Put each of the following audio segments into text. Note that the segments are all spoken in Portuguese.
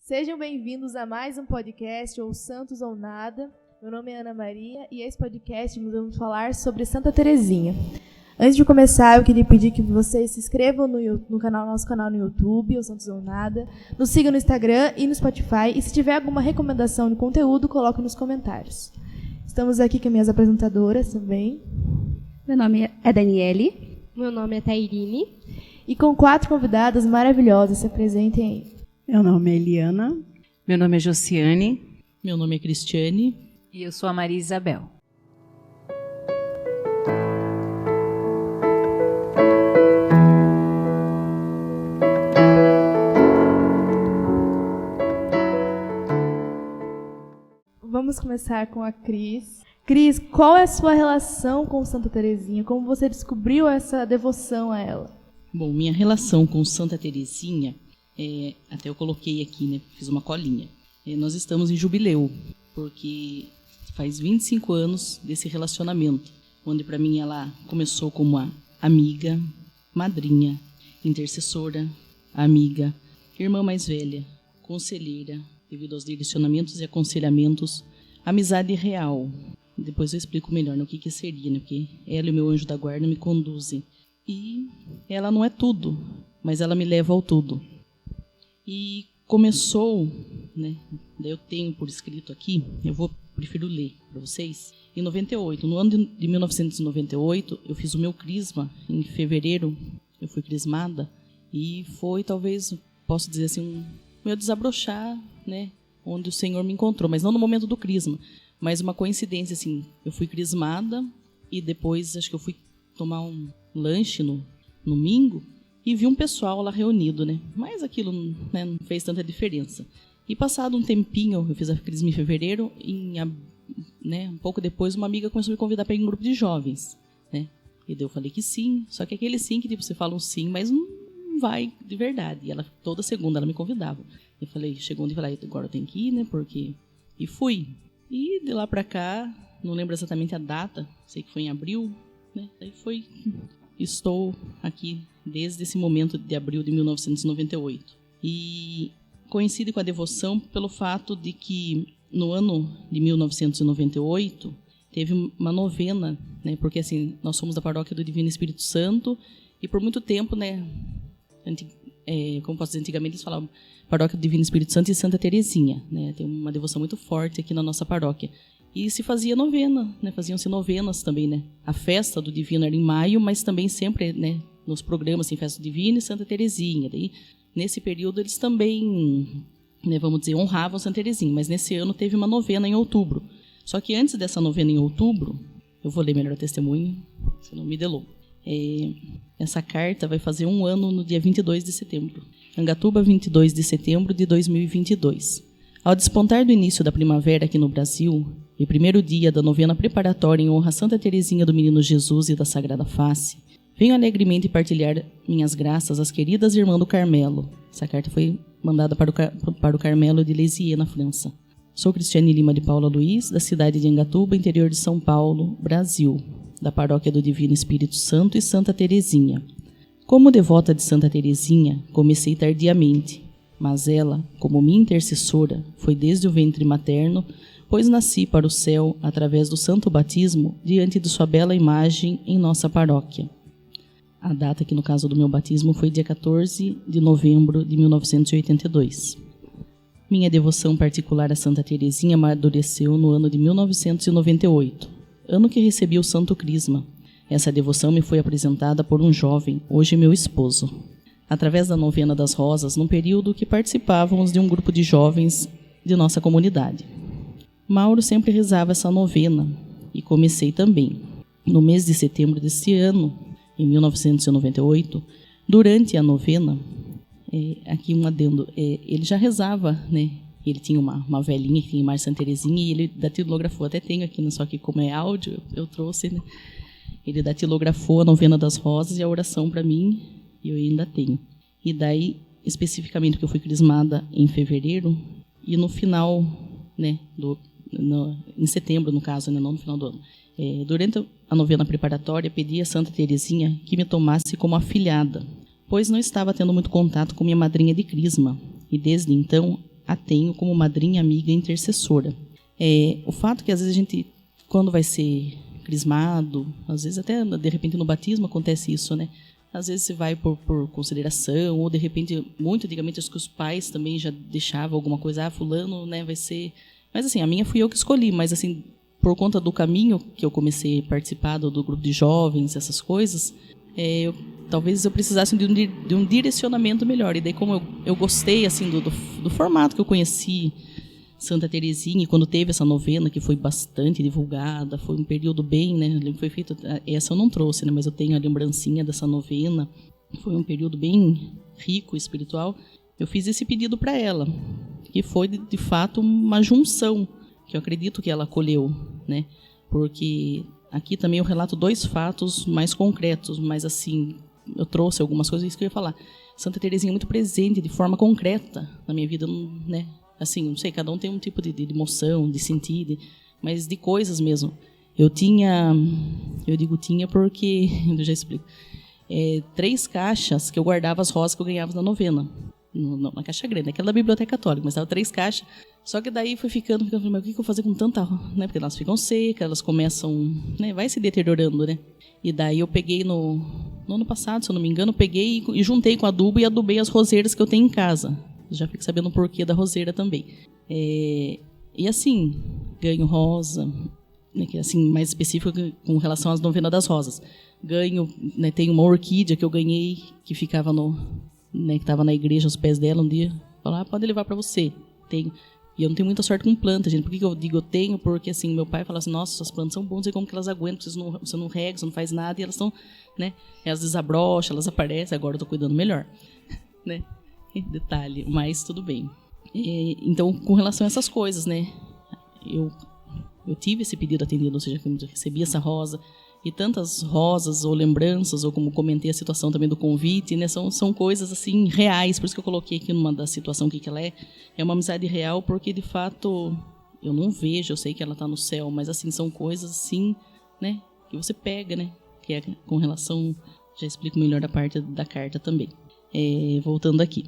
Sejam bem-vindos a mais um podcast, ou Santos ou Nada. Meu nome é Ana Maria e esse podcast nós vamos falar sobre Santa Terezinha. Antes de começar, eu queria pedir que vocês se inscrevam no nosso canal no YouTube, ou Santos ou Nada, nos sigam no Instagram e no Spotify, e se tiver alguma recomendação de conteúdo, coloque nos comentários. Estamos aqui com minhas apresentadoras também. Meu nome é Daniele. Meu nome é Tairine. E com 4 convidadas maravilhosas, se apresentem aí. Meu nome é Eliana. Meu nome é Josiane. Meu nome é Cristiane. E eu sou a Maria Isabel. Vamos começar com a Cris. Cris, qual é a sua relação com Santa Terezinha? Como você descobriu essa devoção a ela? Bom, minha relação com Santa Terezinha, até eu coloquei aqui, né, fiz uma colinha. Nós estamos em jubileu, porque faz 25 anos desse relacionamento, onde para mim ela começou como uma amiga, madrinha, intercessora, amiga, irmã mais velha, conselheira, devido aos direcionamentos e aconselhamentos, amizade real. Depois eu explico melhor no que seria, né? Porque ela e o meu anjo da guarda me conduzem. E ela não é tudo, mas ela me leva ao tudo. E começou, né? Daí eu tenho por escrito aqui, prefiro ler para vocês. Em 98, no ano de 1998, eu fiz o meu crisma. Em fevereiro, eu fui crismada. E foi, talvez, posso dizer assim, meu desabrochar, né? Onde o Senhor me encontrou, mas não no momento do crisma. Mas uma coincidência, assim, eu fui crismada e depois acho que eu fui tomar um lanche no domingo e vi um pessoal lá reunido, né? Mas aquilo, né, não fez tanta diferença. E passado um tempinho, eu fiz a crisma em fevereiro, né, um pouco depois uma amiga começou a me convidar para ir em um grupo de jovens, né? E daí eu falei que sim, só que aquele sim que tipo, você fala um sim, mas não vai de verdade. E ela, toda segunda ela me convidava. Eu falei, chegou onde eu falei, agora eu tenho que ir, né? Porque... E fui. E de lá pra cá, não lembro exatamente a data, sei que foi em abril, né? Daí foi, estou aqui desde esse momento de abril de 1998. E coincide com a devoção pelo fato de que no ano de 1998 teve uma novena, né? Porque assim, nós somos da paróquia do Divino Espírito Santo e por muito tempo, né? Como posso dizer, antigamente eles falavam Paróquia do Divino Espírito Santo e Santa Terezinha, né? Tem uma devoção muito forte aqui na nossa paróquia. E se fazia novena, né? Faziam-se novenas também, né? A festa do Divino era em maio, mas também sempre, né, nos programas, assim, Festa do Divino e Santa Terezinha. Daí, nesse período, eles também, né, vamos dizer, honravam Santa Terezinha. Mas nesse ano teve uma novena em outubro. Só que antes dessa novena em outubro, eu vou ler melhor o testemunho, senão me delongo. Essa carta vai fazer 1 ano no dia 22 de setembro. Angatuba, 22 de setembro de 2022. Ao despontar do início da primavera aqui no Brasil, e primeiro dia da novena preparatória em honra a Santa Terezinha do Menino Jesus e da Sagrada Face, venho alegremente partilhar minhas graças às queridas irmãs do Carmelo. Essa carta foi mandada para o Carmelo de Lisieux, na França. Sou Cristiane Lima de Paula Luiz, da cidade de Angatuba, interior de São Paulo, Brasil, da Paróquia do Divino Espírito Santo e Santa Terezinha. Como devota de Santa Terezinha, comecei tardiamente, mas ela, como minha intercessora, foi desde o ventre materno, pois nasci para o céu através do santo batismo diante de sua bela imagem em nossa paróquia. A data que no caso do meu batismo foi dia 14 de novembro de 1982. Minha devoção particular a Santa Terezinha amadureceu no ano de 1998, ano que recebi o Santo Crisma. Essa devoção me foi apresentada por um jovem, hoje meu esposo, através da novena das rosas, num período que participávamos de um grupo de jovens de nossa comunidade. Mauro sempre rezava essa novena, e comecei também. No mês de setembro desse ano, em 1998, durante a novena, aqui um adendo, ele já rezava, né? Ele tinha uma velhinha que tinha mais Santa Terezinha e ele datilografou, até tenho aqui, só que como é áudio, eu trouxe, né? Ele datilografou a novena das rosas e a oração para mim, e eu ainda tenho. E daí, especificamente, que eu fui crismada em fevereiro, e no final, né, em setembro, no caso, né, não no final do ano, durante a novena preparatória, pedi a Santa Terezinha que me tomasse como afilhada, pois não estava tendo muito contato com minha madrinha de crisma, e desde então a tenho como madrinha, amiga e intercessora. O fato que às vezes a gente, quando vai ser crismado, às vezes até de repente no batismo acontece isso, né? Às vezes você vai por consideração, ou de repente, muito antigamente, acho que os pais também já deixavam alguma coisa, fulano, né, vai ser... Mas assim, a minha fui eu que escolhi, mas assim, por conta do caminho que eu comecei a participar do grupo de jovens, essas coisas, talvez eu precisasse de um direcionamento melhor. E daí, como eu gostei assim do formato que eu conheci, Santa Teresinha, e quando teve essa novena, que foi bastante divulgada, foi um período bem, né, foi feito, essa eu não trouxe, né, mas eu tenho a lembrancinha dessa novena, foi um período bem rico, espiritual. Eu fiz esse pedido para ela, que foi, de fato, uma junção, que eu acredito que ela acolheu, né, porque aqui também eu relato 2 fatos mais concretos, mas assim, eu trouxe algumas coisas, isso que eu ia falar. Santa Teresinha é muito presente, de forma concreta, na minha vida, né, assim, não sei, cada um tem um tipo de emoção, de sentir, mas de coisas mesmo. Eu digo tinha porque, eu já explico, 3 caixas que eu guardava as rosas que eu ganhava na novena, na caixa grande, aquela da Biblioteca Católica, mas estava 3 caixas, só que daí foi ficando, mas o que eu vou fazer com tanta, né, porque elas ficam secas, elas começam, né, vai se deteriorando, né, e daí eu peguei no ano passado, se eu não me engano, peguei e juntei com adubo e adubei as roseiras que eu tenho em casa. Já fico sabendo o porquê da roseira também. E assim, ganho rosa, né, que é assim, mais específico com relação às novenas das rosas. Ganho, né, tem uma orquídea que eu ganhei, que ficava que estava na igreja aos pés dela um dia. Falei, pode levar para você. Tenho. E eu não tenho muita sorte com planta, gente. Por que eu digo eu tenho? Porque assim, meu pai fala assim, nossa, essas plantas são boas, não sei como que elas aguentam, você não rega, você não faz nada, e elas estão, né, elas desabrocham, elas aparecem, agora eu estou cuidando melhor, né? Detalhe, mas tudo bem. Então, com relação a essas coisas, né, eu tive esse pedido atendido, ou seja, que eu recebi essa rosa, e tantas rosas ou lembranças, ou como comentei a situação também do convite, né, são coisas assim reais, por isso que eu coloquei aqui numa da situação que ela é uma amizade real, porque de fato eu não vejo, eu sei que ela está no céu, mas assim, são coisas assim, né, que você pega, né, que é com relação, já explico melhor a parte da carta também. Voltando aqui,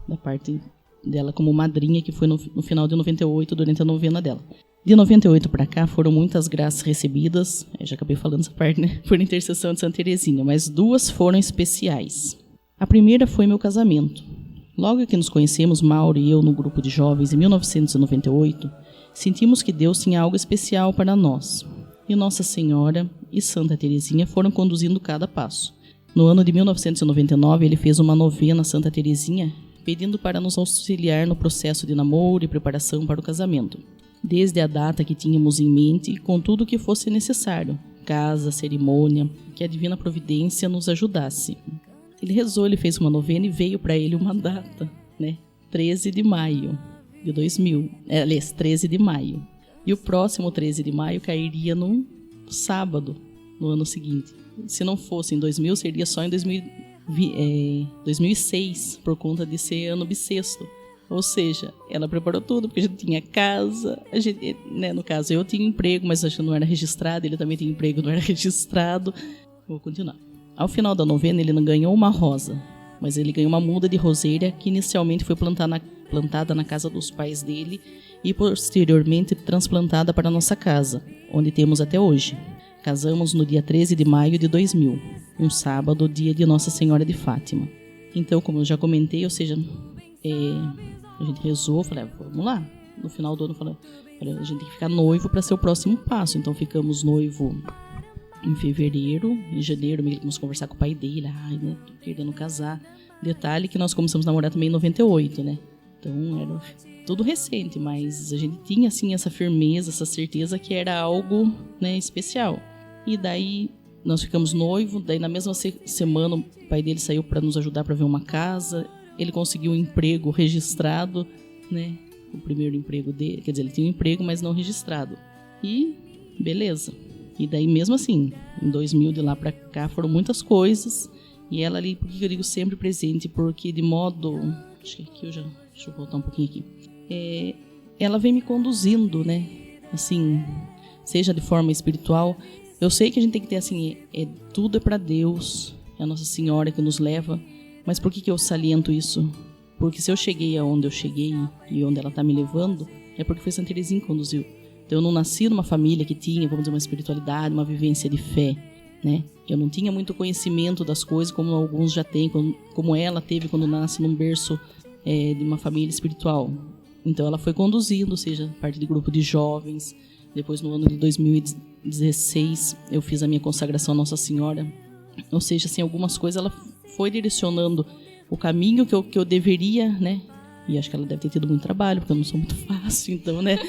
da parte dela como madrinha, que foi no final de 98, durante a novena dela. De 98 para cá, foram muitas graças recebidas, já acabei falando essa parte, né, por intercessão de Santa Teresinha, mas 2 foram especiais. A primeira foi meu casamento. Logo que nos conhecemos, Mauro e eu, no grupo de jovens, em 1998, sentimos que Deus tinha algo especial para nós, e Nossa Senhora e Santa Teresinha foram conduzindo cada passo. No ano de 1999, ele fez uma novena a Santa Teresinha, pedindo para nos auxiliar no processo de namoro e preparação para o casamento. Desde a data que tínhamos em mente, com tudo o que fosse necessário, casa, cerimônia, que a Divina Providência nos ajudasse. Ele rezou, ele fez uma novena e veio para ele uma data, né? 13 de maio de 2000. Aliás, 13 de maio. E o próximo 13 de maio cairia num sábado, no ano seguinte. Se não fosse em 2000, seria só em 2006, por conta de ser ano bissexto. Ou seja, ela preparou tudo, porque a gente tinha casa, a gente, né, no caso eu tinha emprego, mas acho que não era registrado, ele também tinha emprego, não era registrado. Vou continuar. Ao final da novena, ele não ganhou uma rosa, mas ele ganhou uma muda de roseira que inicialmente foi plantada na casa dos pais dele e posteriormente transplantada para a nossa casa, onde temos até hoje. Casamos no dia 13 de maio de 2000, um sábado, dia de Nossa Senhora de Fátima. Então, como eu já comentei, ou seja, a gente rezou, falei, vamos lá. No final do ano, falei, a gente tem que ficar noivo para ser o próximo passo. Então, ficamos noivo em fevereiro. Em janeiro, ele começou a conversar com o pai dele, né, tô querendo casar. Detalhe que nós começamos a namorar também em 98, né? Então, era tudo recente, mas a gente tinha, assim, essa firmeza, essa certeza que era algo, né, especial. E daí nós ficamos noivos, daí na mesma semana o pai dele saiu para nos ajudar para ver uma casa, ele conseguiu um emprego registrado, né, o primeiro emprego dele, quer dizer, ele tinha um emprego, mas não registrado. E beleza. E daí mesmo assim, em 2000 de lá para cá foram muitas coisas, e ela ali, por que eu digo sempre presente? Porque de modo, acho que aqui deixa eu voltar um pouquinho aqui. Ela vem me conduzindo, né, assim, seja de forma espiritual. Eu sei que a gente tem que ter assim, tudo é para Deus, é a Nossa Senhora que nos leva, mas por que eu saliento isso? Porque se eu cheguei aonde eu cheguei e onde ela está me levando, é porque foi Santa Teresinha que conduziu. Então eu não nasci numa família que tinha, vamos dizer, uma espiritualidade, uma vivência de fé, né? Eu não tinha muito conhecimento das coisas como alguns já têm, como ela teve quando nasce num berço de uma família espiritual. Então ela foi conduzindo, ou seja, parte de grupo de jovens. Depois, no ano de 2016, eu fiz a minha consagração à Nossa Senhora. Ou seja, assim, algumas coisas ela foi direcionando o caminho que eu deveria, né? E acho que ela deve ter tido muito trabalho, porque eu não sou muito fácil. Então, né?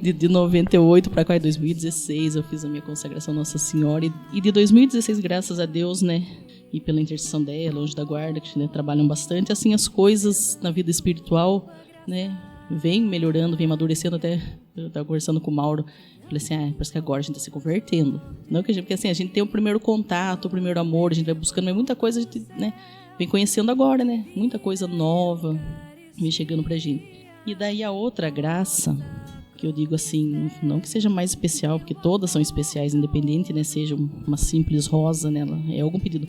De 98 para cá, em 2016, eu fiz a minha consagração à Nossa Senhora. E de 2016, graças a Deus, né? E pela intercessão dela, Anjo da Guarda, que, né, trabalham bastante, assim, as coisas na vida espiritual, né? Vem melhorando, vem amadurecendo. Até eu estava conversando com o Mauro, falei assim, parece que agora a gente está se convertendo. Não que porque assim, a gente tem o primeiro contato, o primeiro amor, a gente vai buscando, mas muita coisa a gente, né, vem conhecendo agora, né? Muita coisa nova vem chegando pra gente. E daí a outra graça, que eu digo assim, não que seja mais especial, porque todas são especiais, independente, né, seja uma simples rosa, né, é algum pedido.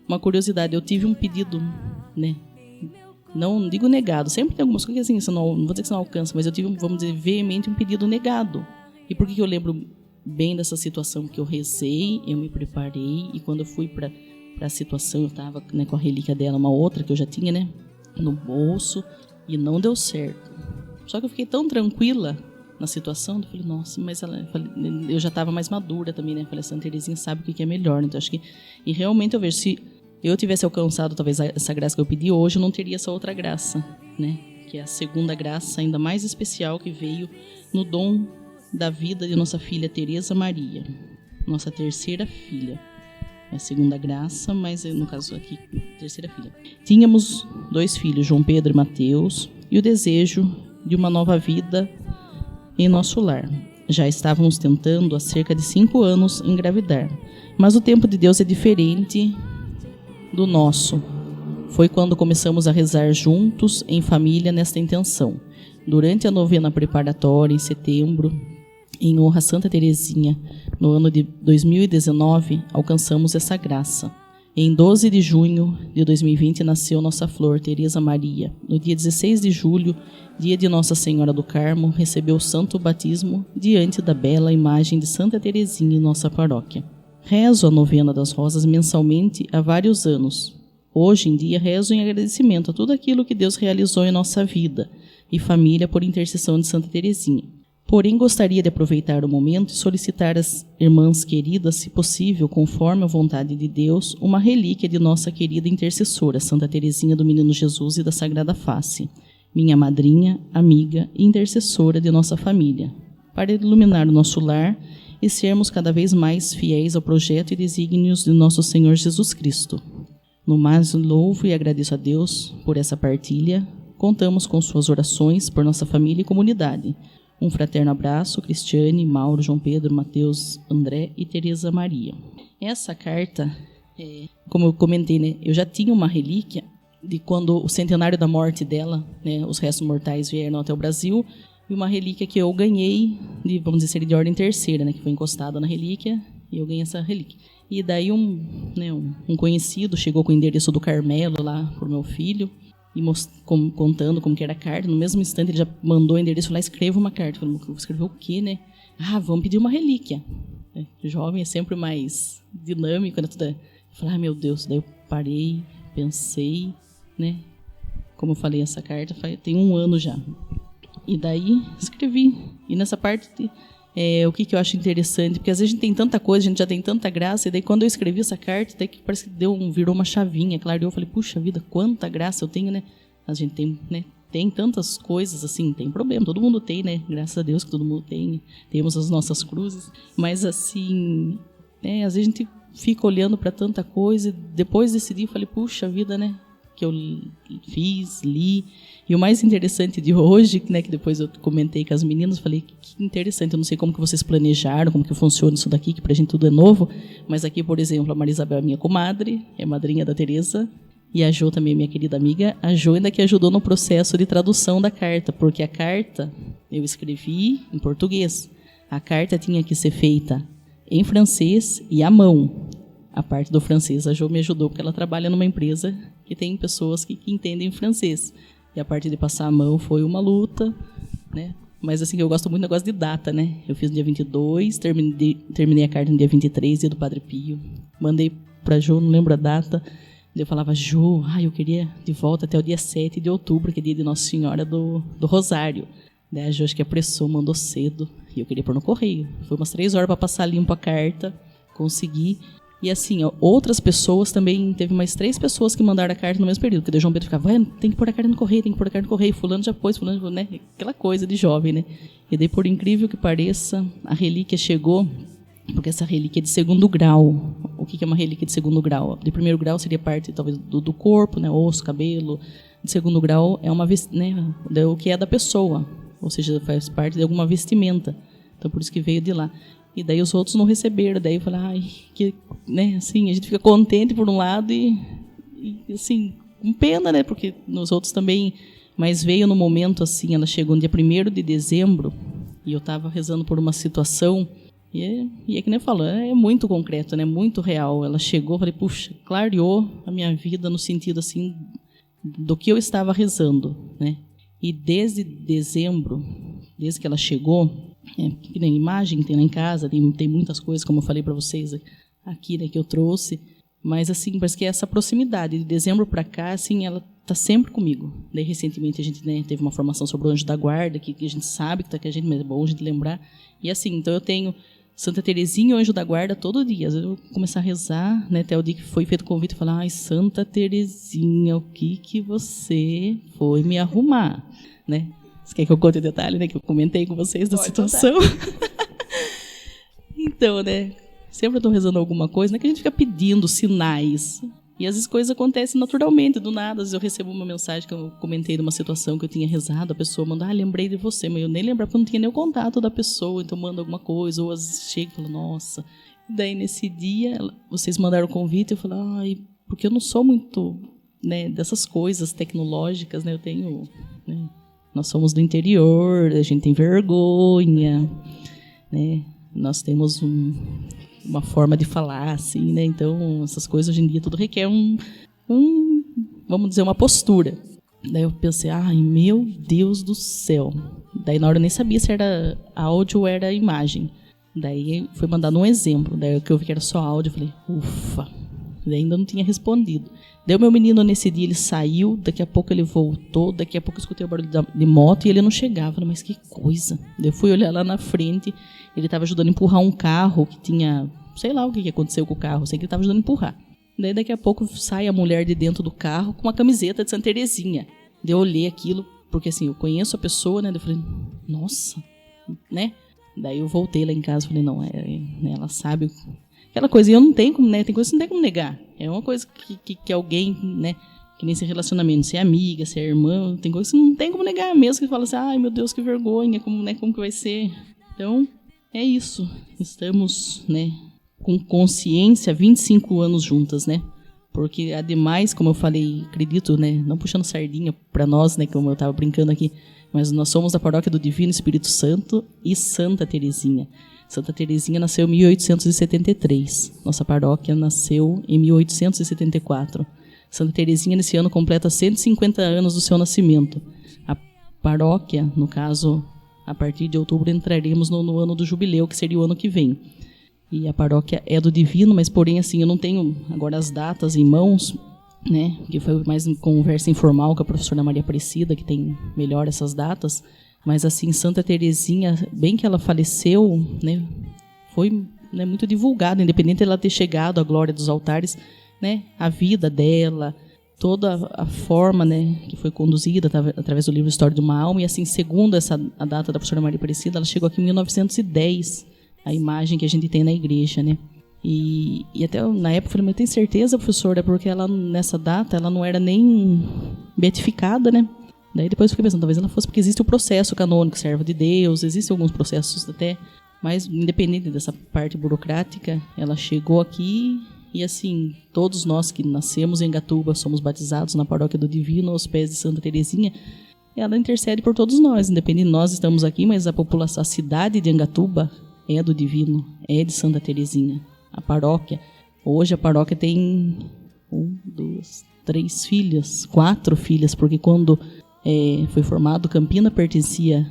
Uma curiosidade, eu tive um pedido, né, não digo negado, sempre tem algumas coisas que assim, não vou dizer que você não alcança, mas eu tive, vamos dizer, veemente um pedido negado. E por que eu lembro bem dessa situação? Que eu rezei, eu me preparei, e quando eu fui para a situação, eu estava, né, com a relíquia dela, uma outra que eu já tinha, né, no bolso, e não deu certo. Só que eu fiquei tão tranquila na situação, eu falei, nossa, mas eu já estava mais madura também, né? Falei, Santa Teresinha sabe o que é melhor, então acho que, e realmente eu vejo, se eu tivesse alcançado talvez essa graça que eu pedi hoje, eu não teria essa outra graça, né? Que é a segunda graça ainda mais especial que veio no dom da vida de nossa filha Teresa Maria, nossa terceira filha. É a segunda graça, mas no caso aqui, terceira filha. Tínhamos 2 filhos, João Pedro e Mateus, e o desejo de uma nova vida em nosso lar. Já estávamos tentando há cerca de 5 anos engravidar, mas o tempo de Deus é diferente do nosso. Foi quando começamos a rezar juntos, em família, nesta intenção. Durante a novena preparatória, em setembro, em honra a Santa Teresinha, no ano de 2019, alcançamos essa graça. Em 12 de junho de 2020, nasceu nossa flor, Teresa Maria. No dia 16 de julho, dia de Nossa Senhora do Carmo, recebeu o santo batismo diante da bela imagem de Santa Teresinha em nossa paróquia. Rezo a novena das rosas mensalmente há vários anos. Hoje em dia, rezo em agradecimento a tudo aquilo que Deus realizou em nossa vida e família por intercessão de Santa Teresinha. Porém, gostaria de aproveitar o momento e solicitar às irmãs queridas, se possível, conforme a vontade de Deus, uma relíquia de nossa querida intercessora, Santa Teresinha do Menino Jesus e da Sagrada Face, minha madrinha, amiga e intercessora de nossa família, para iluminar o nosso lar e sermos cada vez mais fiéis ao projeto e desígnios de nosso Senhor Jesus Cristo. No mais, louvo e agradeço a Deus por essa partilha. Contamos com suas orações por nossa família e comunidade. Um fraterno abraço, Cristiane, Mauro, João Pedro, Mateus, André e Teresa Maria. Essa carta, como eu comentei, né, eu já tinha uma relíquia de quando o centenário da morte dela, né, os restos mortais vieram até o Brasil, e uma relíquia que eu ganhei, vamos dizer, de ordem terceira, né, que foi encostada na relíquia, e eu ganhei essa relíquia. E daí um conhecido chegou com o endereço do Carmelo lá para o meu filho, e contando como que era a carta. No mesmo instante ele já mandou o endereço lá, escreva uma carta. Eu falei, vou escrever o quê, né? Vamos pedir uma relíquia. Jovem é sempre mais dinâmico, né? Eu falei, meu Deus. Daí eu parei, pensei, né? Como eu falei, essa carta tem 1 ano já. E daí escrevi. E nessa parte, o que eu acho interessante, porque às vezes a gente tem tanta coisa, a gente já tem tanta graça, e daí quando eu escrevi essa carta, até que parece que virou uma chavinha, claro, eu falei, puxa vida, quanta graça eu tenho, né? A gente tem, né? Tem tantas coisas, assim, tem problema, todo mundo tem, né? Graças a Deus que todo mundo tem, temos as nossas cruzes, mas assim, às vezes a gente fica olhando para tanta coisa, e depois decidi, falei, puxa vida, né? Que eu fiz, li. E o mais interessante de hoje, né, que depois eu comentei com as meninas, falei, que interessante, eu não sei como que vocês planejaram, como que funciona isso daqui, que pra gente tudo é novo, mas aqui, por exemplo, a Maria Isabel é minha comadre, é madrinha da Teresa, e a Jo também é minha querida amiga. A Jo ainda que ajudou no processo de tradução da carta, porque a carta eu escrevi em português. A carta tinha que ser feita em francês e à mão. A parte do francês, a Jo me ajudou, porque ela trabalha numa empresa que tem pessoas que entendem francês. E a parte de passar a mão foi uma luta, né? Mas assim, eu gosto muito do negócio de data, né? Eu fiz no dia 22, terminei a carta no dia 23, dia do Padre Pio. Mandei pra Jo, não lembro a data. Eu falava, Jo, eu queria de volta até o dia 7 de outubro, que é dia de Nossa Senhora do Rosário. Daí a Jo acho que apressou, mandou cedo. E eu queria pôr no correio. Foi umas 3 horas para passar limpo a carta. Consegui. E assim, outras pessoas também, teve mais 3 pessoas que mandaram a carta no mesmo período, porque o João Pedro ficava, tem que pôr a carta no correio, tem que pôr a carta no correio, fulano já pôs, fulano, né? Aquela coisa de jovem, né? E daí, por incrível que pareça, a relíquia chegou, porque essa relíquia é de 2º grau. O que é uma relíquia de 2º grau? De 1º grau seria parte, talvez, do corpo, né? Osso, cabelo. De 2º grau é uma, né? O que é da pessoa, ou seja, faz parte de alguma vestimenta. Então, por isso que veio de lá. E daí os outros não receberam. Daí eu falei, né, assim, a gente fica contente por um lado e assim, com pena, né, porque nos outros também, mas veio no momento, assim, ela chegou no dia 1º de dezembro e eu estava rezando por uma situação e é que nem eu falo, é muito concreto, né, muito real. Ela chegou, falei, puxa, clareou a minha vida no sentido, assim, do que eu estava rezando, né, e desde dezembro, desde que ela chegou, que nem imagem tem lá em casa, tem muitas coisas, como eu falei para vocês aqui, né, que eu trouxe, mas assim, parece que essa proximidade de dezembro para cá, assim, ela está sempre comigo. Daí recentemente a gente, né, teve uma formação sobre o anjo da guarda, que a gente sabe que está com a gente, mas é bom a gente lembrar. E assim, então eu tenho Santa Terezinha e o anjo da guarda todo dia. Às vezes eu vou começar a rezar, né, até o dia que foi feito o convite, e falar, Santa Terezinha, o que você foi me arrumar, né? Você quer que eu conte o detalhe, né, que eu comentei com vocês da situação? Então, né, sempre eu estou rezando alguma coisa, né, que a gente fica pedindo sinais. E às vezes coisas acontecem naturalmente, do nada. Às vezes eu recebo uma mensagem que eu comentei de uma situação que eu tinha rezado, a pessoa manda, lembrei de você, mas eu nem lembrava porque eu não tinha nem o contato da pessoa, então manda alguma coisa, ou às vezes chega e fala, nossa. E daí nesse dia, vocês mandaram o convite, eu falei, porque eu não sou muito, né, dessas coisas tecnológicas, né, eu tenho, né, nós somos do interior, a gente tem vergonha, né? Nós temos uma forma de falar, assim, né? Então, essas coisas hoje em dia tudo requer vamos dizer, uma postura. Daí eu pensei, meu Deus do céu. Daí na hora eu nem sabia se era áudio ou era imagem. Daí foi mandado um exemplo. Daí o que eu vi que era só áudio, eu falei, ufa. Daí ainda não tinha respondido. Daí o meu menino nesse dia ele saiu, daqui a pouco ele voltou, daqui a pouco eu escutei o barulho de moto e ele não chegava. Eu falei, mas que coisa. Daí eu fui olhar lá na frente, ele estava ajudando a empurrar um carro que tinha, sei lá o que aconteceu com o carro, sei que ele estava ajudando a empurrar. Daí daqui a pouco sai a mulher de dentro do carro com uma camiseta de Santa Terezinha. Daí eu olhei aquilo, porque assim, eu conheço a pessoa, né? Daí eu falei, nossa, né? Daí eu voltei lá em casa e falei, não, ela sabe aquela coisa, e eu não tenho como, né? Tem coisa que não tem como negar. É uma coisa que alguém, né? Que nem esse relacionamento, ser amiga, ser irmã, tem coisa que não tem como negar mesmo, que fala assim, meu Deus, que vergonha, como, né, como que vai ser? Então, é isso. Estamos, né, com consciência, 25 anos juntas, né? Porque, ademais, como eu falei, acredito, né, não puxando sardinha para nós, né, como eu estava brincando aqui, mas nós somos da paróquia do Divino Espírito Santo e Santa Terezinha. Santa Terezinha nasceu em 1873. Nossa paróquia nasceu em 1874. Santa Terezinha, nesse ano, completa 150 anos do seu nascimento. A paróquia, no caso, a partir de outubro, entraremos no ano do jubileu, que seria o ano que vem. E a paróquia é do Divino, mas, porém, assim, eu não tenho agora as datas em mãos, né? Que foi mais conversa informal com a professora Maria Aparecida, que tem melhor essas datas. Mas, assim, Santa Terezinha, bem que ela faleceu, né, foi, né, muito divulgado, independente de ela ter chegado à glória dos altares, né, a vida dela, toda a forma, né, que foi conduzida através do livro História de uma Alma. E, assim, segundo a data da professora Maria Aparecida, ela chegou aqui em 1910, a imagem que a gente tem na igreja, né. E até na época eu falei, mas tem certeza, professora? Porque ela, nessa data, ela não era nem beatificada, né. Daí depois eu fiquei pensando, talvez ela fosse porque existe o processo canônico, servo de Deus, existem alguns processos até, mas independente dessa parte burocrática, ela chegou aqui e, assim, todos nós que nascemos em Engatuba somos batizados na paróquia do Divino, aos pés de Santa Terezinha. Ela intercede por todos nós, independente de nós estamos aqui, mas a população, a cidade de Engatuba é do Divino, é de Santa Terezinha. A paróquia, hoje a paróquia tem 1, 2, 3 filhas, 4 filhas, porque quando foi formado, Campina pertencia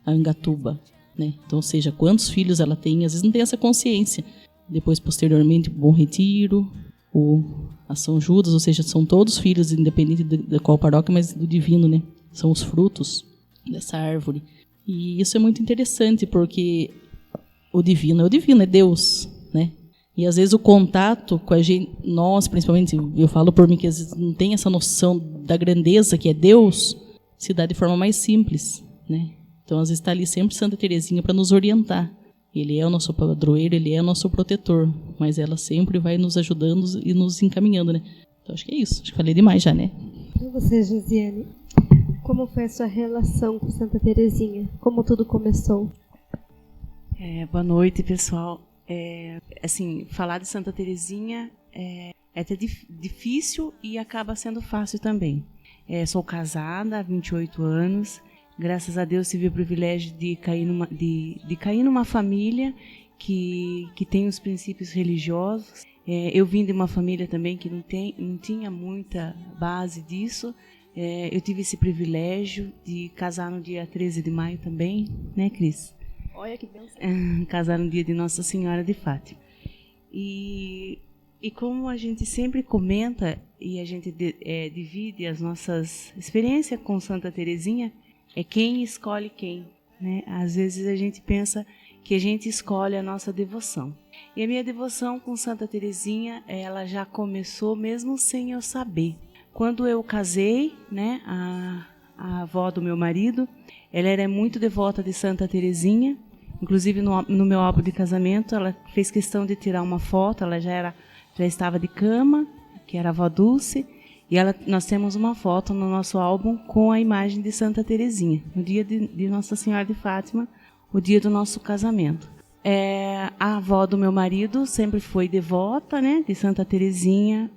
a Angatuba, né? Então, ou seja, quantos filhos ela tem, às vezes não tem essa consciência. Depois, posteriormente, o Bom Retiro, a São Judas, ou seja, são todos filhos, independente de qual paróquia, mas do divino, né? São os frutos dessa árvore. E isso é muito interessante, porque o divino, é Deus, né? E às vezes o contato com a gente, nós principalmente, eu falo por mim que às vezes não tem essa noção da grandeza que é Deus, se dá de forma mais simples, né? Então às vezes está ali sempre Santa Teresinha para nos orientar. Ele é o nosso padroeiro, ele é o nosso protetor, mas ela sempre vai nos ajudando e nos encaminhando, né? Então acho que é isso, acho que falei demais já, né? E você, Josiane, como foi a sua relação com Santa Teresinha? Como tudo começou? Boa noite, pessoal. Assim, falar de Santa Teresinha é até difícil e acaba sendo fácil também. Sou casada há 28 anos. Graças a Deus tive o privilégio de cair numa família que tem os princípios religiosos. Eu vim de uma família também que não tinha muita base disso. Eu tive esse privilégio de casar no dia 13 de maio também, né, Cris? Olha que bênção. Casar no dia de Nossa Senhora de Fátima. E como a gente sempre comenta e a gente divide as nossas experiências com Santa Teresinha, é quem escolhe quem, né? Às vezes a gente pensa que a gente escolhe a nossa devoção. E a minha devoção com Santa Teresinha, ela já começou mesmo sem eu saber. Quando eu casei, né, a avó do meu marido, ela era muito devota de Santa Teresinha. Inclusive no meu álbum de casamento, ela fez questão de tirar uma foto. Ela já estava de cama, que era a avó Dulce. E nós temos uma foto no nosso álbum com a imagem de Santa Teresinha, no dia de Nossa Senhora de Fátima, o dia do nosso casamento. A avó do meu marido sempre foi devota, né, de Santa Teresinha,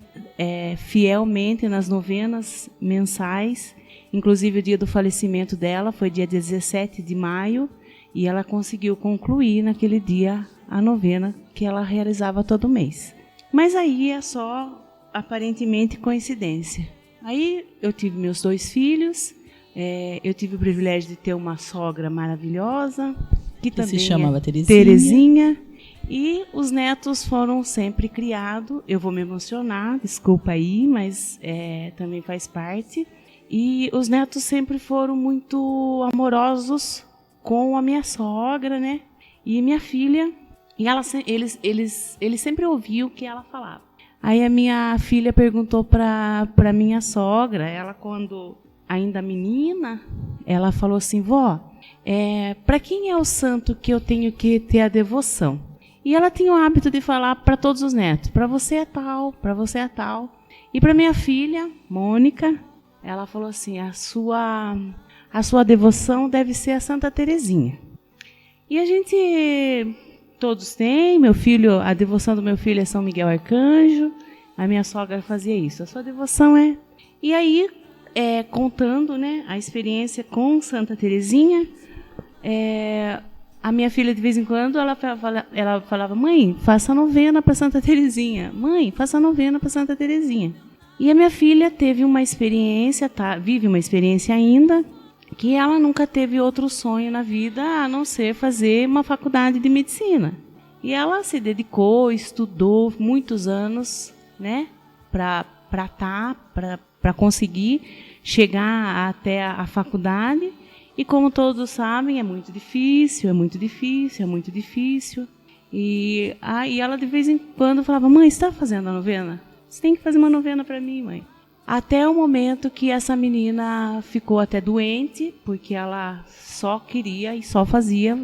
fielmente nas novenas mensais. Inclusive o dia do falecimento dela foi dia 17 de maio, e ela conseguiu concluir naquele dia a novena que ela realizava todo mês. Mas aí é só aparentemente coincidência. Aí eu tive meus 2 filhos, eu tive o privilégio de ter uma sogra maravilhosa, que também se chamava Teresinha, e os netos foram sempre criados. Eu vou me emocionar, desculpa aí, mas também faz parte. E os netos sempre foram muito amorosos com a minha sogra, né? E minha filha, e eles sempre ouviam o que ela falava. Aí a minha filha perguntou para minha sogra, ela quando ainda menina, ela falou assim: vó, para quem é o santo que eu tenho que ter a devoção? E ela tinha o hábito de falar para todos os netos: para você é tal, para você é tal. E para minha filha, Mônica, ela falou assim: a sua devoção deve ser a Santa Teresinha. E a gente... Todos têm, a devoção do meu filho é São Miguel Arcanjo, a minha sogra fazia isso, a sua devoção é... E aí, contando, né, a experiência com Santa Teresinha, a minha filha, de vez em quando, ela falava: mãe, faça novena para Santa Teresinha, mãe, faça novena para Santa Teresinha. E a minha filha teve uma experiência, vive uma experiência ainda, que ela nunca teve outro sonho na vida a não ser fazer uma faculdade de medicina. E ela se dedicou, estudou muitos anos, né, para conseguir chegar até a faculdade. E como todos sabem, é muito difícil, é muito difícil, é muito difícil. E ela de vez em quando falava: mãe, você está fazendo a novena? Você tem que fazer uma novena para mim, mãe. Até o momento que essa menina ficou até doente, porque ela só queria e só fazia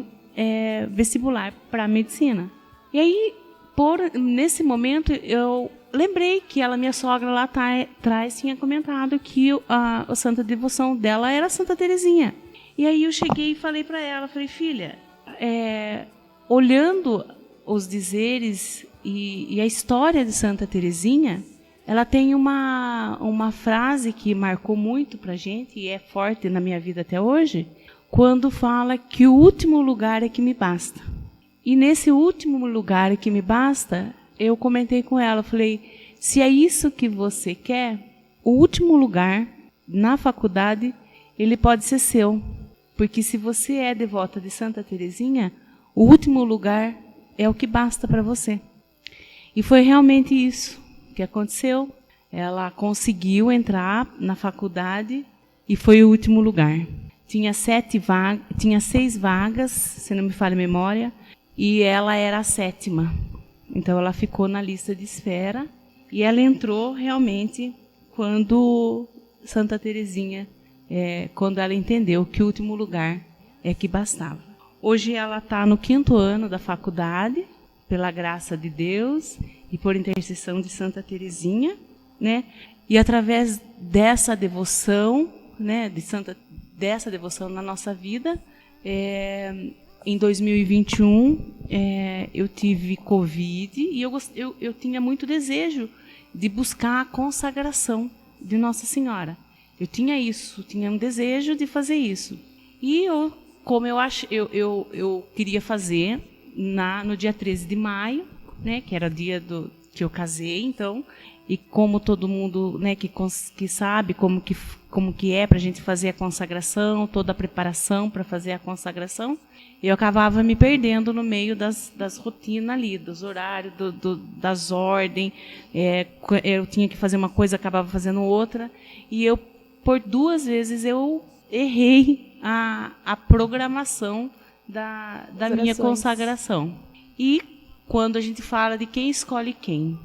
vestibular para medicina. E aí, nesse momento, eu lembrei que minha sogra lá atrás tinha comentado que a santa devoção dela era Santa Teresinha. E aí eu cheguei e falei para ela, falei: filha, olhando os dizeres e a história de Santa Teresinha, ela tem uma frase que marcou muito para a gente e é forte na minha vida até hoje, quando fala que o último lugar é que me basta. E nesse último lugar é que me basta, eu comentei com ela, falei: se é isso que você quer, o último lugar na faculdade ele pode ser seu. Porque se você é devota de Santa Teresinha, o último lugar é o que basta para você. E foi realmente isso que aconteceu. Ela conseguiu entrar na faculdade e foi o último lugar. Tinha 6 vagas, se não me falha a memória, e ela era a 7ª. Então ela ficou na lista de espera e ela entrou realmente quando Santa Teresinha, quando ela entendeu que o último lugar é que bastava. Hoje ela está no 5º ano da faculdade, pela graça de Deus e por intercessão de Santa Teresinha, né? E através dessa devoção, né, dessa devoção na nossa vida, em 2021 eu tive Covid e eu tinha muito desejo de buscar a consagração de Nossa Senhora. Eu tinha um desejo de fazer isso. E eu queria fazer no dia 13 de maio, né, que era o dia que eu casei, então, e como todo mundo, né, que sabe como que é para a gente fazer a consagração, toda a preparação para fazer a consagração, eu acabava me perdendo no meio das rotinas ali, dos horários, das ordens, eu tinha que fazer uma coisa, acabava fazendo outra, e por 2 vezes eu errei a programação da minha consagração. E quando a gente fala de quem escolhe quem,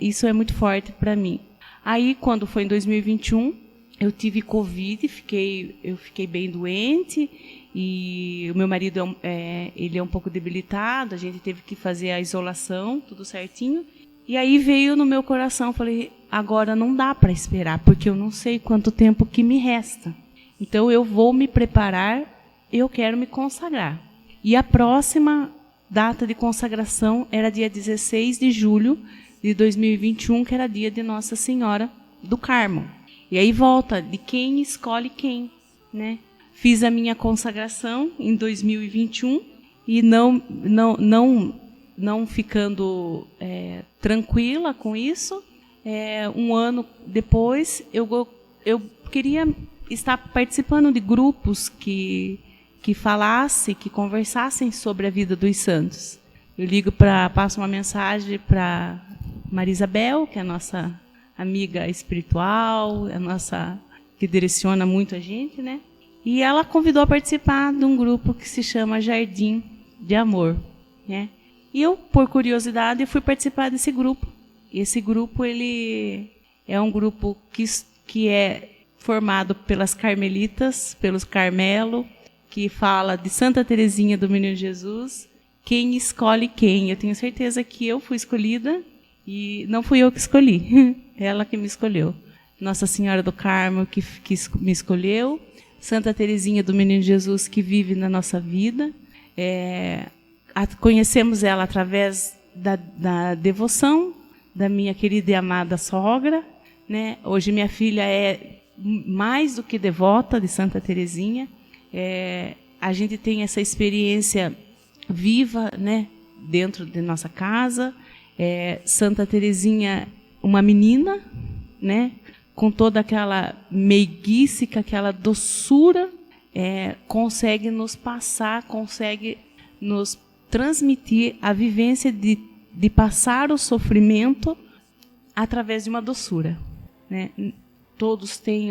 isso é muito forte para mim. Aí, quando foi em 2021, eu tive Covid, eu fiquei bem doente, e o meu marido ele é um pouco debilitado, a gente teve que fazer a isolação, tudo certinho. E aí veio no meu coração, falei, agora não dá para esperar, porque eu não sei quanto tempo que me resta. Então eu vou me preparar, eu quero me consagrar. E a próxima data de consagração era dia 16 de julho de 2021, que era dia de Nossa Senhora do Carmo. E aí volta de quem escolhe quem, né? Fiz a minha consagração em 2021 e não ficando tranquila com isso. Um ano depois, eu queria estar participando de grupos que falassem, que conversassem sobre a vida dos santos. Eu passo uma mensagem para Marisabel, que é a nossa amiga espiritual, que direciona muito a gente, né? E ela convidou a participar de um grupo que se chama Jardim de Amor, né? E eu, por curiosidade, fui participar desse grupo. E esse grupo ele é um grupo que é formado pelas carmelitas, pelos Carmelo, que fala de Santa Teresinha do Menino Jesus, quem escolhe quem. Eu tenho certeza que eu fui escolhida e não fui eu que escolhi, ela que me escolheu. Nossa Senhora do Carmo que me escolheu, Santa Teresinha do Menino Jesus que vive na nossa vida. Conhecemos ela através da devoção da minha querida e amada sogra, né? Hoje minha filha é mais do que devota de Santa Teresinha. A gente tem essa experiência viva, né, dentro de nossa casa. Santa Teresinha, uma menina, né, com toda aquela meiguice, aquela doçura, consegue nos passar, consegue nos transmitir a vivência de passar o sofrimento através de uma doçura, né? Todos têm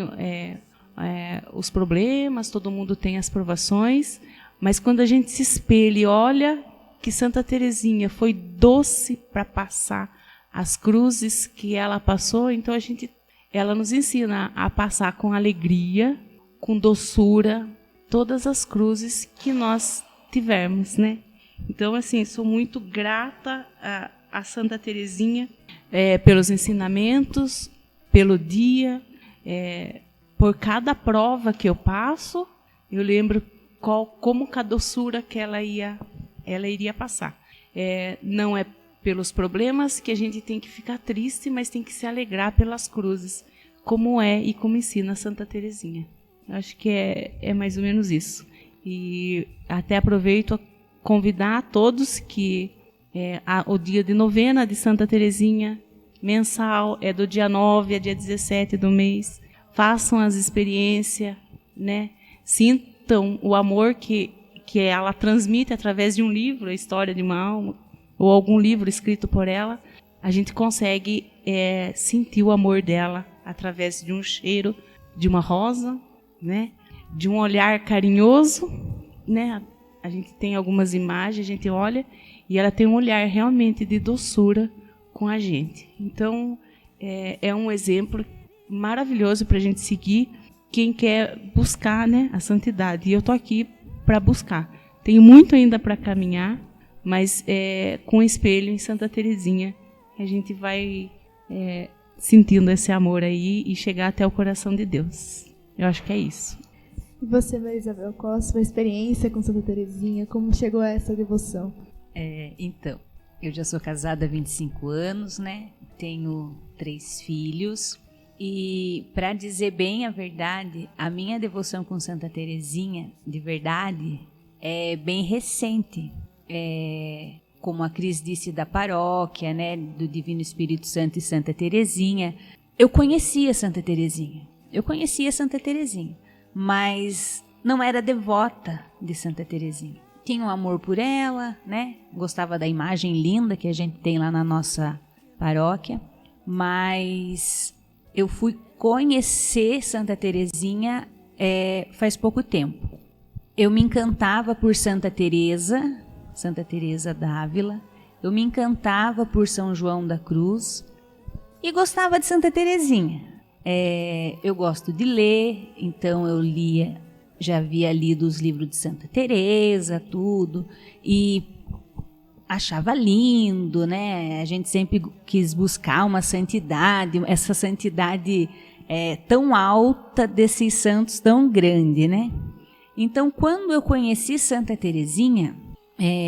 os problemas, todo mundo tem as provações, mas quando a gente se espelha e olha que Santa Teresinha foi doce para passar as cruzes que ela passou, então ela nos ensina a passar com alegria, com doçura, todas as cruzes que nós tivermos, né? Então, assim, sou muito grata a Santa Teresinha pelos ensinamentos, pelo dia, por cada prova que eu passo. Eu lembro como com a doçura que ela iria passar. Não é pelos problemas que a gente tem que ficar triste, mas tem que se alegrar pelas cruzes, como e como ensina Santa Teresinha. Eu acho que é mais ou menos isso. E até aproveito a convidar a todos que o dia de novena de Santa Teresinha, mensal, é do dia 9 a dia 17 do mês. Façam as experiências, né, sintam o amor que ela transmite através de um livro, a história de uma alma, ou algum livro escrito por ela, a gente consegue sentir o amor dela através de um cheiro de uma rosa, né, de um olhar carinhoso, né? A gente tem algumas imagens, a gente olha e ela tem um olhar realmente de doçura com a gente. Então, é um exemplo maravilhoso para a gente seguir quem quer buscar, né, a santidade. E eu estou aqui para buscar. Tenho muito ainda para caminhar, mas com o espelho em Santa Teresinha a gente vai sentindo esse amor aí e chegar até o coração de Deus. Eu acho que é isso. E você, Maria Isabel, qual a sua experiência com Santa Teresinha? Como chegou a essa devoção? Então, eu já sou casada há 25 anos, né? Tenho 3 filhos. E, para dizer bem a verdade, a minha devoção com Santa Teresinha, de verdade, é bem recente. Como a Cris disse, da paróquia, né? Do Divino Espírito Santo e Santa Teresinha. Eu conhecia Santa Teresinha. Mas não era devota de Santa Teresinha. Tinha um amor por ela, né? Gostava da imagem linda que a gente tem lá na nossa paróquia, mas eu fui conhecer Santa Teresinha faz pouco tempo. Eu me encantava por Santa Teresa d'Ávila, eu me encantava por São João da Cruz e gostava de Santa Teresinha. Eu gosto de ler, então eu já havia lido os livros de Santa Teresa, tudo, e achava lindo, né? A gente sempre quis buscar uma santidade, essa santidade tão alta desses santos tão grande, né? Então, quando eu conheci Santa Teresinha,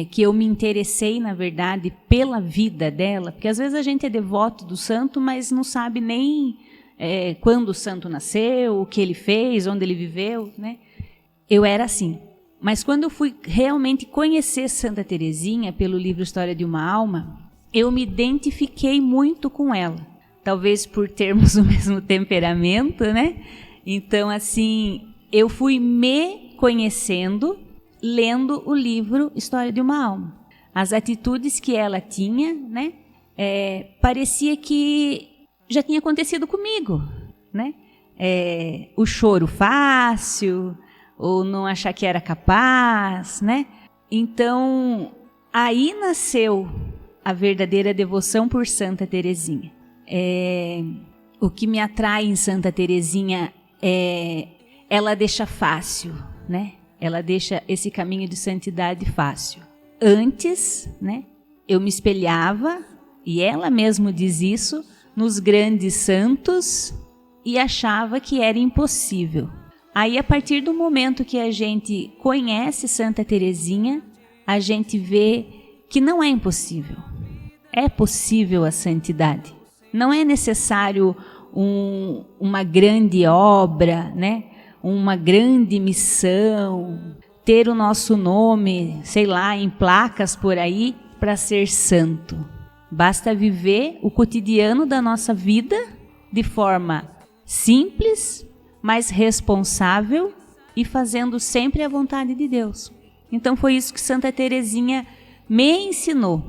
que eu me interessei, na verdade, pela vida dela, porque às vezes a gente é devoto do santo, mas não sabe nem quando o santo nasceu, o que ele fez, onde ele viveu, né? Eu era assim. Mas quando eu fui realmente conhecer Santa Teresinha pelo livro História de uma Alma, eu me identifiquei muito com ela. Talvez por termos o mesmo temperamento, né? Então, assim, eu fui me conhecendo lendo o livro História de uma Alma. As atitudes que ela tinha, né? Parecia que já tinha acontecido comigo, né? O choro fácil, ou não achar que era capaz, né? Então, aí nasceu a verdadeira devoção por Santa Teresinha. O que me atrai em Santa Teresinha ela deixa fácil, né? Ela deixa esse caminho de santidade fácil. Antes, né, eu me espelhava, e ela mesma diz isso, nos grandes santos e achava que era impossível. Aí, a partir do momento que a gente conhece Santa Teresinha, a gente vê que não é impossível. É possível a santidade. Não é necessário uma grande obra, né? Uma grande missão, ter o nosso nome, sei lá, em placas por aí para ser santo. Basta viver o cotidiano da nossa vida de forma simples, mas responsável e fazendo sempre a vontade de Deus. Então foi isso que Santa Teresinha me ensinou.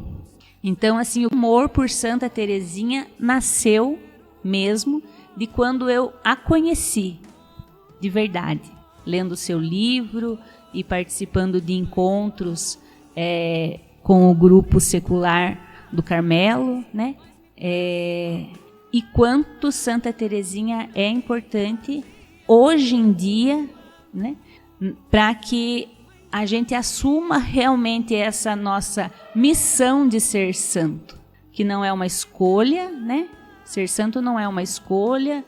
Então, assim, o amor por Santa Teresinha nasceu mesmo de quando eu a conheci de verdade, lendo o seu livro e participando de encontros com o grupo secular do Carmelo, né? E quanto Santa Teresinha é importante hoje em dia, né? Para que a gente assuma realmente essa nossa missão de ser santo, que não é uma escolha, né? Ser santo não é uma escolha,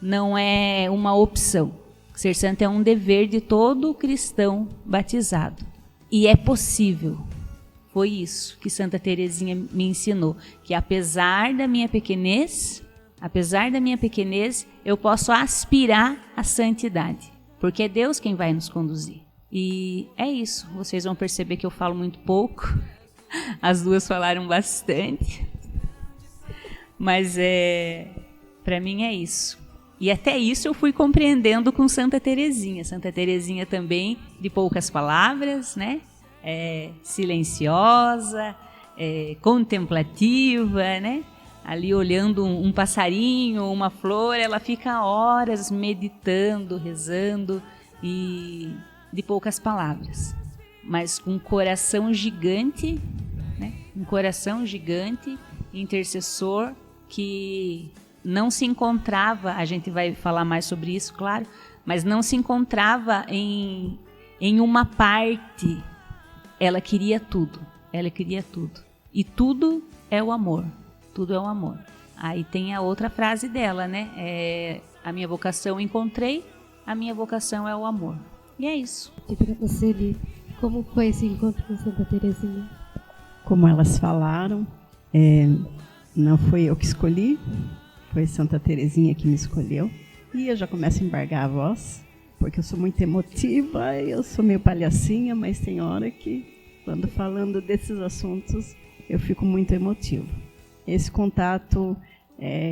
não é uma opção. Ser santo é um dever de todo cristão batizado. E é possível. Foi isso que Santa Teresinha me ensinou, que apesar da minha pequenez, eu posso aspirar à santidade, porque é Deus quem vai nos conduzir. E é isso, vocês vão perceber que eu falo muito pouco, as duas falaram bastante, mas para mim é isso. E até isso eu fui compreendendo com Santa Teresinha. Santa Teresinha também, de poucas palavras, né? Silenciosa, contemplativa, né? Ali olhando um passarinho, uma flor, ela fica horas meditando, rezando, e de poucas palavras, mas com um coração gigante, né? Um coração gigante, intercessor, que não se encontrava, a gente vai falar mais sobre isso, claro, mas não se encontrava em uma parte. Ela queria tudo, e tudo é o amor, tudo é o amor. Aí tem a outra frase dela, né? A minha vocação encontrei, a minha vocação é o amor. E é isso. E para você, Li, como foi esse encontro com Santa Teresinha? Como elas falaram, não foi eu que escolhi, foi Santa Teresinha que me escolheu. E eu já começo a embargar a voz, porque eu sou muito emotiva, eu sou meio palhacinha, mas tem hora que, quando falando desses assuntos, eu fico muito emotiva. Esse contato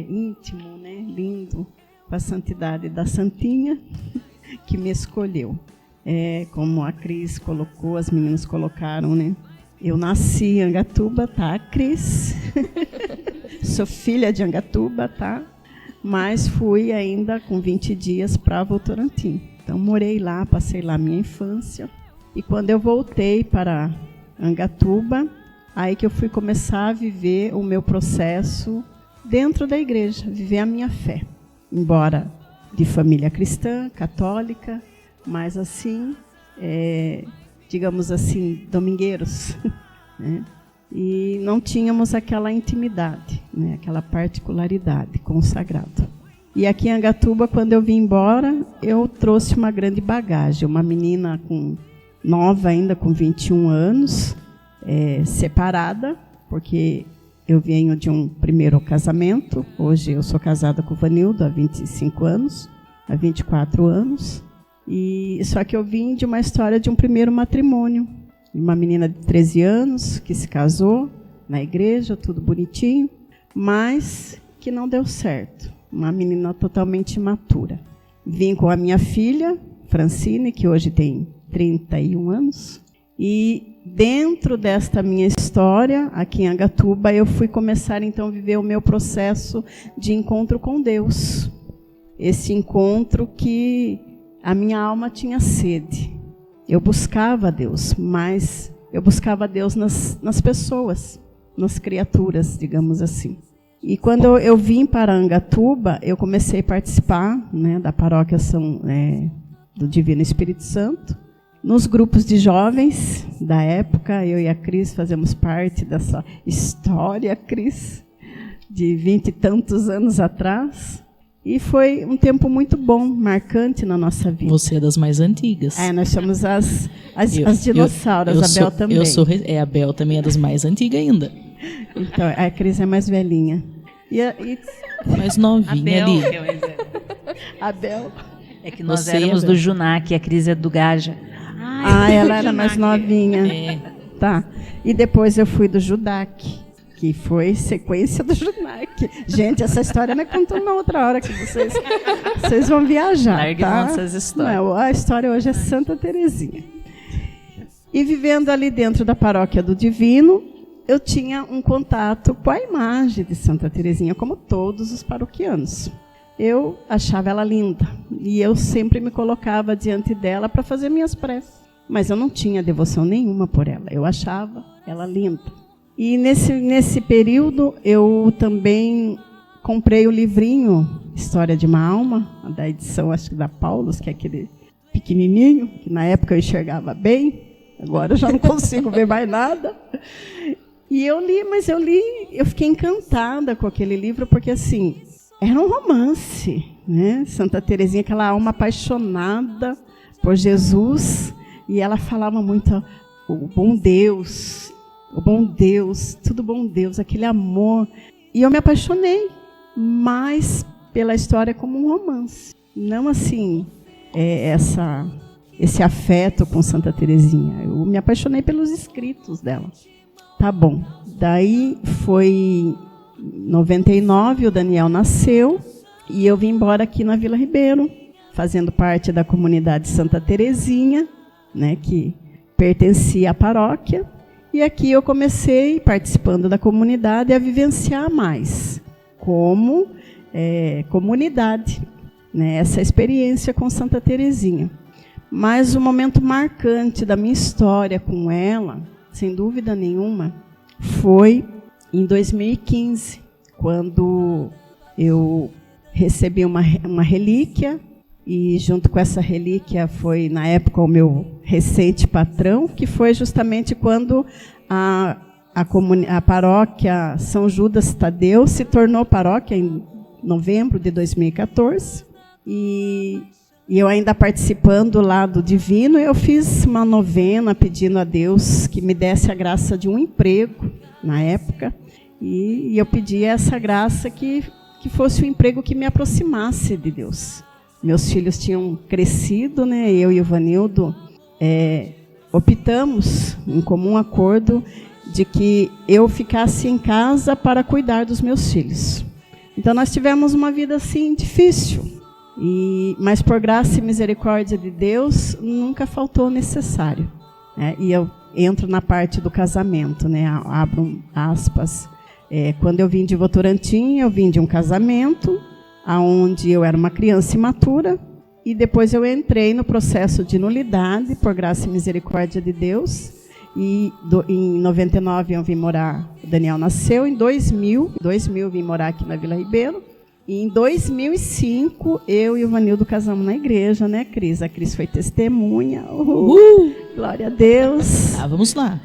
íntimo, né, lindo, com a santidade da Santinha, que me escolheu. Como a Cris colocou, as meninas colocaram, né? Eu nasci em Angatuba, tá, Cris? Sou filha de Angatuba, tá? Mas fui ainda com 20 dias para Votorantim. Então, morei lá, passei lá a minha infância. E quando eu voltei para Angatuba, aí que eu fui começar a viver o meu processo dentro da igreja, viver a minha fé. Embora de família cristã, católica, mas assim, digamos assim, domingueiros, né? E não tínhamos aquela intimidade, né? Aquela particularidade com o sagrado. E aqui em Angatuba, quando eu vim embora, eu trouxe uma grande bagagem. Uma menina nova ainda, com 21 anos, separada, porque eu venho de um primeiro casamento. Hoje eu sou casada com o Vanildo há 25 anos, há 24 anos. Só que eu vim de uma história de um primeiro matrimônio. Uma menina de 13 anos que se casou na igreja, tudo bonitinho, mas que não deu certo. Uma menina totalmente imatura. Vim com a minha filha, Francine, que hoje tem 31 anos. E dentro desta minha história, aqui em Angatuba, eu fui começar então a viver o meu processo de encontro com Deus. Esse encontro que a minha alma tinha sede. Eu buscava Deus, mas eu buscava Deus nas pessoas, nas criaturas, digamos assim. E quando eu vim para Angatuba, eu comecei a participar, né, da paróquia do Divino Espírito Santo. Nos grupos de jovens da época, eu e a Cris fazemos parte dessa história, Cris, de 20 e tantos anos atrás. E foi um tempo muito bom, marcante na nossa vida. Você é das mais antigas. Nós somos as dinossauros, a Bel também. A Bel também é das mais antigas ainda. Então, a Cris é mais velhinha. Mais novinha ali. A Bel. É que nós éramos do Junac, a Cris é do Gaja. Ela era mais novinha. Tá. E depois eu fui do Judac, que foi sequência do Junac. Gente, essa história me contou uma outra hora que vocês vão viajar. Largue tá? nossas histórias. Não, a história hoje é Santa Teresinha. E vivendo ali dentro da paróquia do Divino, eu tinha um contato com a imagem de Santa Teresinha, como todos os paroquianos. Eu achava ela linda e eu sempre me colocava diante dela para fazer minhas preces. Mas eu não tinha devoção nenhuma por ela. Eu achava ela linda. E nesse período eu também comprei o livrinho História de uma Alma, da edição, acho que da Paulus, que é aquele pequenininho, que na época eu enxergava bem, agora eu já não consigo ver mais nada. E eu li, eu fiquei encantada com aquele livro, porque assim, era um romance, né? Santa Teresinha, aquela alma apaixonada por Jesus, e ela falava muito o bom Deus, tudo bom Deus, aquele amor. E eu me apaixonei, mas pela história como um romance. Não assim, esse afeto com Santa Teresinha. Eu me apaixonei pelos escritos dela. Tá bom. Daí foi em 99, o Daniel nasceu. E eu vim embora aqui na Vila Ribeiro, fazendo parte da comunidade Santa Terezinha, né, que pertencia à paróquia. E aqui eu comecei, participando da comunidade, a vivenciar mais como comunidade, né, essa experiência com Santa Terezinha. Mas o momento marcante da minha história com ela, sem dúvida nenhuma, foi em 2015, quando eu recebi uma relíquia, e junto com essa relíquia foi, na época, o meu recente patrão, que foi justamente quando a paróquia São Judas Tadeu se tornou paróquia em novembro de 2014. E eu ainda participando lá do Divino, eu fiz uma novena pedindo a Deus que me desse a graça de um emprego, na época. E eu pedi essa graça que fosse um emprego que me aproximasse de Deus. Meus filhos tinham crescido, né? Eu e o Vanildo optamos, em comum acordo, de que eu ficasse em casa para cuidar dos meus filhos. Então, nós tivemos uma vida, assim, difícil. Mas, por graça e misericórdia de Deus, nunca faltou o necessário. Né? E eu entro na parte do casamento, né? Abro aspas. Quando eu vim de Votorantim, eu vim de um casamento, onde eu era uma criança imatura, e depois eu entrei no processo de nulidade, por graça e misericórdia de Deus, e em 99 eu vim morar, o Daniel nasceu, em 2000 eu vim morar aqui na Vila Ribeiro, e em 2005 eu e o Vanildo casamos na igreja, né, Cris? A Cris foi testemunha, glória a Deus. Vamos lá.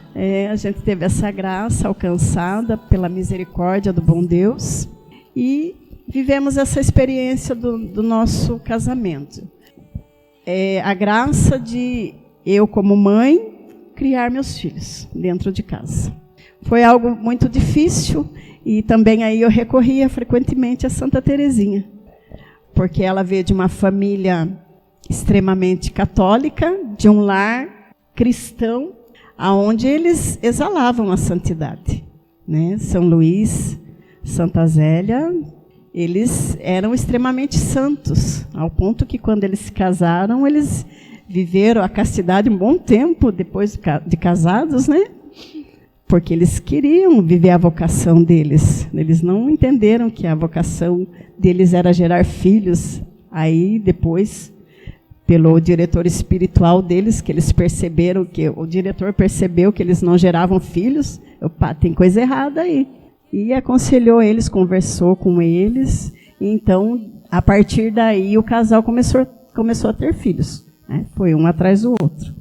A gente teve essa graça alcançada pela misericórdia do bom Deus, e vivemos essa experiência do nosso casamento. A graça de eu, como mãe, criar meus filhos dentro de casa. Foi algo muito difícil, e também aí eu recorria frequentemente a Santa Terezinha, porque ela veio de uma família extremamente católica, de um lar cristão, onde eles exalavam a santidade. Né? São Luís, Santa Zélia, eles eram extremamente santos, ao ponto que, quando eles se casaram, eles viveram a castidade um bom tempo depois de casados, né? Porque eles queriam viver a vocação deles. Eles não entenderam que a vocação deles era gerar filhos. Aí, depois, pelo diretor espiritual deles, que eles perceberam que o diretor percebeu que eles não geravam filhos. Opa, tem coisa errada aí. E aconselhou eles, conversou com eles. Então, a partir daí, o casal começou a ter filhos. Né? Foi um atrás do outro.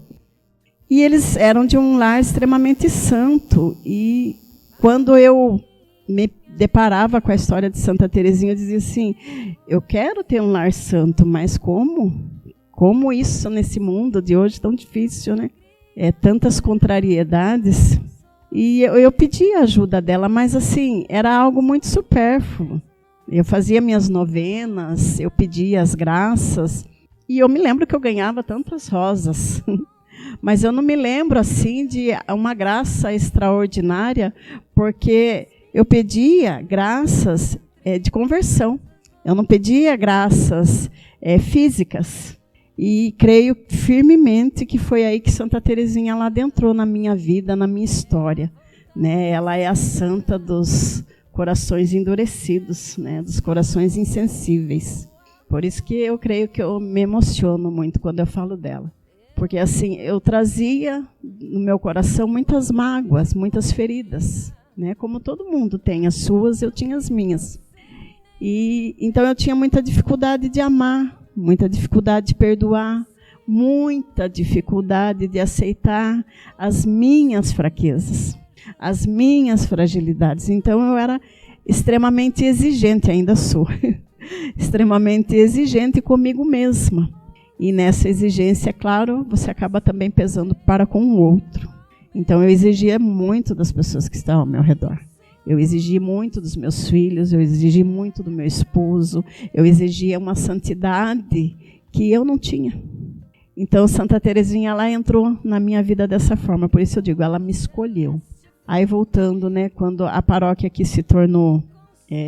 E eles eram de um lar extremamente santo. E quando eu me deparava com a história de Santa Terezinha, eu dizia assim, eu quero ter um lar santo, mas como? Como isso nesse mundo de hoje tão difícil, né? Tantas contrariedades. E eu pedi a ajuda dela, mas assim, era algo muito supérfluo. Eu fazia minhas novenas, eu pedia as graças, e eu me lembro que eu ganhava tantas rosas. Mas eu não me lembro assim de uma graça extraordinária, porque eu pedia graças de conversão. Eu não pedia graças físicas. E creio firmemente que foi aí que Santa Terezinha ela adentrou na minha vida, na minha história. Né? Ela é a santa dos corações endurecidos, né? Dos corações insensíveis. Por isso que eu creio que eu me emociono muito quando eu falo dela. Porque assim, eu trazia no meu coração muitas mágoas, muitas feridas. Né? Como todo mundo tem as suas, eu tinha as minhas. E então eu tinha muita dificuldade de amar, muita dificuldade de perdoar, muita dificuldade de aceitar as minhas fraquezas, as minhas fragilidades. Então eu era extremamente exigente, ainda sou, extremamente exigente comigo mesma. E nessa exigência, claro, você acaba também pesando para com o outro. Então eu exigia muito das pessoas que estavam ao meu redor. Eu exigi muito dos meus filhos, eu exigi muito do meu esposo, eu exigia uma santidade que eu não tinha. Então, Santa Terezinha, ela entrou na minha vida dessa forma, por isso eu digo, ela me escolheu. Aí, voltando, né, quando a paróquia aqui se tornou,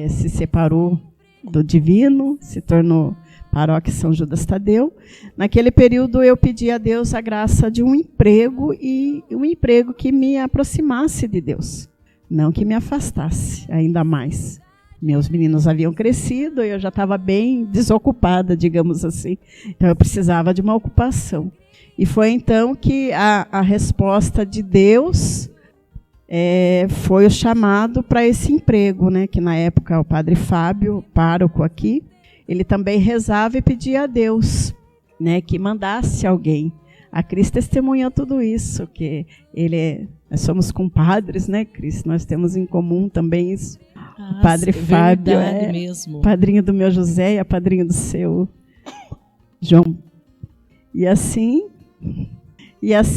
se separou do Divino, se tornou Paróquia São Judas Tadeu. Naquele período eu pedi a Deus a graça de um emprego, e um emprego que me aproximasse de Deus, não que me afastasse ainda mais. Meus meninos haviam crescido e eu já estava bem desocupada, digamos assim. Então eu precisava de uma ocupação. E foi então que a resposta de Deus foi o chamado para esse emprego, né? Que na época o padre Fábio, pároco aqui, ele também rezava e pedia a Deus, né, que mandasse alguém. A Cris testemunha tudo isso, que nós somos compadres, né, Cris? Nós temos em comum também isso. O padre Fábio mesmo. Padrinho do meu José e padrinho do seu João. E assim,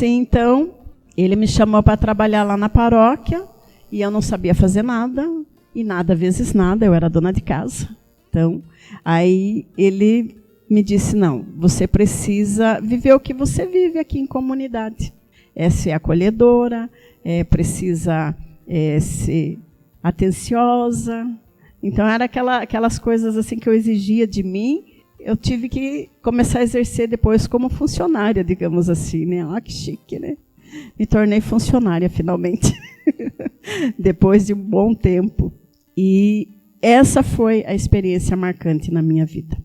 então, ele me chamou para trabalhar lá na paróquia, e eu não sabia fazer nada, e nada vezes nada, eu era dona de casa. Então, aí ele me disse, não, você precisa viver o que você vive aqui em comunidade. É ser acolhedora, precisa ser atenciosa. Então, era aquelas coisas assim que eu exigia de mim. Eu tive que começar a exercer depois como funcionária, digamos assim, né? Olha que chique, né? Me tornei funcionária, finalmente, depois de um bom tempo. E essa foi a experiência marcante na minha vida.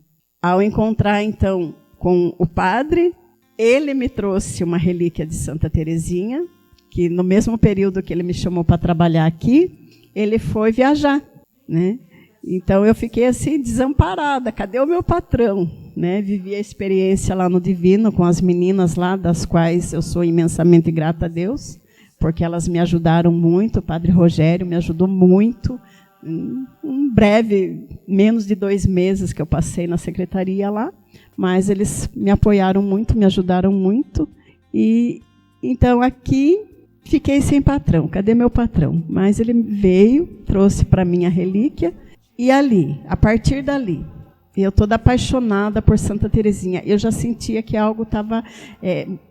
Ao encontrar, então, com o padre, ele me trouxe uma relíquia de Santa Teresinha, que no mesmo período que ele me chamou para trabalhar aqui, ele foi viajar, né? Então eu fiquei assim desamparada, cadê o meu patrão? Né? Vivi a experiência lá no Divino com as meninas lá, das quais eu sou imensamente grata a Deus, porque elas me ajudaram muito, o padre Rogério me ajudou muito. Um breve, menos de 2 meses que eu passei na secretaria lá, mas eles me apoiaram muito, me ajudaram muito. E então aqui fiquei sem patrão. Cadê meu patrão? Mas ele veio, trouxe para mim a relíquia, e ali, a partir dali, eu toda apaixonada por Santa Teresinha, eu já sentia que algo estava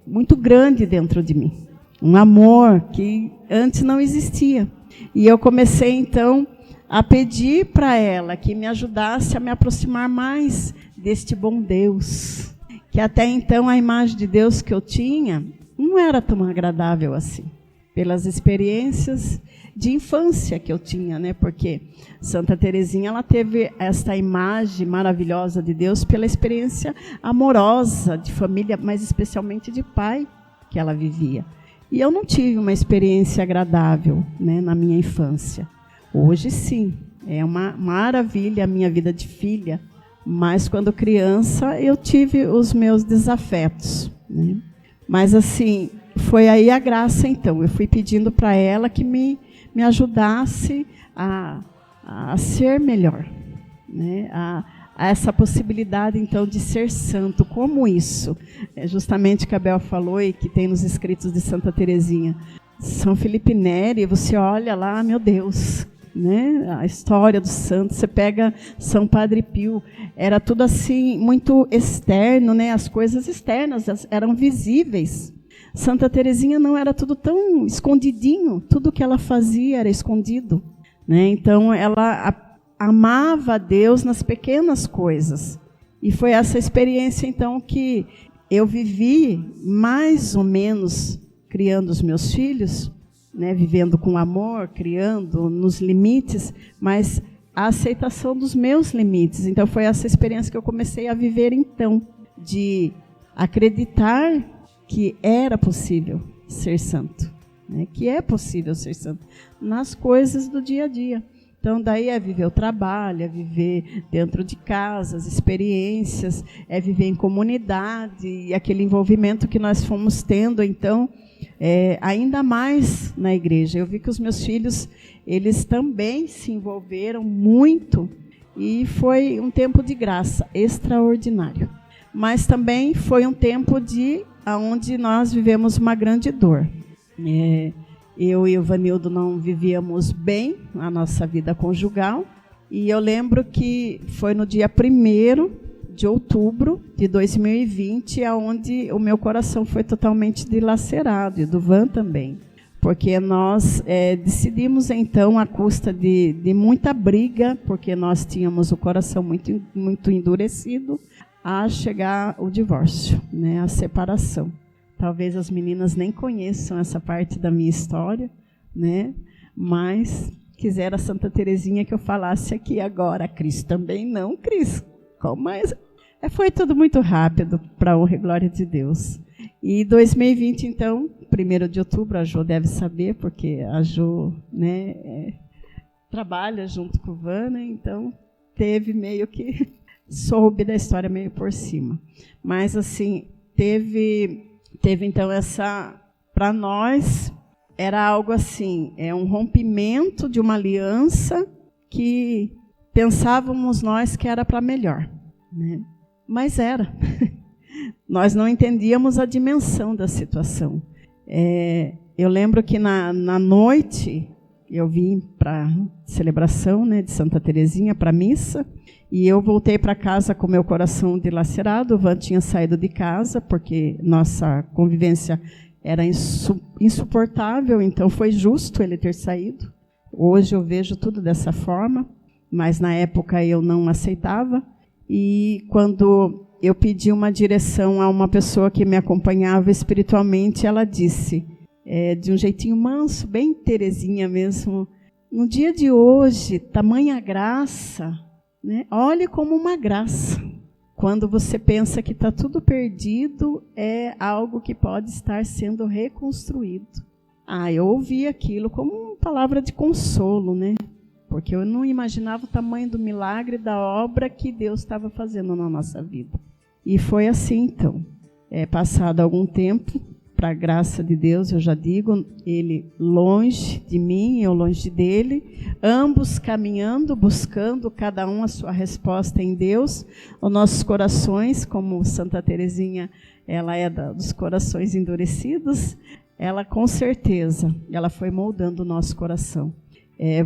muito grande dentro de mim, um amor que antes não existia. E eu comecei então a pedir para ela que me ajudasse a me aproximar mais deste bom Deus, que até então a imagem de Deus que eu tinha não era tão agradável assim, pelas experiências de infância que eu tinha, né? Porque Santa Teresinha, ela teve esta imagem maravilhosa de Deus pela experiência amorosa de família, mas especialmente de pai que ela vivia. E eu não tive uma experiência agradável, né, na minha infância. Hoje sim, é uma maravilha a minha vida de filha, mas quando criança eu tive os meus desafetos, né? Mas assim, foi aí a graça então, eu fui pedindo para ela que me ajudasse a ser melhor, né? A essa possibilidade então de ser santo. Como isso? É justamente o que a Bel falou e que tem nos escritos de Santa Teresinha. São Felipe Neri, você olha lá, meu Deus, né? A história dos santos, você pega São Padre Pio, era tudo assim muito externo, né? As coisas externas eram visíveis. Santa Teresinha não, era tudo tão escondidinho, tudo que ela fazia era escondido, né? Então ela amava a Deus nas pequenas coisas. E foi essa experiência então que eu vivi, mais ou menos criando os meus filhos, né, vivendo com amor, criando nos limites, mas a aceitação dos meus limites. Então foi essa experiência que eu comecei a viver então, de acreditar que era possível ser santo, né? Que é possível ser santo nas coisas do dia a dia. Então, daí é viver o trabalho, é viver dentro de casa, as experiências, é viver em comunidade, e aquele envolvimento que nós fomos tendo, então, ainda mais na igreja. Eu vi que os meus filhos, eles também se envolveram muito, e foi um tempo de graça extraordinário. Mas também foi um tempo onde nós vivemos uma grande dor. Eu e o Vanildo não vivíamos bem a nossa vida conjugal, e eu lembro que foi no dia 1º de outubro de 2020, onde o meu coração foi totalmente dilacerado, e do Van também, porque nós decidimos, então, à custa de muita briga, porque nós tínhamos o coração muito, muito endurecido, a chegar o divórcio, né, a separação. Talvez as meninas nem conheçam essa parte da minha história, né, mas quisera Santa Teresinha que eu falasse aqui agora. A Cris também não, Cris. Mas foi tudo muito rápido, para a honra e glória de Deus. E 2020, então, 1º de outubro, a Jo deve saber, porque a Jo, né, trabalha junto com o Vana, então teve meio que soube da história meio por cima. Mas, assim, teve então essa, para nós, era algo assim, um rompimento de uma aliança que pensávamos nós que era para melhor, né? Mas era. Nós não entendíamos a dimensão da situação. Eu lembro que na noite eu vim para a celebração, né, de Santa Teresinha, para a missa, e eu voltei para casa com meu coração dilacerado. O Van tinha saído de casa, porque nossa convivência era insuportável, então foi justo ele ter saído. Hoje eu vejo tudo dessa forma, mas na época eu não aceitava. E quando eu pedi uma direção a uma pessoa que me acompanhava espiritualmente, ela disse, de um jeitinho manso, bem Teresinha mesmo, no dia de hoje, tamanha graça, né? Olhe como uma graça. Quando você pensa que está tudo perdido, é algo que pode estar sendo reconstruído. Eu ouvi aquilo como uma palavra de consolo, né? Porque eu não imaginava o tamanho do milagre, da obra que Deus estava fazendo na nossa vida. E foi assim, então. Passado algum tempo, para a graça de Deus, eu já digo, ele longe de mim, eu longe dele, ambos caminhando, buscando cada um a sua resposta em Deus. Os nossos corações, como Santa Teresinha, ela é dos corações endurecidos, ela com certeza, ela foi moldando o nosso coração.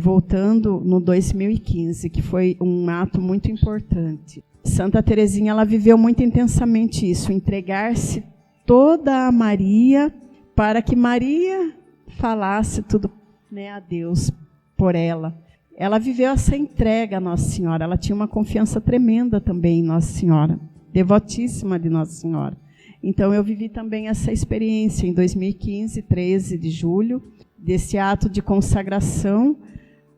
Voltando no 2015, que foi um ato muito importante. Santa Teresinha, ela viveu muito intensamente isso, entregar-se toda a Maria, para que Maria falasse tudo, né, a Deus por ela. Ela viveu essa entrega a Nossa Senhora, ela tinha uma confiança tremenda também em Nossa Senhora, devotíssima de Nossa Senhora. Então eu vivi também essa experiência em 2015, 13 de julho, desse ato de consagração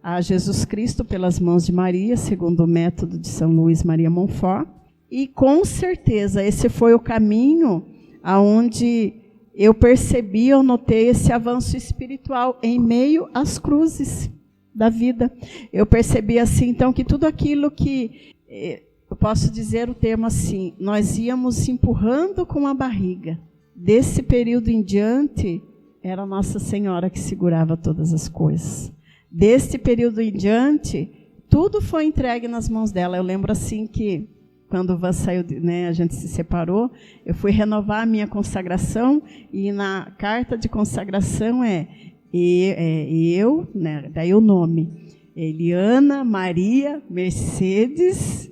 a Jesus Cristo pelas mãos de Maria, segundo o método de São Luís Maria Montfort. E com certeza esse foi o caminho aonde eu percebi, eu notei esse avanço espiritual em meio às cruzes da vida. Eu percebi assim, então, que tudo aquilo que, eu posso dizer o termo assim, nós íamos empurrando com a barriga. Desse período em diante, era Nossa Senhora que segurava todas as coisas. Desse período em diante, tudo foi entregue nas mãos dela. Eu lembro assim que, quando o Van saiu, né, a gente se separou, eu fui renovar a minha consagração, e na carta de consagração eu, né, daí o nome, Eliana Maria Mercedes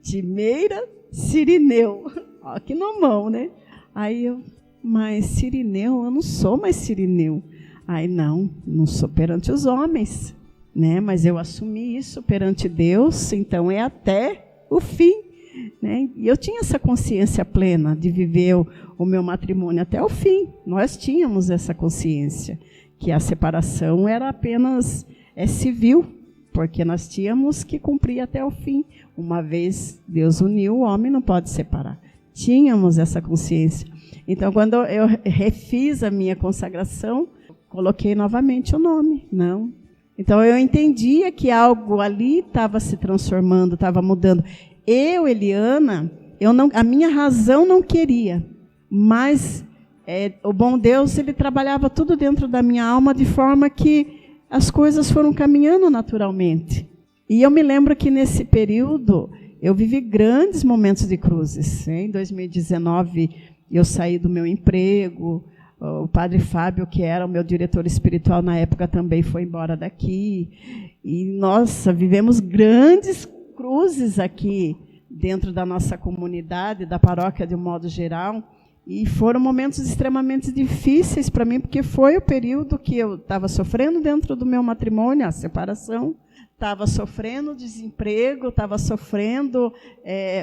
Timeira Cirineu. Ó, que nomão, né? Aí eu, mas Cirineu, eu não sou mais Cirineu. Aí não sou perante os homens, né? Mas eu assumi isso perante Deus, então é até o fim. Né? E eu tinha essa consciência plena de viver o meu matrimônio até o fim. Nós tínhamos essa consciência, que a separação era apenas civil, porque nós tínhamos que cumprir até o fim. Uma vez Deus uniu, o homem não pode separar. Tínhamos essa consciência. Então, quando eu refiz a minha consagração, coloquei novamente o nome. Não. Então, eu entendia que algo ali estava se transformando, estava mudando. Eu, Eliana, a minha razão não queria, mas o bom Deus, ele trabalhava tudo dentro da minha alma de forma que as coisas foram caminhando naturalmente. E eu me lembro que nesse período eu vivi grandes momentos de cruzes. Em 2019 eu saí do meu emprego, o padre Fábio, que era o meu diretor espiritual na época, também foi embora daqui. E, nossa, vivemos grandes cruzes aqui dentro da nossa comunidade, da paróquia de um modo geral, E foram momentos extremamente difíceis para mim, porque foi o período que eu estava sofrendo dentro do meu matrimônio, a separação, estava sofrendo desemprego, estava sofrendo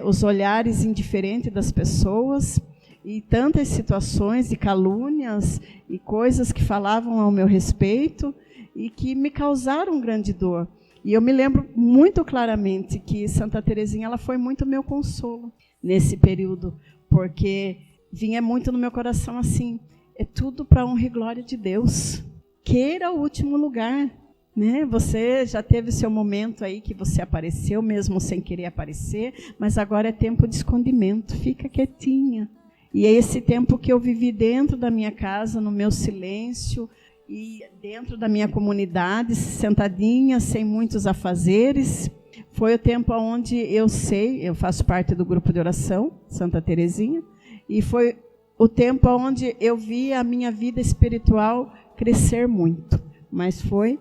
os olhares indiferentes das pessoas, e tantas situações de calúnias e coisas que falavam ao meu respeito e que me causaram grande dor. E eu me lembro muito claramente que Santa Teresinha ela foi muito meu consolo nesse período, porque vinha muito no meu coração assim, é tudo para a honra e glória de Deus. Queira o último lugar, né? Você já teve seu momento aí que você apareceu, mesmo sem querer aparecer, mas agora é tempo de escondimento, fica quietinha. E é esse tempo que eu vivi dentro da minha casa, no meu silêncio, e dentro da minha comunidade, sentadinha, sem muitos afazeres. Foi o tempo onde eu faço parte do grupo de oração, Santa Teresinha, e foi o tempo onde eu vi a minha vida espiritual crescer muito. Mas foi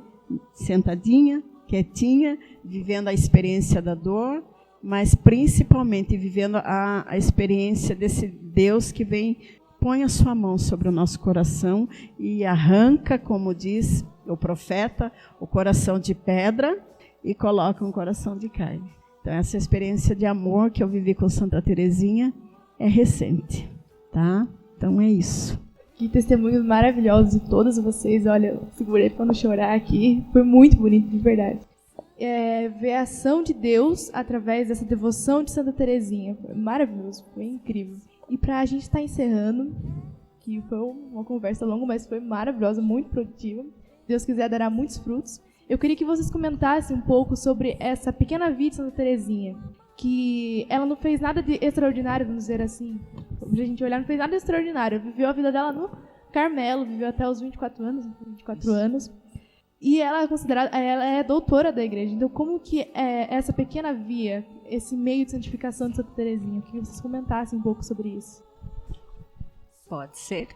sentadinha, quietinha, vivendo a experiência da dor, mas principalmente vivendo a experiência desse Deus que vem, põe a sua mão sobre o nosso coração e arranca, como diz o profeta, o coração de pedra e coloca um coração de carne. Então, essa experiência de amor que eu vivi com Santa Teresinha é recente, tá? Então, é isso. Que testemunhos maravilhosos de todas vocês. Olha, eu segurei para não chorar aqui. Foi muito bonito, de verdade. Ver a ação de Deus através dessa devoção de Santa Teresinha. Foi maravilhoso, foi incrível. E para a gente estar encerrando, que foi uma conversa longa, mas foi maravilhosa, muito produtiva. Se Deus quiser, dará muitos frutos. Eu queria que vocês comentassem um pouco sobre essa pequena vida de Santa Teresinha, que ela não fez nada de extraordinário, vamos dizer assim. Pra gente olhar, não fez nada de extraordinário. Viveu a vida dela no Carmelo, viveu até os 24 anos. E ela é doutora da igreja. Então, como que é essa pequena via, esse meio de santificação de Santa Teresinha? Eu queria que vocês comentassem um pouco sobre isso. Pode ser.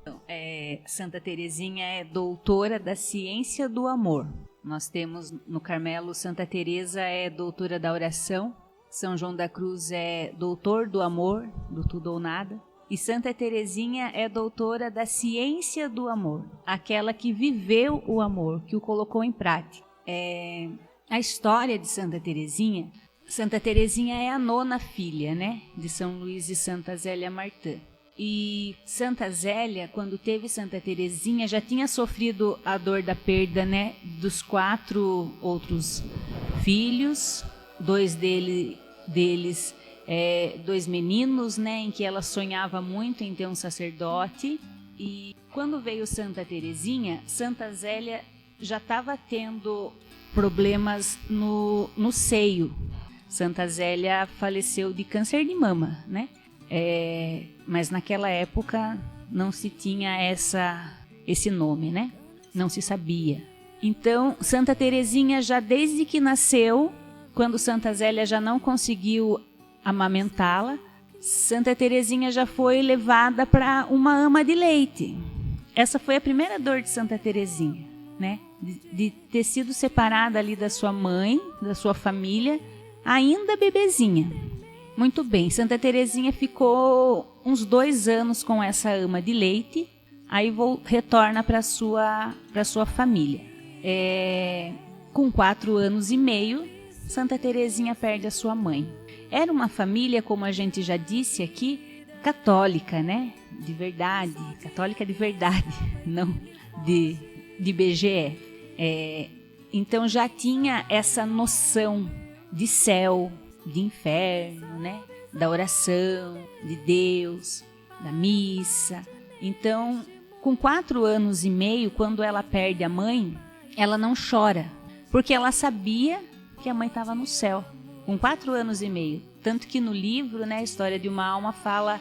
Então, Santa Teresinha é doutora da ciência do amor. Nós temos no Carmelo, Santa Teresa é doutora da oração, São João da Cruz é doutor do amor, do tudo ou nada, e Santa Teresinha é doutora da ciência do amor, aquela que viveu o amor, que o colocou em prática. A história de Santa Teresinha é a 9ª filha, né, de São Luís e Santa Zélia Martã. E Santa Zélia, quando teve Santa Teresinha, já tinha sofrido a dor da perda, né, dos 4 outros filhos, 2 deles 2 meninos, né, em que ela sonhava muito em ter um sacerdote. E quando veio Santa Teresinha, Santa Zélia já estava tendo problemas no seio. Santa Zélia faleceu de câncer de mama, né? Mas naquela época não se tinha esse nome, né? Não se sabia. Então, Santa Teresinha, já desde que nasceu, quando Santa Zélia já não conseguiu amamentá-la, Santa Teresinha já foi levada para uma ama de leite. Essa foi a primeira dor de Santa Teresinha, né? De ter sido separada ali da sua mãe, da sua família, ainda bebezinha. Muito bem, Santa Teresinha ficou uns 2 anos com essa ama de leite, aí retorna para sua família. Com 4 anos e meio, Santa Teresinha perde a sua mãe. Era uma família, como a gente já disse aqui, católica, né? De verdade, católica de verdade, não de BGE. Então já tinha essa noção de céu, de inferno, né? Da oração, de Deus, da missa. Então, com 4 anos e meio, quando ela perde a mãe, ela não chora, porque ela sabia que a mãe estava no céu, com 4 anos e meio. Tanto que no livro, né, a História de uma Alma, fala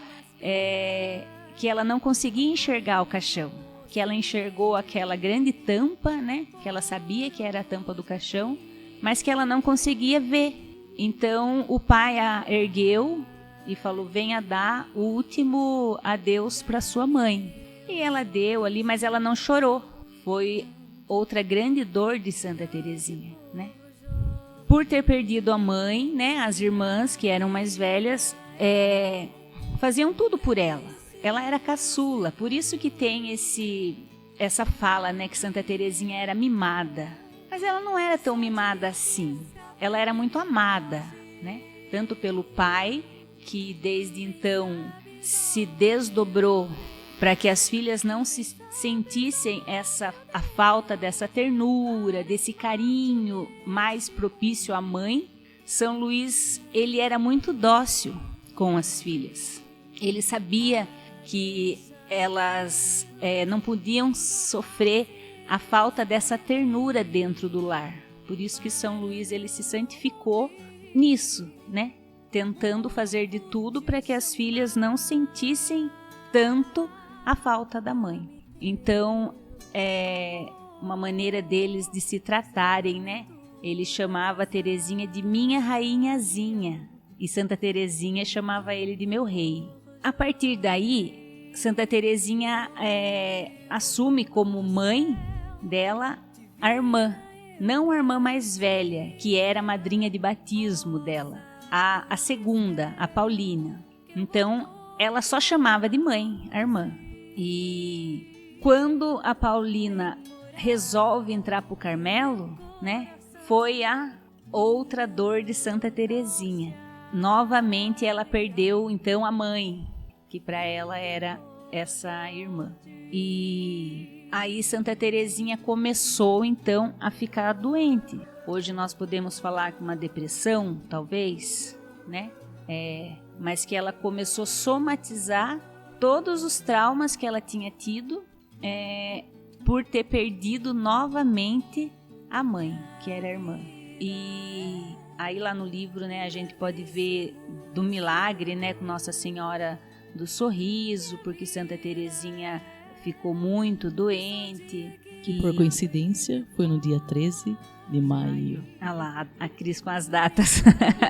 que ela não conseguia enxergar o caixão, que ela enxergou aquela grande tampa, né, que ela sabia que era a tampa do caixão, mas que ela não conseguia ver. Então o pai a ergueu e falou: venha dar o último adeus para sua mãe. E ela deu ali, mas ela não chorou. Foi outra grande dor de Santa Teresinha, né? Por ter perdido a mãe, né? As irmãs que eram mais velhas faziam tudo por ela. Ela era caçula, por isso que tem essa fala, né, que Santa Teresinha era mimada. Mas ela não era tão mimada assim. Ela era muito amada, né? Tanto pelo pai, que desde então se desdobrou para que as filhas não se sentissem a falta dessa ternura, desse carinho mais propício à mãe. São Luís, ele era muito dócil com as filhas. Ele sabia que elas não podiam sofrer a falta dessa ternura dentro do lar. Por isso que São Luís ele se santificou nisso, né? Tentando fazer de tudo para que as filhas não sentissem tanto a falta da mãe. Então, é uma maneira deles de se tratarem, né? Ele chamava Teresinha de minha rainhazinha e Santa Teresinha chamava ele de meu rei. A partir daí, Santa Teresinha assume como mãe dela a irmã, não a irmã mais velha, que era a madrinha de batismo dela, a segunda, a Paulina. Então, ela só chamava de mãe, a irmã. E quando a Paulina resolve entrar para o Carmelo, né, foi a outra dor de Santa Teresinha. Novamente ela perdeu então a mãe, que para ela era essa irmã. E aí Santa Teresinha começou então a ficar doente. Hoje nós podemos falar que uma depressão, talvez, né? Mas que ela começou a somatizar todos os traumas que ela tinha tido por ter perdido novamente a mãe, que era a irmã. E aí lá no livro, né, a gente pode ver do milagre, né, com Nossa Senhora do Sorriso, porque Santa Teresinha ficou muito doente. Que por coincidência foi no dia 13 de maio. Ah lá, a Cris com as datas.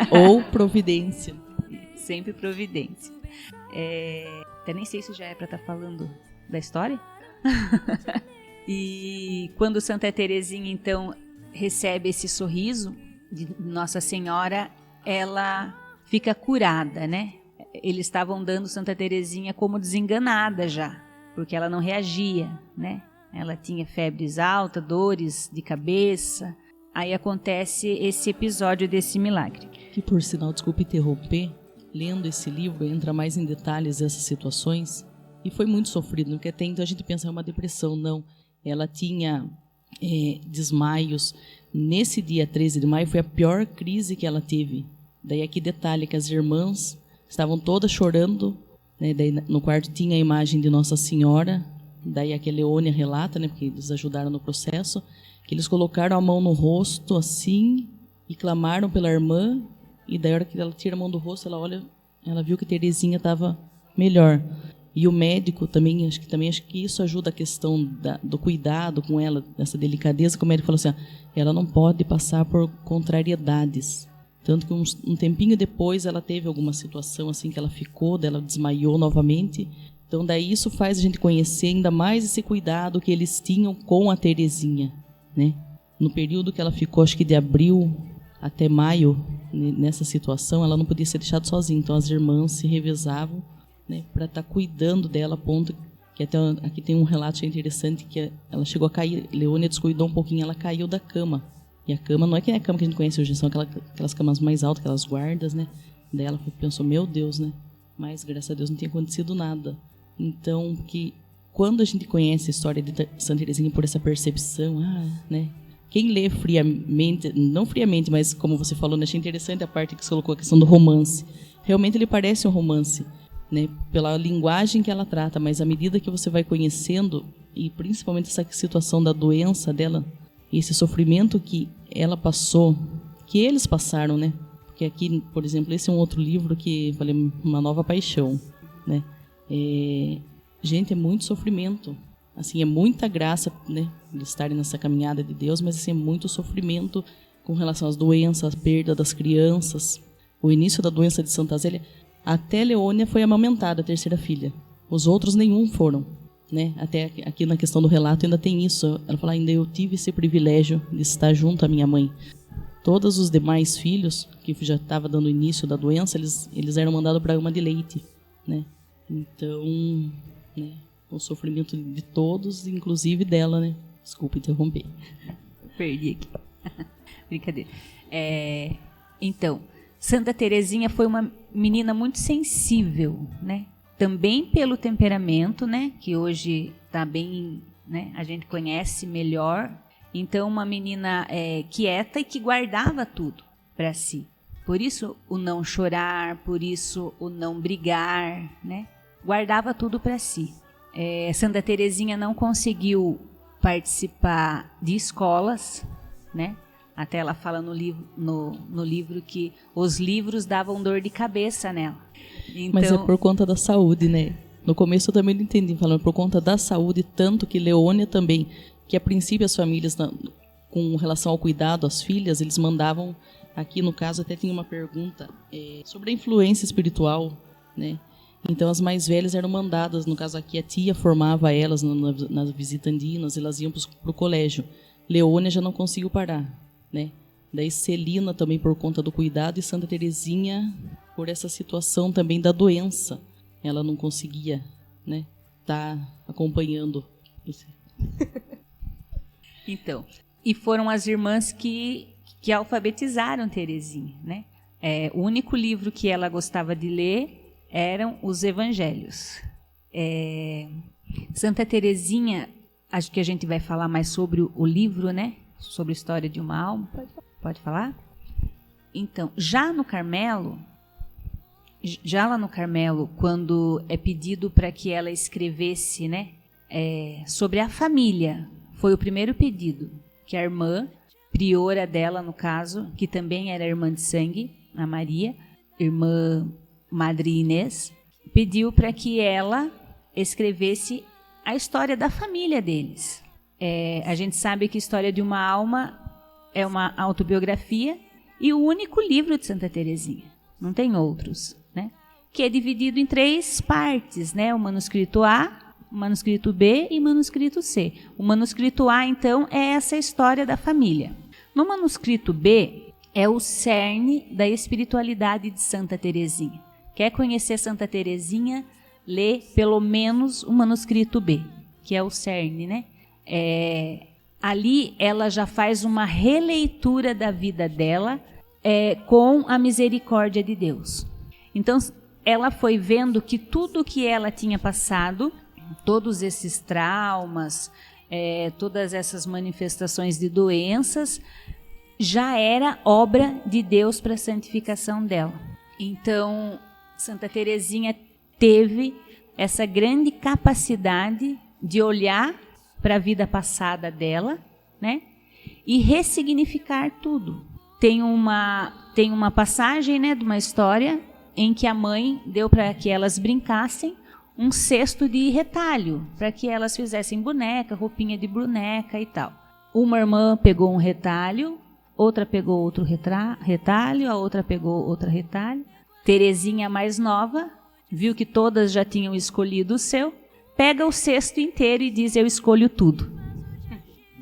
Ou providência. Sempre providência. Até nem sei se já é para estar falando da história. E quando Santa Teresinha então recebe esse sorriso de Nossa Senhora, ela fica curada, né? Eles estavam dando Santa Teresinha como desenganada já, porque ela não reagia, né? Ela tinha febres altas, dores de cabeça. Aí acontece esse episódio desse milagre. Que por sinal, desculpe interromper, lendo esse livro entra mais em detalhes dessas situações. E foi muito sofrido, porque até então a gente pensa em uma depressão, não. Ela tinha desmaios. Nesse dia 13 de maio foi a pior crise que ela teve. Daí aqui detalhe que as irmãs estavam todas chorando, né? Daí no quarto tinha a imagem de Nossa Senhora. Daí aqui a Leônia relata, né, porque eles ajudaram no processo, que eles colocaram a mão no rosto assim e clamaram pela irmã. E daí a hora que ela tira a mão do rosto, ela olha, ela viu que Teresinha estava melhor. E o médico também, acho que isso ajuda a questão do cuidado com ela, dessa delicadeza, como ele falou assim, ela não pode passar por contrariedades. Tanto que um tempinho depois ela teve alguma situação assim que ela ficou, ela desmaiou novamente. Então daí isso faz a gente conhecer ainda mais esse cuidado que eles tinham com a Teresinha, né? No período que ela ficou, acho que de abril até maio, nessa situação, ela não podia ser deixada sozinha. Então as irmãs se revezavam, né, para estar cuidando dela, a ponto que até aqui tem um relato interessante que ela chegou a cair, Leônia descuidou um pouquinho, ela caiu da cama. E a cama não é que é a cama que a gente conhece hoje, são aquelas camas mais altas, aquelas guardas, né? Daí ela pensou, meu Deus, né? Mas graças a Deus não tinha acontecido nada. Então, que quando a gente conhece a história de Santa Teresinha por essa percepção, né? Quem lê friamente, não friamente, mas como você falou, né, achei interessante a parte que você colocou, a questão do romance. Realmente ele parece um romance, né, pela linguagem que ela trata, mas à medida que você vai conhecendo, e principalmente essa situação da doença dela, esse sofrimento que ela passou, que eles passaram, né? Porque aqui, por exemplo, esse é um outro livro que falei, Uma Nova Paixão, né? Gente, é muito sofrimento. Assim, é muita graça, né, de estarem nessa caminhada de Deus, mas assim, é muito sofrimento com relação às doenças, a perda das crianças. O início da doença de Santa Zélia, até Leônia foi amamentada, a terceira filha. Os outros nenhum foram, né? Até aqui na questão do relato ainda tem isso. Ela fala, ainda eu tive esse privilégio de estar junto à minha mãe. Todos os demais filhos, que já estava dando início da doença, eles eram mandados para a ama de leite, né? Então, né, o sofrimento de todos, inclusive dela, né? Desculpa interromper. Perdi aqui. Brincadeira. Então, Santa Teresinha foi uma menina muito sensível, né? Também pelo temperamento, né? Que hoje está bem, né? A gente conhece melhor. Então, uma menina quieta e que guardava tudo para si. Por isso, o não chorar, por isso, o não brigar, né? Guardava tudo para si. Santa Teresinha não conseguiu participar de escolas, né? Até ela fala no livro que os livros davam dor de cabeça nela. Então, mas é por conta da saúde, né? No começo eu também não entendi, falando por conta da saúde, tanto que Leônia também, que a princípio as famílias, com relação ao cuidado às filhas, eles mandavam, aqui no caso até tinha uma pergunta sobre a influência espiritual, né? Então as mais velhas eram mandadas, no caso aqui a tia formava elas nas visitandinas, elas iam para o colégio. Leônia já não conseguiu parar, né? Daí Celina também por conta do cuidado e Santa Teresinha por essa situação também da doença. Ela não conseguia, né, tá acompanhando. Então, e foram as irmãs que alfabetizaram Teresinha, né? O único livro que ela gostava de ler eram os evangelhos. Santa Teresinha, acho que a gente vai falar mais sobre o livro, né? Sobre a história de uma alma. Pode falar? Então, já lá no Carmelo, quando é pedido para que ela escrevesse, né? Sobre a família, foi o primeiro pedido que a irmã, priora dela no caso, que também era irmã de sangue, a Maria, irmã Madre Inês, pediu para que ela escrevesse a história da família deles. A gente sabe que a história de uma alma é uma autobiografia e o único livro de Santa Teresinha, não tem outros, né? Que é dividido em 3 partes, né? O manuscrito A, o manuscrito B e o manuscrito C. O manuscrito A, então, é essa história da família. No manuscrito B, é o cerne da espiritualidade de Santa Teresinha. Quer conhecer Santa Teresinha, lê pelo menos o manuscrito B, que é o cerne, né? Ali ela já faz uma releitura da vida dela com a misericórdia de Deus. Então, ela foi vendo que tudo que ela tinha passado, todos esses traumas, todas essas manifestações de doenças, já era obra de Deus para a santificação dela. Então, Santa Teresinha teve essa grande capacidade de olhar para a vida passada dela, né, e ressignificar tudo. Tem uma passagem, né, de uma história em que a mãe deu para que elas brincassem um cesto de retalho, para que elas fizessem boneca, roupinha de boneca e tal. Uma irmã pegou um retalho, outra pegou outro retalho, a outra pegou outro retalho. Teresinha, mais nova, viu que todas já tinham escolhido o seu, pega o cesto inteiro e diz: eu escolho tudo.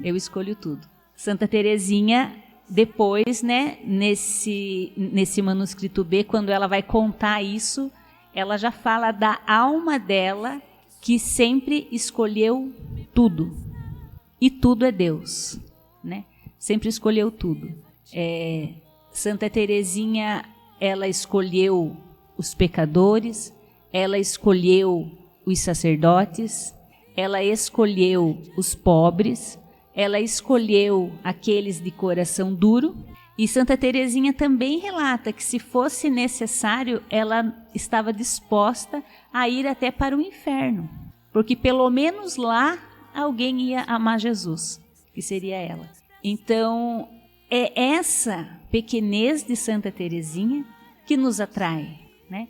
Eu escolho tudo. Santa Teresinha, depois, né, nesse manuscrito B, quando ela vai contar isso, ela já fala da alma dela, que sempre escolheu tudo. E tudo é Deus, né? Sempre escolheu tudo. Santa Teresinha, ela escolheu os pecadores, ela escolheu os sacerdotes, ela escolheu os pobres, ela escolheu aqueles de coração duro. E Santa Teresinha também relata que, se fosse necessário, ela estava disposta a ir até para o inferno, porque pelo menos lá alguém ia amar Jesus, que seria ela. Então, é essa pequenez de Santa Teresinha que nos atrai, né?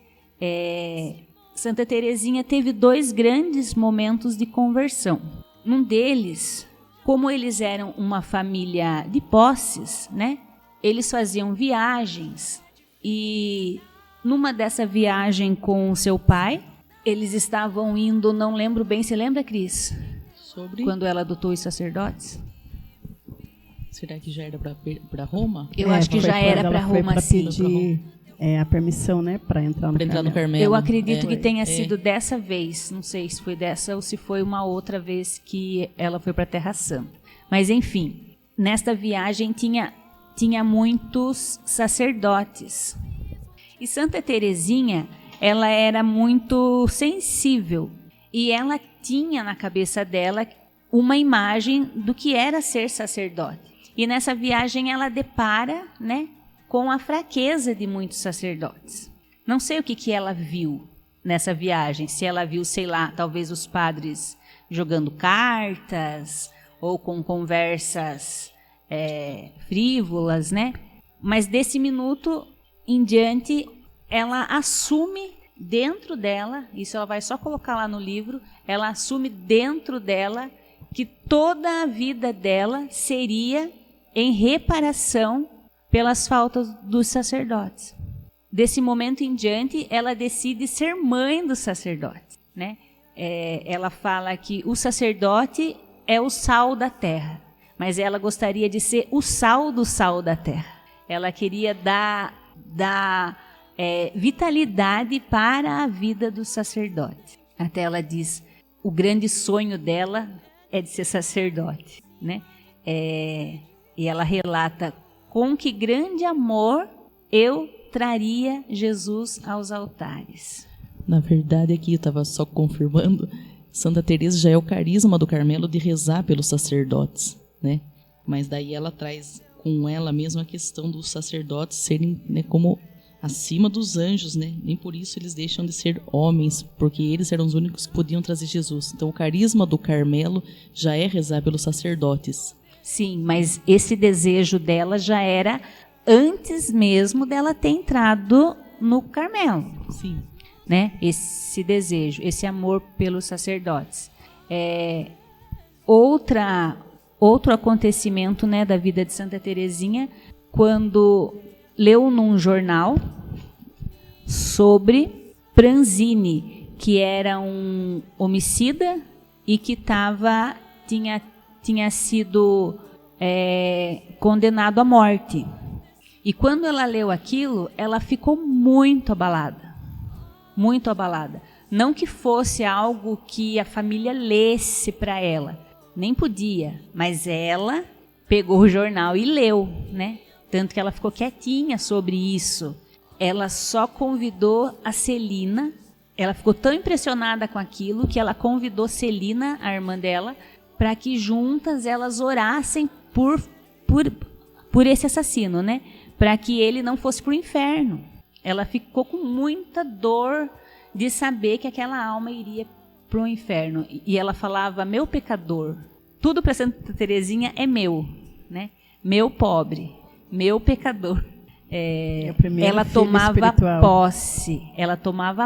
Santa Teresinha teve 2 grandes momentos de conversão. Um deles, como eles eram uma família de posses, né? Eles faziam viagens, e numa dessa viagem com o seu pai, eles estavam indo, não lembro bem, você lembra, Cris? Quando ela adotou os sacerdotes? Será que já era para Roma? Eu acho que já era para Roma, sim. a permissão, né, para entrar no Para entrar no Carmelo. Carmelo. Eu acredito que tenha É. sido dessa vez. Não sei se foi dessa ou se foi uma outra vez que ela foi para a Terra Santa. Mas, enfim, nesta viagem tinha muitos sacerdotes. E Santa Teresinha, ela era muito sensível. E ela tinha na cabeça dela uma imagem do que era ser sacerdote. E nessa viagem ela depara, né, com a fraqueza de muitos sacerdotes. Não sei o que ela viu nessa viagem. Se ela viu, sei lá, talvez os padres jogando cartas ou com conversas frívolas, né? Mas desse minuto em diante, ela assume dentro dela, isso ela vai só colocar lá no livro, ela assume dentro dela que toda a vida dela seria em reparação pelas faltas dos sacerdotes. Desse momento em diante, ela decide ser mãe dos sacerdotes, né? Ela fala que o sacerdote é o sal da terra, mas ela gostaria de ser o sal do sal da terra. Ela queria dar vitalidade para a vida dos sacerdotes. Até ela diz, o grande sonho dela é de ser sacerdote, né? E ela relata, com que grande amor eu traria Jesus aos altares. Na verdade, aqui eu estava só confirmando, Santa Teresa já é o carisma do Carmelo de rezar pelos sacerdotes, né? Mas daí ela traz com ela mesma a questão dos sacerdotes serem, né, como acima dos anjos, né? Nem por isso eles deixam de ser homens, porque eles eram os únicos que podiam trazer Jesus. Então o carisma do Carmelo já é rezar pelos sacerdotes. Sim, mas esse desejo dela já era antes mesmo dela ter entrado no Carmelo. Sim. Né? Esse desejo, esse amor pelos sacerdotes. Outro acontecimento, né, da vida de Santa Teresinha, quando leu num jornal sobre Pranzini, que era um homicida e que tinha sido condenado à morte. E quando ela leu aquilo, ela ficou muito abalada. Muito abalada. Não que fosse algo que a família lesse para ela. Nem podia. Mas ela pegou o jornal e leu, né? Tanto que ela ficou quietinha sobre isso. Ela só convidou a Celina. Ela ficou tão impressionada com aquilo que ela convidou Celina, a irmã dela, para que juntas elas orassem por esse assassino, né? Para que ele não fosse para o inferno. Ela ficou com muita dor de saber que aquela alma iria para o inferno. E ela falava, meu pecador, tudo para Santa Teresinha é meu, né? Meu pobre, meu pecador. Ela tomava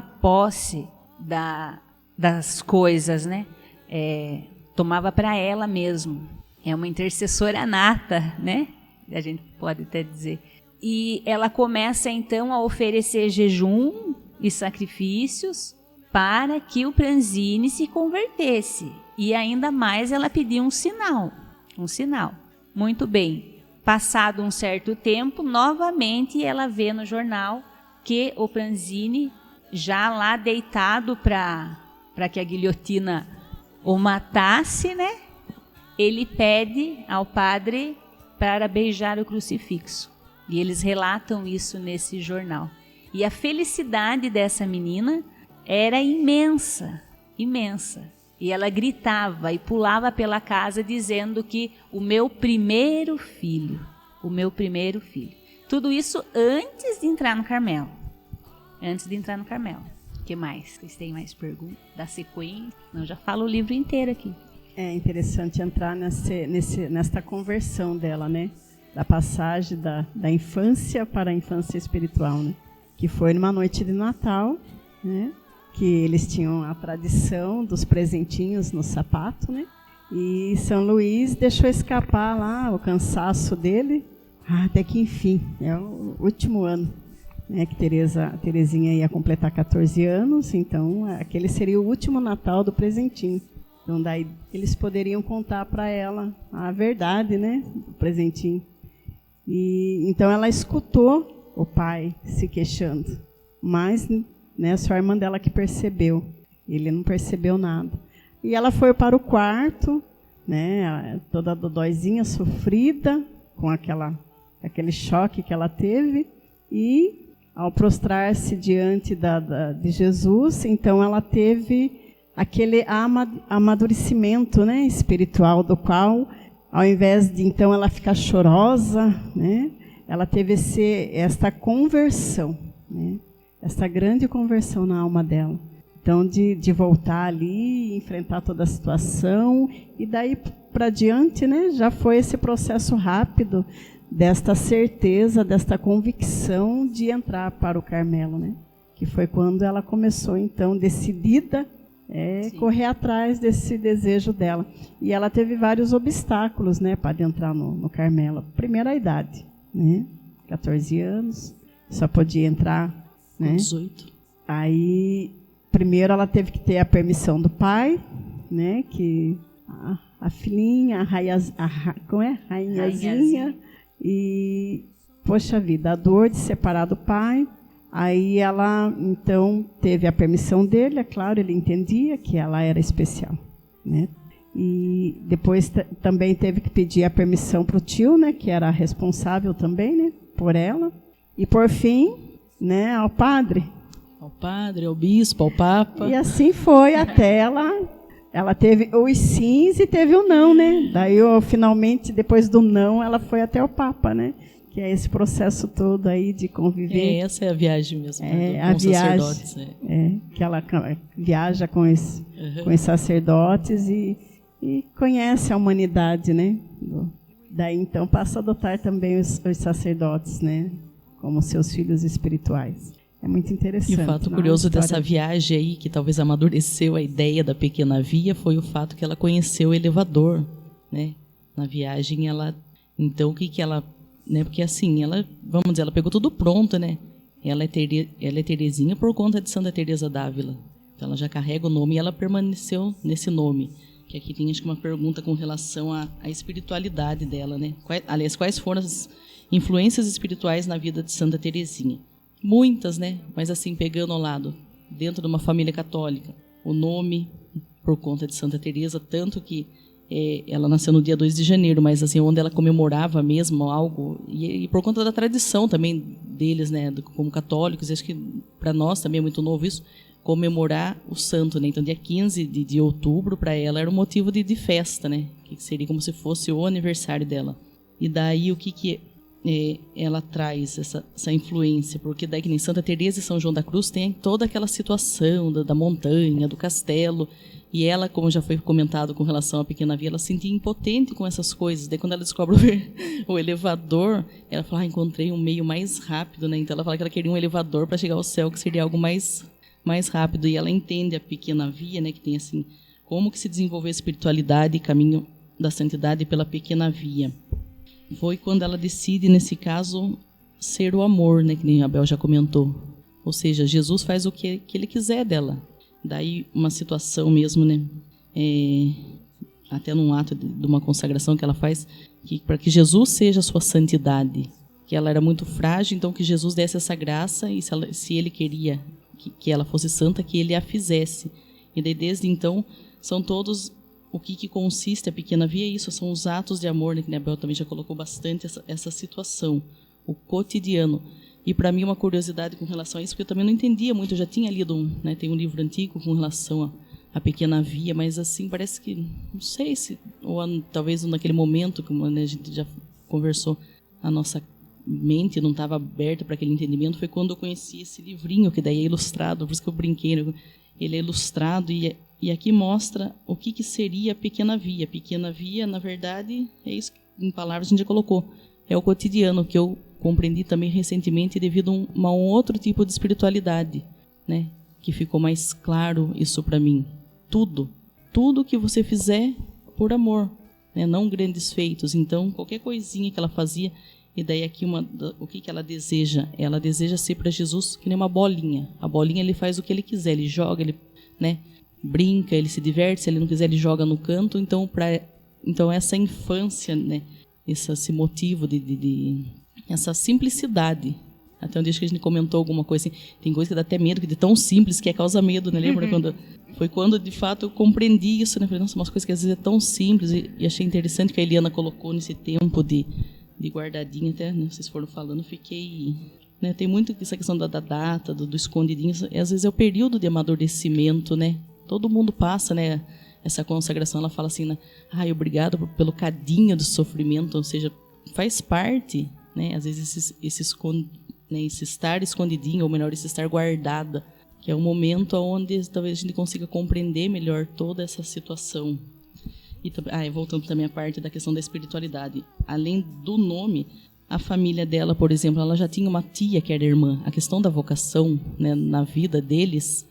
posse das coisas, né? Tomava para ela mesmo. É uma intercessora nata, né? A gente pode até dizer. E ela começa então a oferecer jejum e sacrifícios para que o Pranzini se convertesse. E ainda mais ela pediu um sinal. Muito bem. Passado um certo tempo, novamente ela vê no jornal que o Pranzini, já lá deitado para que a guilhotina o matasse, né? Ele pede ao padre para beijar o crucifixo. E eles relatam isso nesse jornal. E a felicidade dessa menina era imensa, imensa. E ela gritava e pulava pela casa dizendo que o meu primeiro filho. Tudo isso antes de entrar no Carmelo. O que mais? Vocês têm mais perguntas? Da sequência? Não, já falo o livro inteiro aqui. É interessante entrar nesta conversão dela, né? Da passagem da infância para a infância espiritual, né? Que foi numa noite de Natal, né? Que eles tinham a tradição dos presentinhos no sapato, né? E São Luís deixou escapar lá o cansaço dele, até que, enfim, é o último ano, né? Que Teresinha ia completar 14 anos, então aquele seria o último Natal do presentinho. Então daí eles poderiam contar para ela a verdade, né? Do presentinho. E então ela escutou o pai se queixando. Mas, né, só a irmã dela que percebeu. Ele não percebeu nada. E ela foi para o quarto, né, toda dodóizinha, sofrida, com aquele choque que ela teve. E, ao prostrar-se diante de Jesus, então ela teve aquele amadurecimento, né, espiritual, do qual, ao invés de então ela ficar chorosa, né, ela teve esta conversão, né, essa grande conversão na alma dela. Então, de voltar ali, enfrentar toda a situação, e daí para diante, né, já foi esse processo rápido desta certeza, desta convicção de entrar para o Carmelo, né, que foi quando ela começou, então, decidida, correr atrás desse desejo dela. E ela teve vários obstáculos, né, para entrar no Carmelo. Primeiro, a idade, né, 14 anos, só podia entrar, né, 18. Aí, primeiro ela teve que ter a permissão do pai, né, que a filhinha, rainhazinha, e, poxa vida, a dor de separar do pai. Aí ela, então, teve a permissão dele, é claro, ele entendia que ela era especial, né? E depois também teve que pedir a permissão para o tio, né, que era responsável também, né, por ela. E, por fim, né, ao padre. Ao padre, ao bispo, ao papa. E assim foi até ela teve os sims e teve o não, né? Daí, finalmente, depois do não, ela foi até o papa, né? Que é esse processo todo aí de conviver. Essa é a viagem mesmo, com os sacerdotes. Que ela viaja com os sacerdotes e conhece a humanidade, né? Daí, então, passa a adotar também os sacerdotes, né? Como seus filhos espirituais. É muito interessante. E o fato curioso dessa viagem aí, que talvez amadureceu a ideia da pequena via, foi o fato que ela conheceu o elevador, né? Na viagem, então, o que ela... Né? Porque assim, vamos dizer, ela pegou tudo pronto, né? Ela é Terezinha por conta de Santa Teresa d'Ávila. Então, ela já carrega o nome e ela permaneceu nesse nome. Que aqui tem, acho que, uma pergunta com relação à espiritualidade dela, né? Quais foram as influências espirituais na vida de Santa Terezinha? Muitas, né? Mas assim, pegando ao lado, dentro de uma família católica, o nome, por conta de Santa Teresa, tanto que ela nasceu no dia 2 de janeiro, mas assim, onde ela comemorava mesmo algo, e por conta da tradição também deles, né, como católicos, acho que para nós também é muito novo isso, comemorar o santo, né? Então, dia 15 de outubro, para ela, era um motivo de festa, né? Que seria como se fosse o aniversário dela. E daí, o que ela traz essa influência? Porque daí, que nem Santa Teresa e São João da Cruz, tem toda aquela situação da montanha, do castelo, e ela, como já foi comentado com relação à pequena via, ela se sentia impotente com essas coisas. Daí, quando ela descobre o elevador, ela fala, encontrei um meio mais rápido, né? Então, ela fala que ela queria um elevador para chegar ao céu, que seria algo mais rápido. E ela entende a pequena via, né? Que tem assim, como que se desenvolveu a espiritualidade e caminho da santidade pela pequena via. Foi quando ela decide, nesse caso, ser o amor, né? Que nem a Abel já comentou. Ou seja, Jesus faz o que ele quiser dela. Daí uma situação mesmo, né? Até num ato de uma consagração que ela faz, para que Jesus seja a sua santidade. Que ela era muito frágil, então que Jesus desse essa graça, e se ele queria que ela fosse santa, que ele a fizesse. E daí, desde então, são todos... O que consiste a pequena via? Isso são os atos de amor, né? Que a Bel também já colocou bastante essa situação, o cotidiano. E para mim uma curiosidade com relação a isso, porque eu também não entendia muito, eu já tinha lido, né, tem um livro antigo com relação à pequena via, mas assim, parece que, não sei se, ou talvez naquele momento, como, né, a gente já conversou, a nossa mente não estava aberta para aquele entendimento, foi quando eu conheci esse livrinho, que daí é ilustrado, por isso que eu brinquei, ele é ilustrado e aqui mostra o que seria a pequena via. A pequena via, na verdade, é isso que em palavras a gente já colocou, é o cotidiano, que eu compreendi também recentemente devido a um outro tipo de espiritualidade, né? Que ficou mais claro isso para mim. Tudo que você fizer por amor, né? Não grandes feitos. Então, qualquer coisinha que ela fazia, e daí aqui o que ela deseja? Ela deseja ser para Jesus que nem uma bolinha. A bolinha ele faz o que ele quiser, ele joga, ele, né, brinca, ele se diverte, se ele não quiser ele joga no canto. Então essa infância, né, esse motivo de essa simplicidade Até um dia que a gente comentou alguma coisa assim, tem coisa que dá até medo, que é tão simples que causa medo, né? Lembra quando de fato eu compreendi isso, né? Falei, nossa, umas coisas que às vezes é tão simples, e achei interessante que a Eliana colocou nesse tempo de guardadinho, até, né, vocês foram falando, fiquei, né, tem muito essa questão da data, do escondidinho, e às vezes é o período de amadurecimento, né? Todo mundo passa, né? Essa consagração, ela fala assim, né? Ai, obrigado pelo cadinho do sofrimento, ou seja, faz parte, né? Às vezes esse estar escondidinho, ou melhor, esse estar guardada, que é um momento onde talvez a gente consiga compreender melhor toda essa situação. E voltando também à parte da questão da espiritualidade, além do nome, a família dela, por exemplo, ela já tinha uma tia que era irmã. A questão da vocação, né, na vida deles,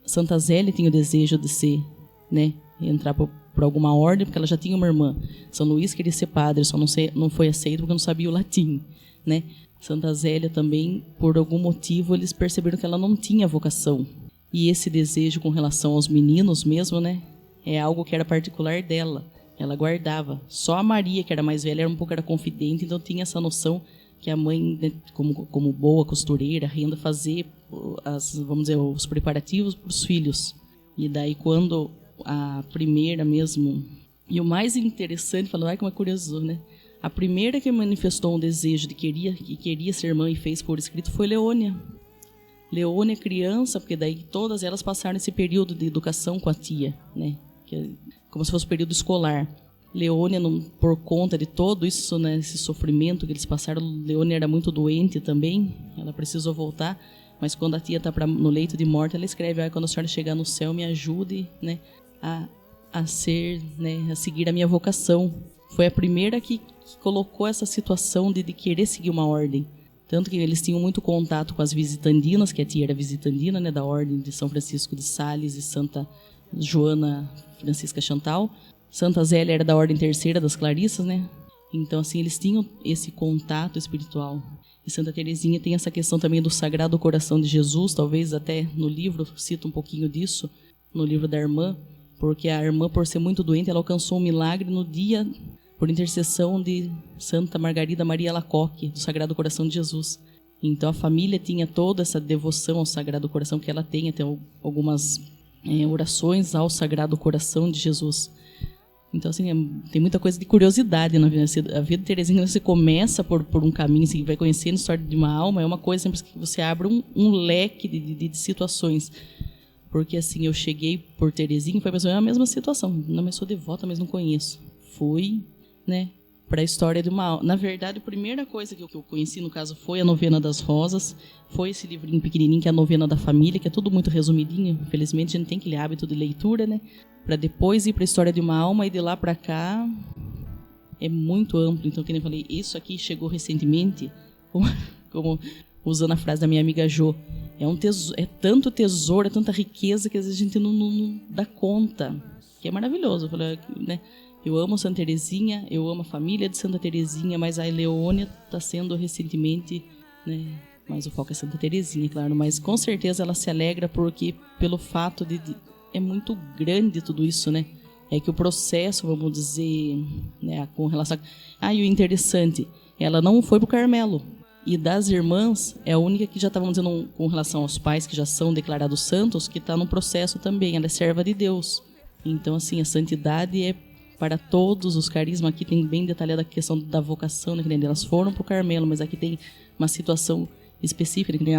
Santa Zélia tinha o desejo de ser, né, entrar por alguma ordem, porque ela já tinha uma irmã. São Luís queria ser padre, só não foi aceito porque não sabia o latim, né? Santa Zélia também, por algum motivo, eles perceberam que ela não tinha vocação. E esse desejo com relação aos meninos mesmo, né, é algo que era particular dela. Ela guardava. Só a Maria, que era mais velha, era confidente, então tinha essa noção que a mãe, né, como boa costureira, renda, fazer vamos dizer, os preparativos para os filhos. E daí quando a primeira mesmo, e o mais interessante, falando, como é curioso, né? A primeira que manifestou um desejo que queria ser irmã e fez por escrito foi Leônia. Leônia criança, porque daí todas elas passaram esse período de educação com a tia, né? Que é como se fosse um período escolar. Leônia, por conta de todo isso, né, esse sofrimento que eles passaram, Leônia era muito doente também, ela precisou voltar, mas quando a tia está no leito de morte, ela escreve, quando a senhora chegar no céu, me ajude, né, a seguir a minha vocação. Foi a primeira que colocou essa situação de querer seguir uma ordem. Tanto que eles tinham muito contato com as visitandinas, que a tia era visitandina, né, da ordem de São Francisco de Sales e Santa Joana Francisca Chantal. Santa Zélia era da ordem terceira das Clarissas, né? Então, assim, eles tinham esse contato espiritual. E Santa Teresinha tem essa questão também do Sagrado Coração de Jesus, talvez até no livro cita um pouquinho disso, no livro da irmã, porque a irmã, por ser muito doente, ela alcançou um milagre no dia, por intercessão de Santa Margarida Maria Alacoque, do Sagrado Coração de Jesus. Então, a família tinha toda essa devoção ao Sagrado Coração que ela tem, até algumas orações ao Sagrado Coração de Jesus. Então, assim, tem muita coisa de curiosidade na vida. A vida de Teresinha, você começa por um caminho, assim, vai conhecendo a história de uma alma, é uma coisa sempre que você abre um leque de situações. Porque, assim, eu cheguei por Teresinha, foi a mesma situação. Não, eu sou devota, mas não conheço. Fui, né, para a história de uma alma. Na verdade, a primeira coisa que eu conheci, no caso, foi a Novena das Rosas, foi esse livrinho pequenininho, que é a Novena da Família, que é tudo muito resumidinho. Infelizmente, a gente tem aquele hábito de leitura, né? Para depois ir para a história de uma alma, e de lá para cá é muito amplo. Então, como eu falei, isso aqui chegou recentemente, como usando a frase da minha amiga Jo, é tanto tesouro, é tanta riqueza que às vezes a gente não dá conta, que é maravilhoso. Eu falei, né? Eu amo Santa Teresinha, eu amo a família de Santa Teresinha, mas a Leônia está sendo recentemente, né? Mas o foco é Santa Teresinha, claro, mas com certeza ela se alegra porque pelo fato de é muito grande tudo isso, né? É que o processo, vamos dizer, né, com relação e o interessante, ela não foi pro Carmelo. E das irmãs, é a única que já está, vamos dizer, com relação aos pais que já são declarados santos, que está no processo também, ela é serva de Deus. Então, assim, a santidade é para todos os carismas. Aqui tem bem detalhada a questão da vocação, né, que elas foram pro Carmelo, mas aqui tem uma situação específica, que nem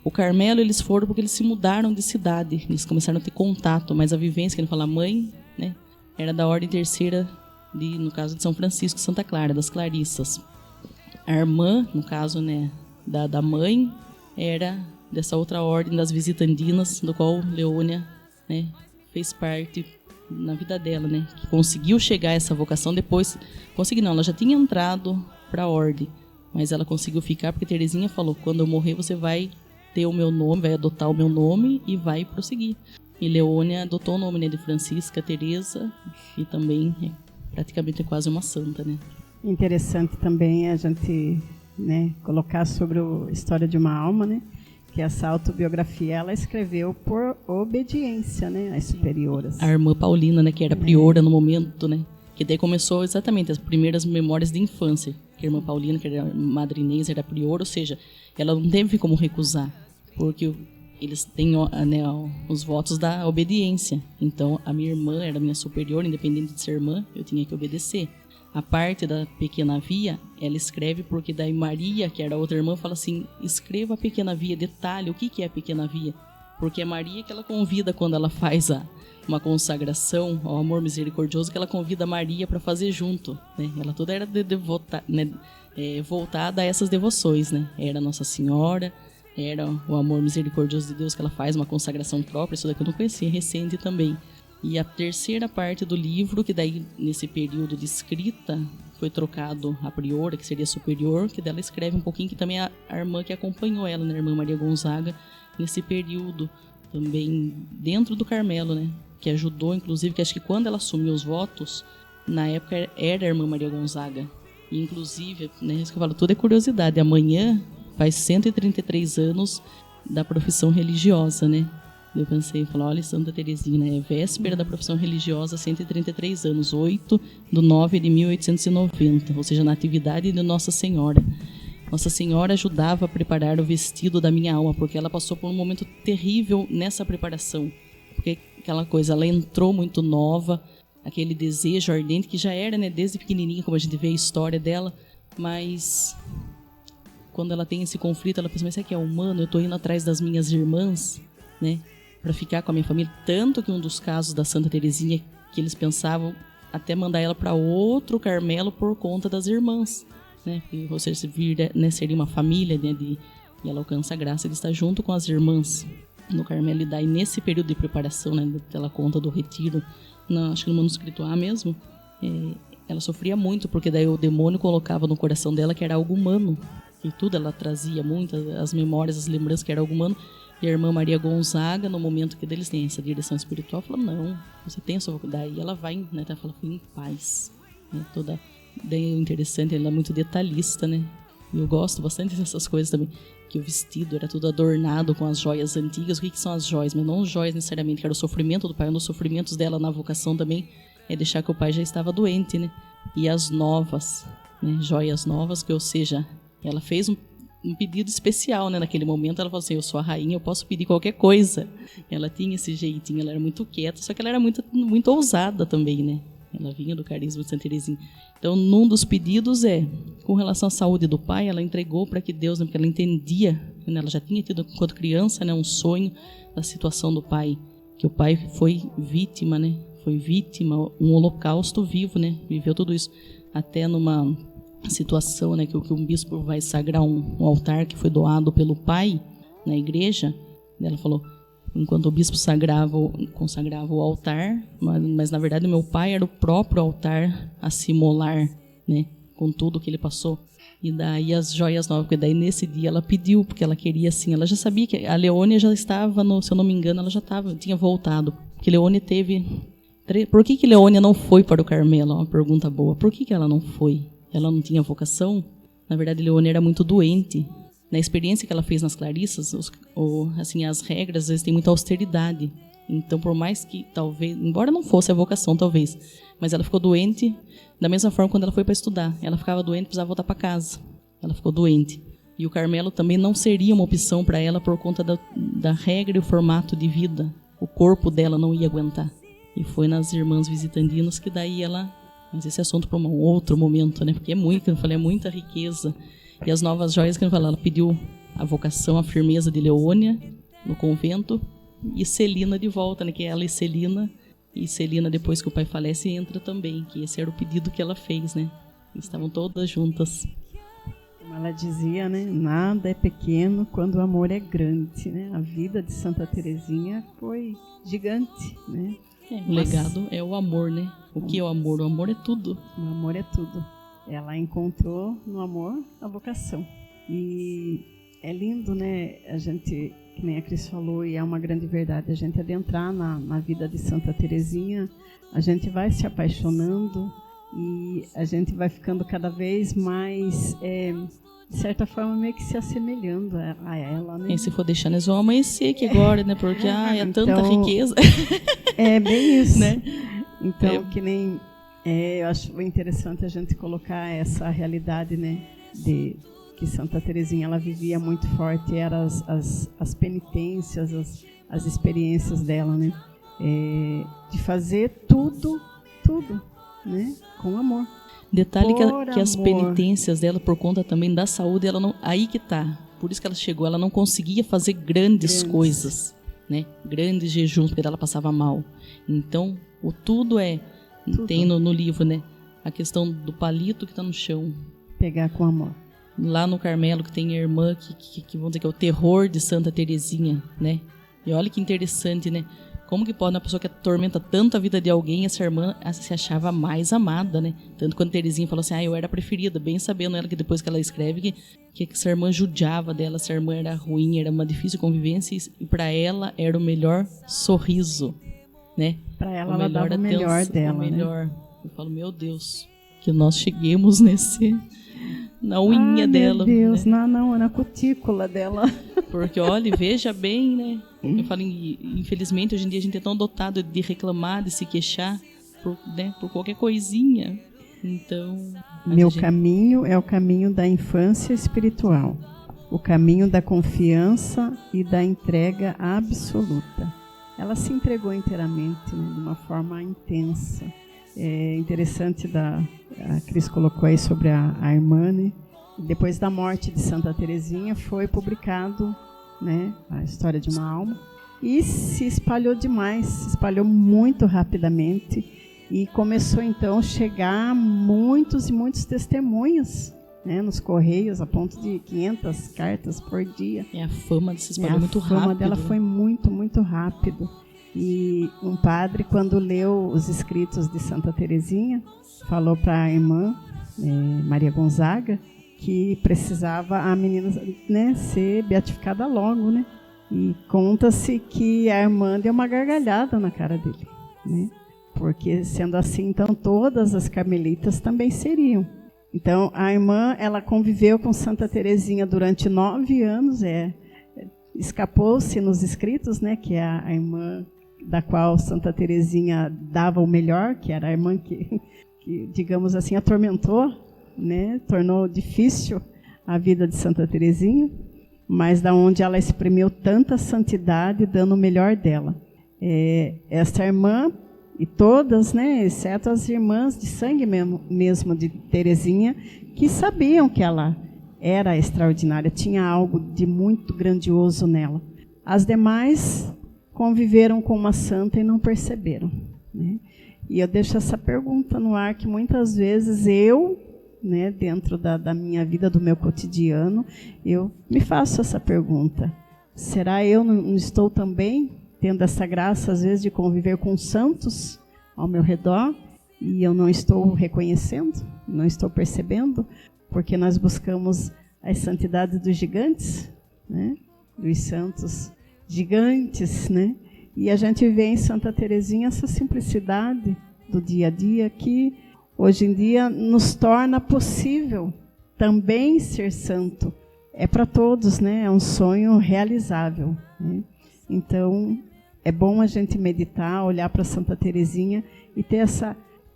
o Carmelo, eles foram porque eles se mudaram de cidade, eles começaram a ter contato, mas a vivência, que ele fala, a mãe, né, era da ordem terceira, no caso de São Francisco, Santa Clara, das Clarissas. A irmã, no caso, né, da mãe, era dessa outra ordem das visitandinas, do qual Leônia, né, fez parte na vida dela, né, que conseguiu chegar a essa vocação depois. Conseguiu não, ela já tinha entrado para a ordem, mas ela conseguiu ficar porque Teresinha falou, quando eu morrer você vai ter o meu nome, vai adotar o meu nome e vai prosseguir. E Leônia adotou o nome, né, de Francisca Teresa, e também praticamente é quase uma santa, né. Interessante também a gente, né, colocar sobre a história de uma alma, né, que essa autobiografia ela escreveu por obediência, né, às superioras. A irmã Paulina, né, que era priora no momento, né, que daí começou exatamente as primeiras memórias de infância. que a irmã Paulina, que era Madre Inês, era prior, ou seja, ela não teve como recusar, porque eles têm, né, os votos da obediência. Então, a minha irmã era minha superior, independente de ser irmã, eu tinha que obedecer. A parte da pequena via, ela escreve porque daí Maria, que era a outra irmã, fala assim, escreva a pequena via, detalhe o que é a pequena via. Porque é Maria que ela convida quando ela faz uma consagração ao amor misericordioso, que ela convida Maria para fazer junto, né? Ela toda era voltada a essas devoções, né? Era Nossa Senhora, era o amor misericordioso de Deus, que ela faz uma consagração própria, isso daqui eu não conhecia, recente também. E a terceira parte do livro, que daí nesse período de escrita foi trocado a priora, que seria superior, que dela escreve um pouquinho, que também é a irmã que acompanhou ela, né? A irmã Maria Gonzaga, nesse período também dentro do Carmelo, né? Que ajudou, inclusive, que acho que quando ela assumiu os votos, na época era a irmã Maria Gonzaga. E, inclusive, né, isso que eu falo, tudo é curiosidade. Amanhã faz 133 anos da profissão religiosa, né? Eu pensei, falei, olha, Santa Teresinha, né? É véspera da profissão religiosa, 133 anos, 8/9/1890, ou seja, na atividade de Nossa Senhora. Nossa Senhora ajudava a preparar o vestido da minha alma, porque ela passou por um momento terrível nessa preparação. Porque aquela coisa, ela entrou muito nova, aquele desejo ardente que já era, né, desde pequenininha, como a gente vê a história dela, mas quando ela tem esse conflito, ela pensa, mas será que é humano? Eu estou indo atrás das minhas irmãs, né, para ficar com a minha família. Tanto que um dos casos da Santa Teresinha, que eles pensavam até mandar ela para outro Carmelo por conta das irmãs, né, que você vir, né, seria uma família, né, e ela alcança a graça de estar junto com as irmãs no Carmelo. E daí nesse período de preparação, né, ela conta do retiro, acho que no manuscrito A mesmo, ela sofria muito, porque daí o demônio colocava no coração dela que era algo humano, e tudo ela trazia muito, as memórias, as lembranças que era algo humano. E a irmã Maria Gonzaga, no momento que eles têm essa direção espiritual, falou, não, você tem a sua vocação. Daí ela vai, né, ela fala, fui em paz, né, toda. Daí o interessante, ela é muito detalhista, né, e eu gosto bastante dessas coisas também, que o vestido era tudo adornado com as joias antigas. O que são as joias? Mas não joias necessariamente, que era o sofrimento do pai. Um dos sofrimentos dela na vocação também é deixar que o pai já estava doente, né, e as novas, né, joias novas, que, ou seja, ela fez um pedido especial, né? Naquele momento ela falou assim, eu sou a rainha, eu posso pedir qualquer coisa. Ela tinha esse jeitinho, ela era muito quieta, só que ela era muito, muito ousada também, né? Ela vinha do carisma de Santa Teresinha. Então, num dos pedidos com relação à saúde do pai, ela entregou para que Deus, né, porque ela entendia, né, ela já tinha tido, enquanto criança, né, um sonho da situação do pai, que o pai foi vítima, né? Foi vítima, um holocausto vivo, né? Viveu tudo isso. Até numa situação, né, que um bispo vai sagrar um altar que foi doado pelo pai na igreja, ela falou, enquanto o bispo consagrava o altar, mas na verdade meu pai era o próprio altar a se molar, né, com tudo que ele passou. E daí as joias novas, porque daí nesse dia ela pediu, porque ela queria assim, ela já sabia que a Leônia já estava, se eu não me engano, ela já tinha voltado, porque Leônia teve... Por que Leônia não foi para o Carmelo? Uma pergunta boa. Por que ela não foi? Ela não tinha vocação? Na verdade, Leônia era muito doente. Na experiência que ela fez nas Clarissas, assim, as regras, às vezes, têm muita austeridade. Então, por mais que, talvez, embora não fosse a vocação, talvez, mas ela ficou doente da mesma forma quando ela foi para estudar. Ela ficava doente, precisava voltar para casa. Ela ficou doente. E o Carmelo também não seria uma opção para ela por conta da regra e o formato de vida. O corpo dela não ia aguentar. E foi nas Irmãs Visitandinas que daí ela... Mas esse assunto para um outro momento, né? Porque eu falei, é muita riqueza. E as novas joias que eu falei, ela pediu a vocação, a firmeza de Leônia no convento e Celina de volta, né? Que ela e Celina depois que o pai falece entra também, que esse era o pedido que ela fez, né? Estavam todas juntas. Como ela dizia, né? Nada é pequeno quando o amor é grande, né? A vida de Santa Teresinha foi gigante, né? O legado é o amor, né? O que é o amor? O amor é tudo. O amor é tudo. Ela encontrou no amor a vocação. E é lindo, né? A gente, que nem a Cris falou, e é uma grande verdade, a gente adentrar na vida de Santa Teresinha, a gente vai se apaixonando e a gente vai ficando cada vez mais... de certa forma, meio que se assemelhando a ela, né? E se for deixar, nós vamos amanhecer aqui agora, né? Porque é tanta riqueza. É bem isso. Né? Então, que nem Eu acho interessante a gente colocar essa realidade, né, de que Santa Teresinha ela vivia muito forte, eram as penitências, as experiências dela, né, de fazer tudo, né, com amor. Detalhe que as penitências dela, por conta também da saúde, ela não, aí que tá. Por isso que ela chegou, ela não conseguia fazer grandes coisas, né? Grandes jejuns, porque ela passava mal. Então, tudo. Tem no livro, né? A questão do palito que está no chão. Pegar com amor. Lá no Carmelo, que tem a irmã, que vamos dizer que é o terror de Santa Teresinha, né? E olha que interessante, né? Como que pode uma pessoa que atormenta tanto a vida de alguém, essa irmã se achava mais amada, né? Tanto quando Teresinha falou assim, eu era a preferida, bem sabendo ela que depois que ela escreve que essa irmã judiava dela, essa irmã era ruim, era uma difícil convivência e para ela era o melhor sorriso, né? Para ela, ela dava o melhor dela, o melhor. Né? Eu falo, meu Deus, que nós cheguemos na unha dela. Meu Deus, né? na cutícula dela. Porque, olha, veja bem, né? Eu falo, infelizmente, hoje em dia a gente é tão dotado de reclamar, de se queixar por qualquer coisinha. Então... caminho é o caminho da infância espiritual. O caminho da confiança e da entrega absoluta. Ela se entregou inteiramente, né, de uma forma intensa. É interessante, a Cris colocou aí sobre a irmã, né? Depois da morte de Santa Teresinha foi publicado, né, a história de uma alma e se espalhou demais, se espalhou muito rapidamente e começou então a chegar muitos e muitos testemunhos, né, nos correios, a ponto de 500 cartas por dia. A fama se espalhou muito rápido. A fama dela foi muito, muito rápido. E um padre, quando leu os escritos de Santa Teresinha, falou para a irmã Maria Gonzaga que precisava a menina, né, ser beatificada logo, né? E conta-se que a irmã deu uma gargalhada na cara dele, né? Porque sendo assim, então todas as carmelitas também seriam. Então a irmã, ela conviveu com Santa Teresinha durante 9 anos, escapou-se nos escritos, né, que é a irmã da qual Santa Teresinha dava o melhor, que era a irmã que digamos assim, atormentou, né, tornou difícil a vida de Santa Teresinha, mas da onde ela exprimiu tanta santidade, dando o melhor dela. Essa irmã e todas, né, exceto as irmãs de sangue mesmo de Teresinha, que sabiam que ela era extraordinária, tinha algo de muito grandioso nela. As demais conviveram com uma santa e não perceberam, né? E eu deixo essa pergunta no ar, que muitas vezes eu, né, dentro da minha vida, do meu cotidiano, eu me faço essa pergunta. Será eu não estou também tendo essa graça, às vezes, de conviver com santos ao meu redor e eu não estou reconhecendo, não estou percebendo, porque nós buscamos as santidades dos gigantes, né, dos santos gigantes, né? E a gente vê em Santa Teresinha essa simplicidade do dia a dia que hoje em dia nos torna possível também ser santo. É para todos, né? É um sonho realizável, né? Então, é bom a gente meditar, olhar para Santa Teresinha e ter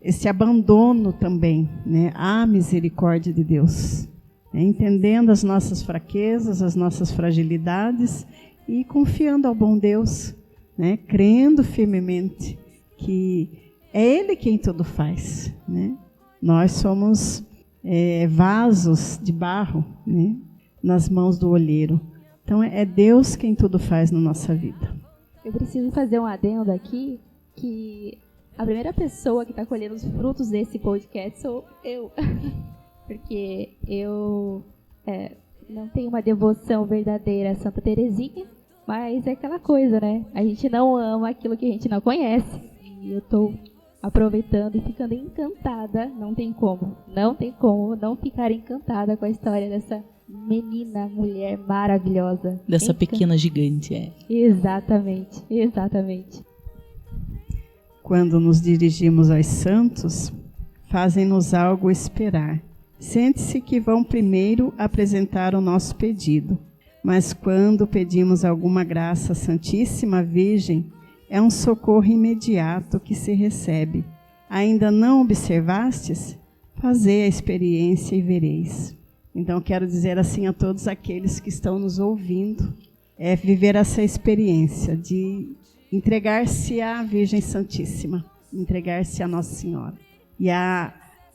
esse abandono também, né? À misericórdia de Deus, né? Entendendo as nossas fraquezas, as nossas fragilidades e confiando ao bom Deus, né? Crendo firmemente que é Ele quem tudo faz, né? Nós somos vasos de barro, né, nas mãos do olheiro. Então é Deus quem tudo faz na nossa vida. Eu preciso fazer um adendo aqui, que a primeira pessoa que está colhendo os frutos desse podcast sou eu. Porque eu não tenho uma devoção verdadeira a Santa Teresinha, mas é aquela coisa, né? A gente não ama aquilo que a gente não conhece. E eu estou aproveitando e ficando encantada. Não tem como não ficar encantada com a história dessa menina, mulher maravilhosa. Dessa pequena gigante, Exatamente, exatamente. Quando nos dirigimos aos santos, fazem-nos algo esperar. Sente-se que vão primeiro apresentar o nosso pedido. Mas quando pedimos alguma graça à Santíssima Virgem, é um socorro imediato que se recebe. ainda não observastes, fazei a experiência e vereis. Então, quero dizer assim a todos aqueles que estão nos ouvindo, é viver essa experiência de entregar-se à Virgem Santíssima, entregar-se à Nossa Senhora. E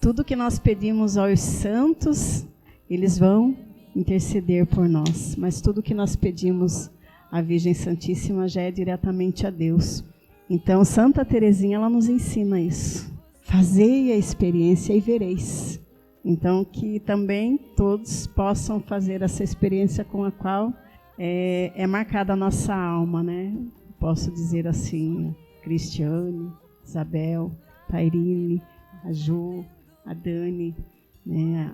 tudo que nós pedimos aos santos, eles vão interceder por nós. Mas tudo que nós pedimos à Virgem Santíssima já é diretamente a Deus. Então, Santa Teresinha, ela nos ensina isso. Fazei a experiência e vereis. Então, que também todos possam fazer essa experiência com a qual é marcada a nossa alma, né? Posso dizer assim, Cristiane, Isabel, Tairine, a Ju, a Dani, né?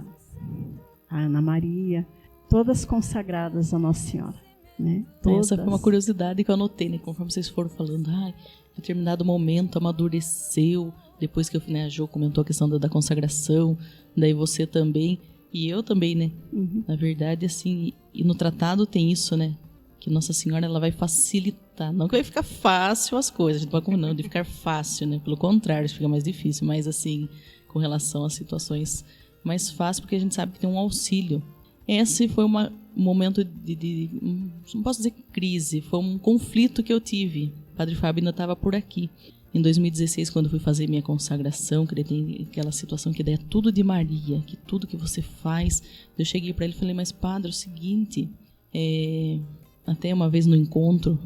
A Ana Maria, todas consagradas a Nossa Senhora. Né? Todas. Essa foi uma curiosidade que eu anotei, né? Conforme vocês foram falando, em determinado momento amadureceu, depois que a Jo comentou a questão da consagração, daí você também, e eu também, né? Uhum. Na verdade, assim, e no tratado tem isso, né? Que Nossa Senhora, ela vai facilitar, não que vai ficar fácil as coisas, a gente não pode não de ficar fácil, né? Pelo contrário, fica mais difícil, mas assim, com relação às situações mais fáceis, porque a gente sabe que tem um auxílio. Esse foi um momento não posso dizer crise, foi um conflito que eu tive. O Padre Fábio ainda estava por aqui. Em 2016, quando eu fui fazer minha consagração, que ele tem aquela situação que daí é tudo de Maria, que tudo que você faz. Eu cheguei para ele e falei, mas Padre, é o seguinte, até uma vez no encontro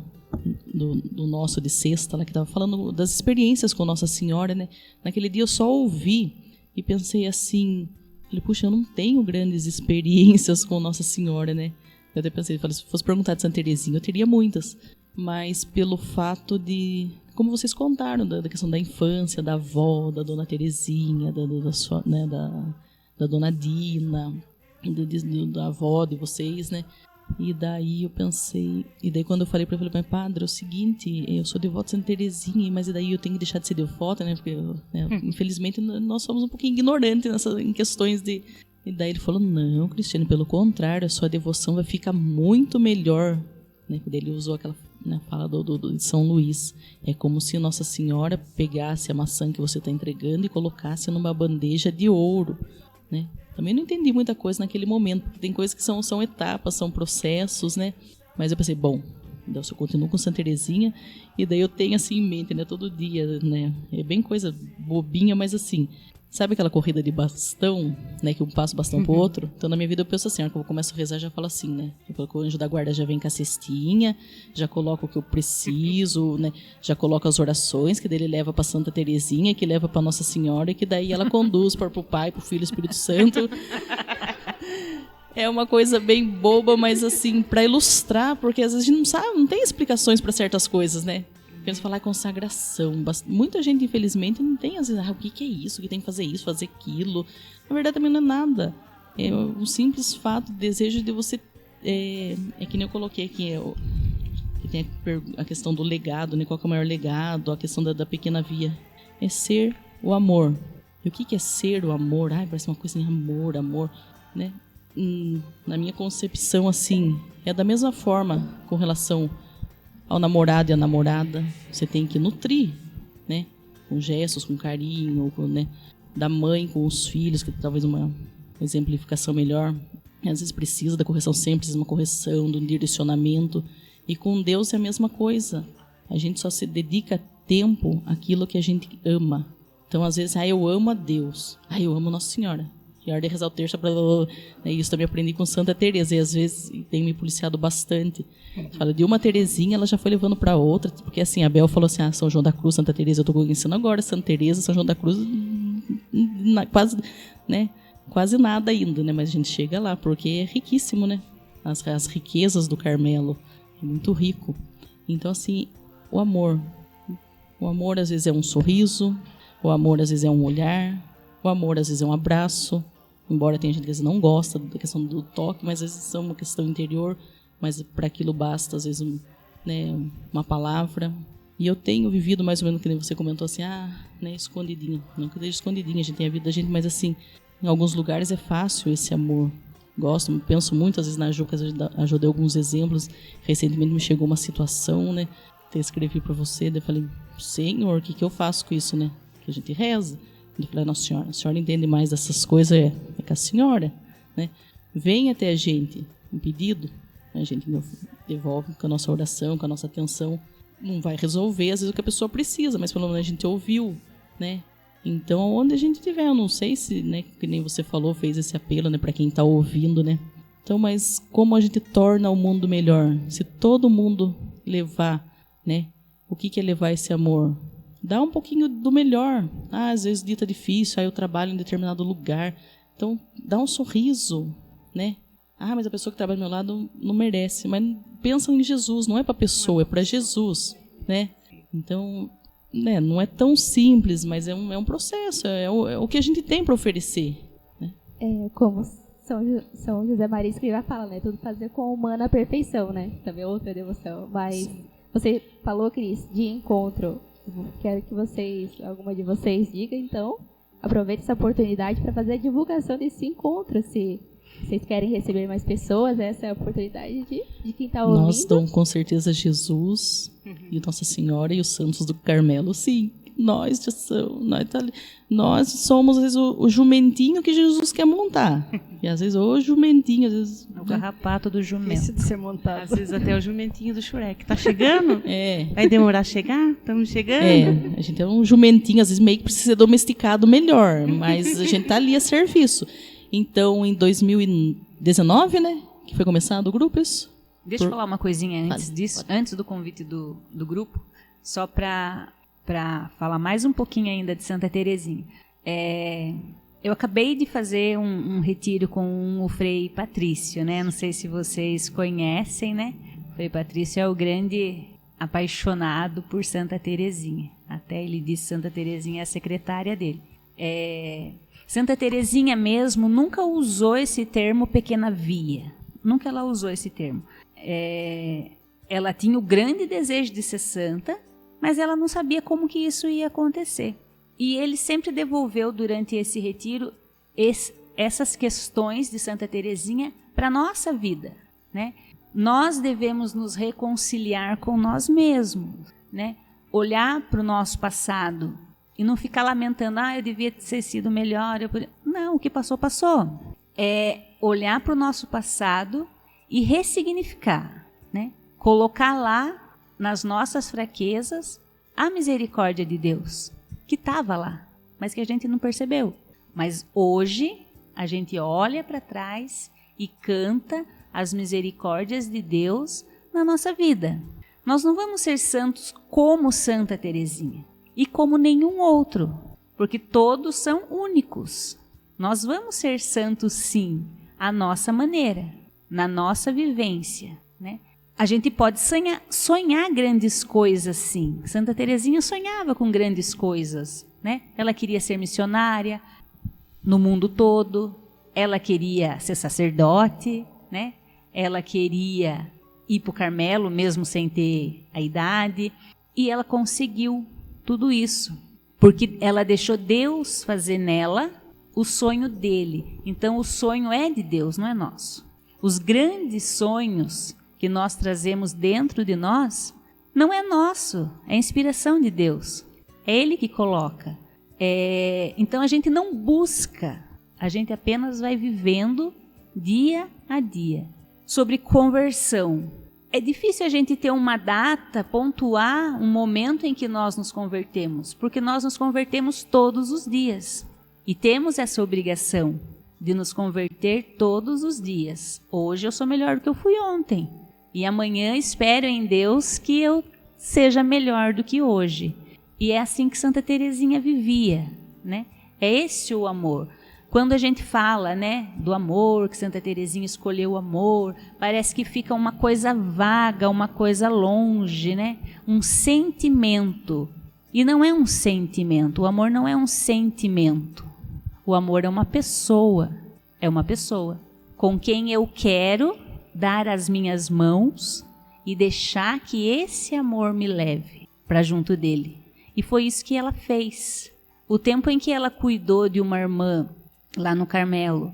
do nosso de sexta, lá que estava falando das experiências com Nossa Senhora, né? Naquele dia eu só ouvi e pensei assim, falei, puxa, eu não tenho grandes experiências com Nossa Senhora, né? Eu até pensei, se fosse perguntar de Santa Teresinha, eu teria muitas. Mas pelo fato de, como vocês contaram, da questão da infância, da avó, da Dona Teresinha, da Dona Dina, da avó de vocês, né? E daí eu pensei, e daí quando eu falei para ele, mas Padre, é o seguinte, eu sou devoto de Santa Teresinha, mas e daí eu tenho que deixar de ser devota, né? Porque, infelizmente, nós somos um pouquinho ignorantes em questões de... E daí ele falou, não, Cristiane, pelo contrário, a sua devoção vai ficar muito melhor, né? Daí ele usou aquela fala de São Luís. É como se Nossa Senhora pegasse a maçã que você está entregando e colocasse numa bandeja de ouro, né? Também não entendi muita coisa naquele momento, porque tem coisas que são etapas, são processos, né? Mas eu pensei, bom, então eu continuo com Santa Teresinha, e daí eu tenho assim em mente, né? Todo dia, né? É bem coisa bobinha, mas assim, sabe aquela corrida de bastão, né? Que um passa o bastão pro outro? Então na minha vida eu penso assim, quando eu começo a rezar, já falo assim, né? O anjo da guarda já vem com a cestinha, já coloca o que eu preciso, né? Já coloca as orações, que daí ele leva pra Santa Teresinha, que leva pra Nossa Senhora, e que daí ela conduz pro Pai, pro Filho e Espírito Santo. É uma coisa bem boba, mas assim, pra ilustrar, porque às vezes a gente não sabe, não tem explicações pra certas coisas, né? Quando você falar consagração, muita gente, infelizmente, não tem, às vezes, o que é isso, o que tem que fazer isso, fazer aquilo. Na verdade, também não é nada. É um simples fato, desejo de você... É que nem eu coloquei aqui, que tem a questão do legado, né? Qual que é o maior legado, a questão da pequena via. É ser o amor. E o que é ser o amor? Parece uma coisa em amor, né? Na minha concepção, assim, é da mesma forma com relação ao namorado e à namorada, você tem que nutrir, né? Com gestos, com carinho, né? Da mãe com os filhos, que talvez uma exemplificação melhor. Às vezes precisa da correção, sempre precisa de uma correção, de um direcionamento. E com Deus é a mesma coisa. A gente só se dedica tempo àquilo que a gente ama. Então, às vezes, eu amo a Deus. Eu amo Nossa Senhora. E a hora de rezar o terço, isso também aprendi com Santa Teresa, e às vezes tem me policiado bastante. Fala de uma Teresinha, ela já foi levando para outra, porque assim, a Bel falou assim, São João da Cruz, Santa Teresa, eu estou conhecendo agora, Santa Teresa, São João da Cruz, quase, né, quase nada ainda, né, mas a gente chega lá, porque é riquíssimo, né, as riquezas do Carmelo, é muito rico. Então assim, o amor às vezes é um sorriso, o amor às vezes é um olhar, o amor às vezes é um abraço, embora tenha gente que às vezes não gosta da questão do toque, mas às vezes é uma questão interior, mas para aquilo basta às vezes uma palavra. E eu tenho vivido mais ou menos, que você comentou assim, né, escondidinho. Não que eu deixe escondidinho, a gente tem a vida da gente, mas assim, em alguns lugares é fácil esse amor. Penso muito às vezes na Ju, que eu dei alguns exemplos. Recentemente me chegou uma situação, né, até escrevi para você, daí eu falei, Senhor, o que eu faço com isso, né? que a gente reza. Eu falei, Nossa Senhora, a senhora entende mais dessas coisas, é com a senhora, né? Vem até a gente um pedido, a gente devolve com a nossa oração, com a nossa atenção. Não vai resolver, às vezes, o que a pessoa precisa, mas pelo menos a gente ouviu, né? Então, onde a gente estiver, eu não sei se, né, que nem você falou, fez esse apelo, né, para quem está ouvindo, né? Então, mas como a gente torna o mundo melhor? Se todo mundo levar, né? O que é levar esse amor? Dá um pouquinho do melhor. Às vezes o dia tá difícil, aí eu trabalho em determinado lugar. Então, dá um sorriso, né? Mas a pessoa que trabalha do meu lado não merece. Mas pensa em Jesus, não é para a pessoa, é para Jesus, né? Então, né, não é tão simples, mas é um processo, é o que a gente tem para oferecer, né? Como São José Maria Escrivá fala, né? Tudo fazer com humana perfeição, né? Também outra devoção. Mas você falou, Cris, de encontro. Quero que alguma de vocês diga, então, aproveite essa oportunidade para fazer a divulgação desse encontro. Se vocês querem receber mais pessoas, essa é a oportunidade de quem está ouvindo. Nós damos com certeza Jesus e Nossa Senhora e os santos do Carmelo, sim. Nós somos, às vezes, o jumentinho que Jesus quer montar. E às vezes o jumentinho, às vezes... O carrapato do jumento. Difícil de ser montado. Às vezes até o jumentinho do Shrek. Tá chegando? É. Vai demorar a chegar? Estamos chegando? A gente é um jumentinho, às vezes meio que precisa ser domesticado melhor, mas a gente tá ali a serviço. Então, em 2019, né, que foi começado o grupo, isso? Deixa eu falar uma coisinha antes disso, antes do convite do grupo, só para falar mais um pouquinho ainda de Santa Terezinha. Eu acabei de fazer um retiro com o Frei Patrício, né? Não sei se vocês conhecem, né? O Frei Patrício é o grande apaixonado por Santa Terezinha. Até ele disse que Santa Terezinha é a secretária dele. Santa Terezinha mesmo nunca usou esse termo pequena via. Nunca ela usou esse termo. Ela tinha o grande desejo de ser santa, mas ela não sabia como que isso ia acontecer. E ele sempre devolveu durante esse retiro essas questões de Santa Terezinha para a nossa vida, né? Nós devemos nos reconciliar com nós mesmos, né? Olhar para o nosso passado e não ficar lamentando, eu devia ter sido melhor. Não, o que passou, passou. É olhar para o nosso passado e ressignificar, né? Colocar lá, nas nossas fraquezas, a misericórdia de Deus, que estava lá, mas que a gente não percebeu. Mas hoje, a gente olha para trás e canta as misericórdias de Deus na nossa vida. Nós não vamos ser santos como Santa Terezinha e como nenhum outro, porque todos são únicos. Nós vamos ser santos, sim, à nossa maneira, na nossa vivência, né? A gente pode sonhar grandes coisas, sim. Santa Terezinha sonhava com grandes coisas, né? Ela queria ser missionária no mundo todo, ela queria ser sacerdote, né? Ela queria ir para o Carmelo, mesmo sem ter a idade, e ela conseguiu tudo isso, porque ela deixou Deus fazer nela o sonho dele. Então, o sonho é de Deus, não é nosso. Os grandes sonhos que nós trazemos dentro de nós, não é nosso, é inspiração de Deus. É Ele que coloca. Então a gente não busca, a gente apenas vai vivendo dia a dia. Sobre conversão, é difícil a gente ter uma data, pontuar um momento em que nós nos convertemos, porque nós nos convertemos todos os dias. E temos essa obrigação de nos converter todos os dias. Hoje eu sou melhor do que eu fui ontem. E amanhã espero em Deus que eu seja melhor do que hoje. E é assim que Santa Terezinha vivia, né? É esse o amor. Quando a gente fala, né, do amor, que Santa Terezinha escolheu o amor, parece que fica uma coisa vaga, uma coisa longe, né? Um sentimento. E não é um sentimento. O amor não é um sentimento. O amor é uma pessoa. É uma pessoa com quem eu quero dar as minhas mãos e deixar que esse amor me leve para junto dele. E foi isso que ela fez. O tempo em que ela cuidou de uma irmã lá no Carmelo,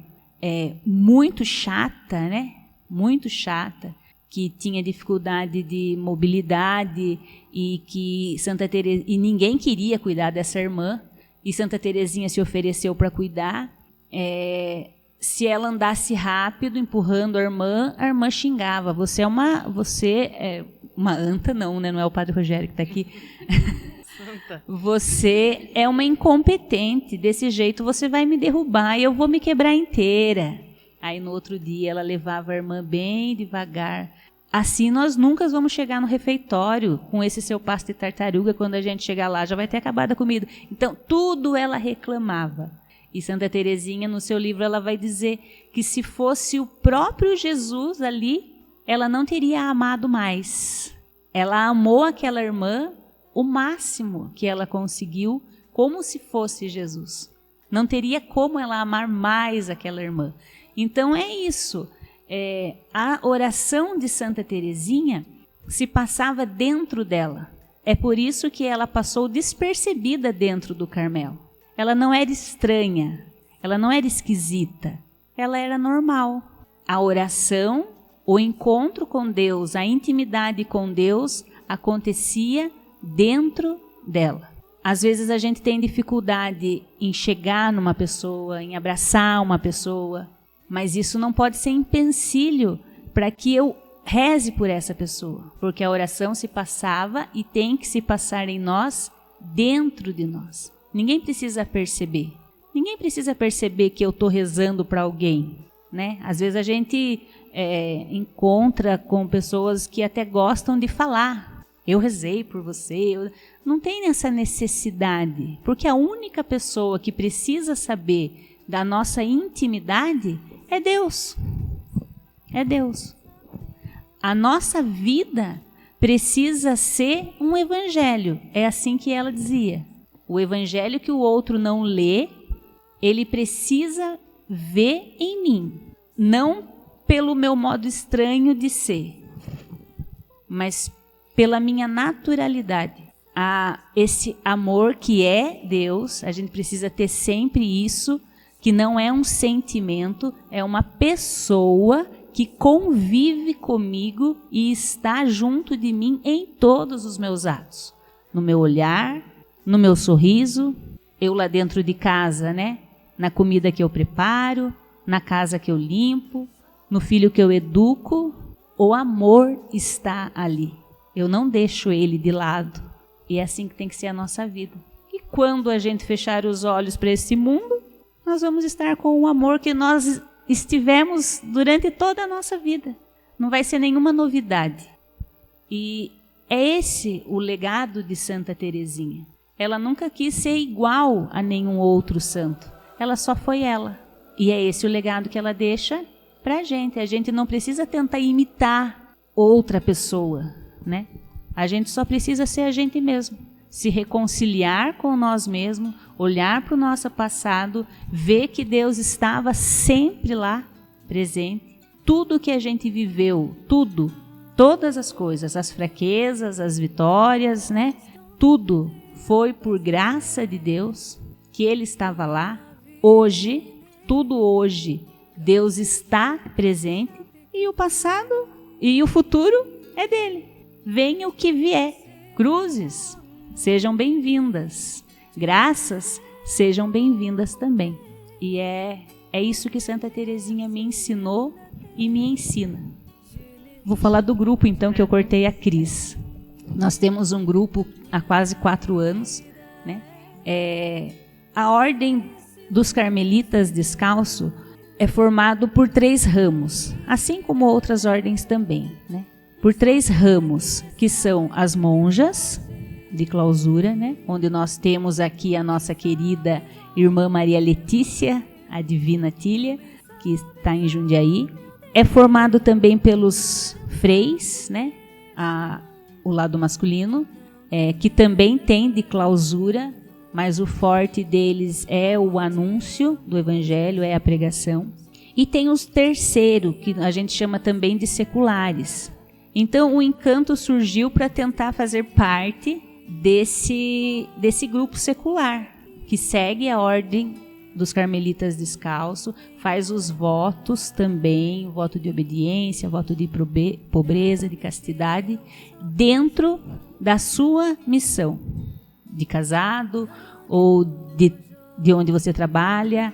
muito chata, né? Muito chata, que tinha dificuldade de mobilidade e que Santa Teresa, e ninguém queria cuidar dessa irmã. e Santa Teresinha se ofereceu para cuidar. Se ela andasse rápido, empurrando a irmã xingava. Você é uma anta, não, né? Não é o Padre Rogério que está aqui. Santa. Você é uma incompetente, desse jeito você vai me derrubar e eu vou me quebrar inteira. Aí no outro dia ela levava a irmã bem devagar. Assim nós nunca vamos chegar no refeitório com esse seu pasto de tartaruga. Quando a gente chegar lá já vai ter acabado a comida. Então tudo ela reclamava. E Santa Teresinha, no seu livro, ela vai dizer que se fosse o próprio Jesus ali, ela não teria amado mais. Ela amou aquela irmã o máximo que ela conseguiu, como se fosse Jesus. Não teria como ela amar mais aquela irmã. Então é isso. A oração de Santa Teresinha se passava dentro dela. É por isso que ela passou despercebida dentro do Carmelo. Ela não era estranha, ela não era esquisita, ela era normal. A oração, o encontro com Deus, a intimidade com Deus acontecia dentro dela. Às vezes a gente tem dificuldade em chegar numa pessoa, em abraçar uma pessoa, mas isso não pode ser empecilho para que eu reze por essa pessoa, porque a oração se passava e tem que se passar em nós, dentro de nós. Ninguém precisa perceber. Ninguém precisa perceber que eu estou rezando para alguém, né? Às vezes a gente encontra com pessoas que até gostam de falar. Eu rezei por você. Não tem essa necessidade, porque a única pessoa que precisa saber da nossa intimidade é Deus. É Deus. A nossa vida precisa ser um evangelho. É assim que ela dizia. O evangelho que o outro não lê, ele precisa ver em mim. Não pelo meu modo estranho de ser, mas pela minha naturalidade. Esse amor que é Deus, a gente precisa ter sempre isso, que não é um sentimento, é uma pessoa que convive comigo e está junto de mim em todos os meus atos. No meu olhar, no meu sorriso, eu lá dentro de casa, né? Na comida que eu preparo, na casa que eu limpo, no filho que eu educo, o amor está ali. Eu não deixo ele de lado. E é assim que tem que ser a nossa vida. E quando a gente fechar os olhos para esse mundo, nós vamos estar com o amor que nós estivemos durante toda a nossa vida. Não vai ser nenhuma novidade. E é esse o legado de Santa Teresinha. Ela nunca quis ser igual a nenhum outro santo. Ela só foi ela. E é esse o legado que ela deixa para a gente. A gente não precisa tentar imitar outra pessoa, né? A gente só precisa ser a gente mesmo. Se reconciliar com nós mesmos, olhar para o nosso passado, ver que Deus estava sempre lá, presente. Tudo que a gente viveu, tudo, todas as coisas, as fraquezas, as vitórias, né? Tudo foi por graça de Deus que Ele estava lá. Hoje, tudo hoje, Deus está presente e o passado e o futuro é dele. Venha o que vier. Cruzes, sejam bem-vindas. Graças, sejam bem-vindas também. E é isso que Santa Teresinha me ensinou e me ensina. Vou falar do grupo, então, que eu cortei a Cris. Nós temos um grupo há quase 4 anos, né? A Ordem dos Carmelitas Descalço é formado por 3 ramos, assim como outras ordens também, né? Por 3 ramos, que são as monjas de clausura, né? Onde nós temos aqui a nossa querida irmã Maria Letícia, a Divina Tília, que está em Jundiaí. É formado também pelos freis, né? O lado masculino, que também tem de clausura, mas o forte deles é o anúncio do evangelho, é a pregação. E tem os terceiros, que a gente chama também de seculares. Então o encanto surgiu para tentar fazer parte desse grupo secular, que segue a ordem dos Carmelitas Descalço, faz os votos também, o voto de obediência, o voto de pobreza, de castidade, dentro da sua missão de casado ou de onde você trabalha,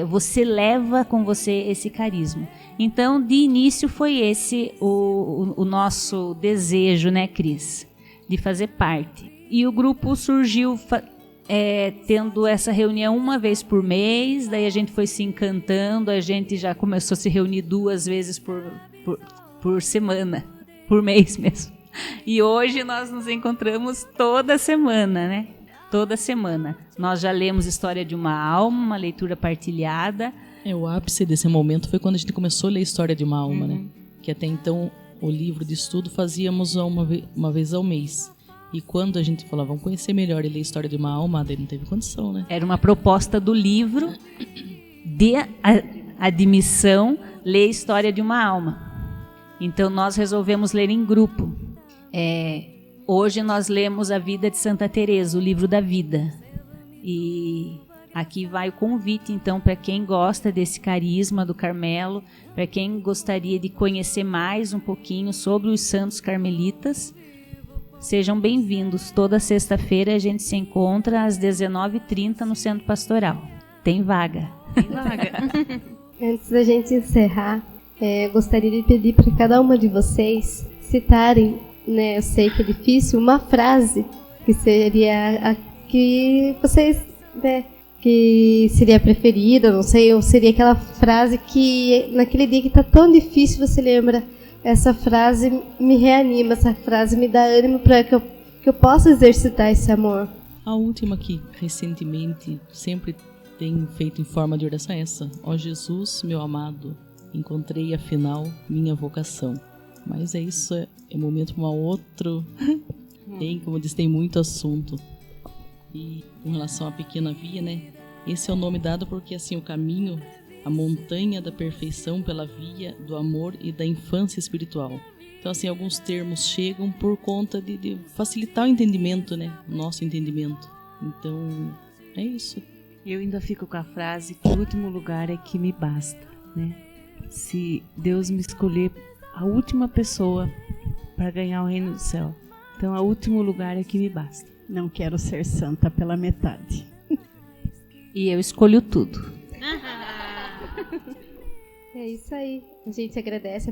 você leva com você esse carisma. Então, de início, foi esse o nosso desejo, né, Cris? De fazer parte. E o grupo surgiu tendo essa reunião uma vez por mês, daí a gente foi se encantando, a gente já começou a se reunir 2 vezes por semana, por mês mesmo. E hoje nós nos encontramos toda semana, né? Toda semana. Nós já lemos História de uma Alma, uma leitura partilhada. O ápice desse momento foi quando a gente começou a ler História de uma Alma, né? Que até então o livro de estudo fazíamos uma vez ao mês. E quando a gente falava, vamos conhecer melhor e ler História de uma Alma, daí não teve condição, né? Era uma proposta do livro de admissão, ler História de uma Alma. Então nós resolvemos ler em grupo. Hoje nós lemos a vida de Santa Teresa, o livro da vida. E aqui vai o convite, então, para quem gosta desse carisma do Carmelo, para quem gostaria de conhecer mais um pouquinho sobre os santos carmelitas, sejam bem-vindos. Toda sexta-feira a gente se encontra às 19h30 no Centro Pastoral. Tem vaga. Tem vaga. Antes da gente encerrar, gostaria de pedir para cada uma de vocês citarem, né, eu sei que é difícil, uma frase que seria a que vocês, né, que seria a preferida, não sei, ou seria aquela frase que naquele dia que está tão difícil você lembra, essa frase me reanima, essa frase me dá ânimo para que eu possa exercitar esse amor. A última que recentemente sempre tenho feito em forma de oração é essa: ó Jesus, meu amado, encontrei afinal minha vocação. Mas isso é momento para uma outra. Como diz, tem muito assunto. E com relação à pequena via, né? Esse é o nome dado porque assim o caminho, a montanha da perfeição pela via do amor e da infância espiritual. Então assim alguns termos chegam por conta de facilitar o entendimento, né? O nosso entendimento. Então é isso. Eu ainda fico com a frase que o último lugar é que me basta, né? Se Deus me escolher a última pessoa para ganhar o reino do céu, então o último lugar é que me basta. Não quero ser santa pela metade. E eu escolho tudo. É isso aí. A gente agradece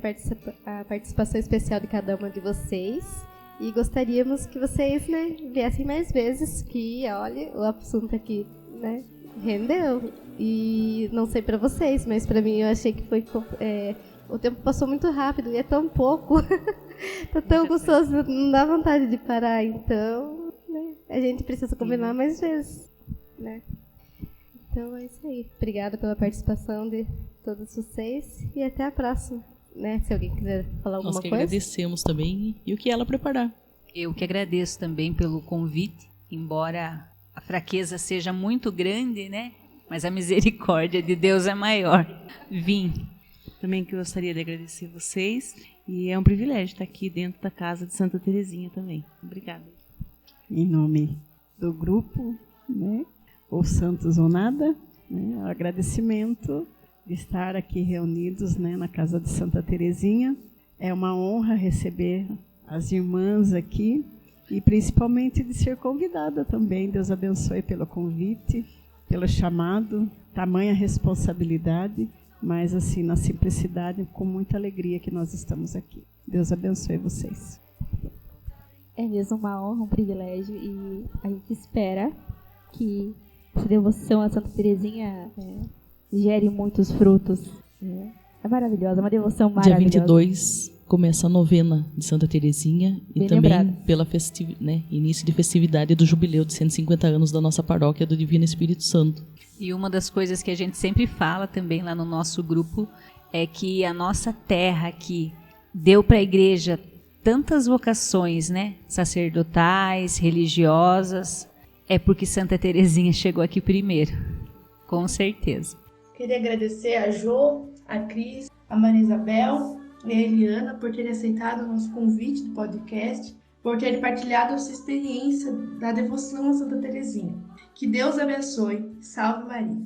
a participação especial de cada uma de vocês e gostaríamos que vocês, né, viessem mais vezes, que, olha, o assunto aqui, né, rendeu. E não sei pra vocês, mas pra mim eu achei que foi... o tempo passou muito rápido e é tão pouco. Tá tão gostoso, não dá vontade de parar. Então, né, a gente precisa combinar mais vezes, né? Então é isso aí. Obrigada pela participação de todos vocês e até a próxima, né? Se alguém quiser falar alguma coisa. Nós que agradecemos também e o que ela preparar. Eu que agradeço também pelo convite, embora a fraqueza seja muito grande, né? Mas a misericórdia de Deus é maior. Vim. Também que eu gostaria de agradecer vocês e é um privilégio estar aqui dentro da casa de Santa Terezinha também. Obrigada. Em nome do grupo, né? Ou Santos ou Nada, né? O agradecimento de estar aqui reunidos, né, na casa de Santa Terezinha. É uma honra receber as irmãs aqui e principalmente de ser convidada também. Deus abençoe pelo convite, pelo chamado, tamanha responsabilidade, mas assim, na simplicidade, com muita alegria que nós estamos aqui. Deus abençoe vocês. É mesmo uma honra, um privilégio e a gente espera que essa devoção a Santa Terezinha gere muitos frutos. É maravilhosa, uma devoção maravilhosa. Dia 22 começa a novena de Santa Terezinha e Bem também lembrado. pela início de festividade do jubileu de 150 anos da nossa paróquia do Divino Espírito Santo. E uma das coisas que a gente sempre fala também lá no nosso grupo é que a nossa terra aqui deu para a igreja tantas vocações, né? Sacerdotais, religiosas, é porque Santa Terezinha chegou aqui primeiro, com certeza. Queria agradecer a Jo, a Cris, a Maria Isabel e a Eliana por terem aceitado o nosso convite do podcast, por terem partilhado a sua experiência da devoção a Santa Terezinha. Que Deus abençoe. Salve Maria.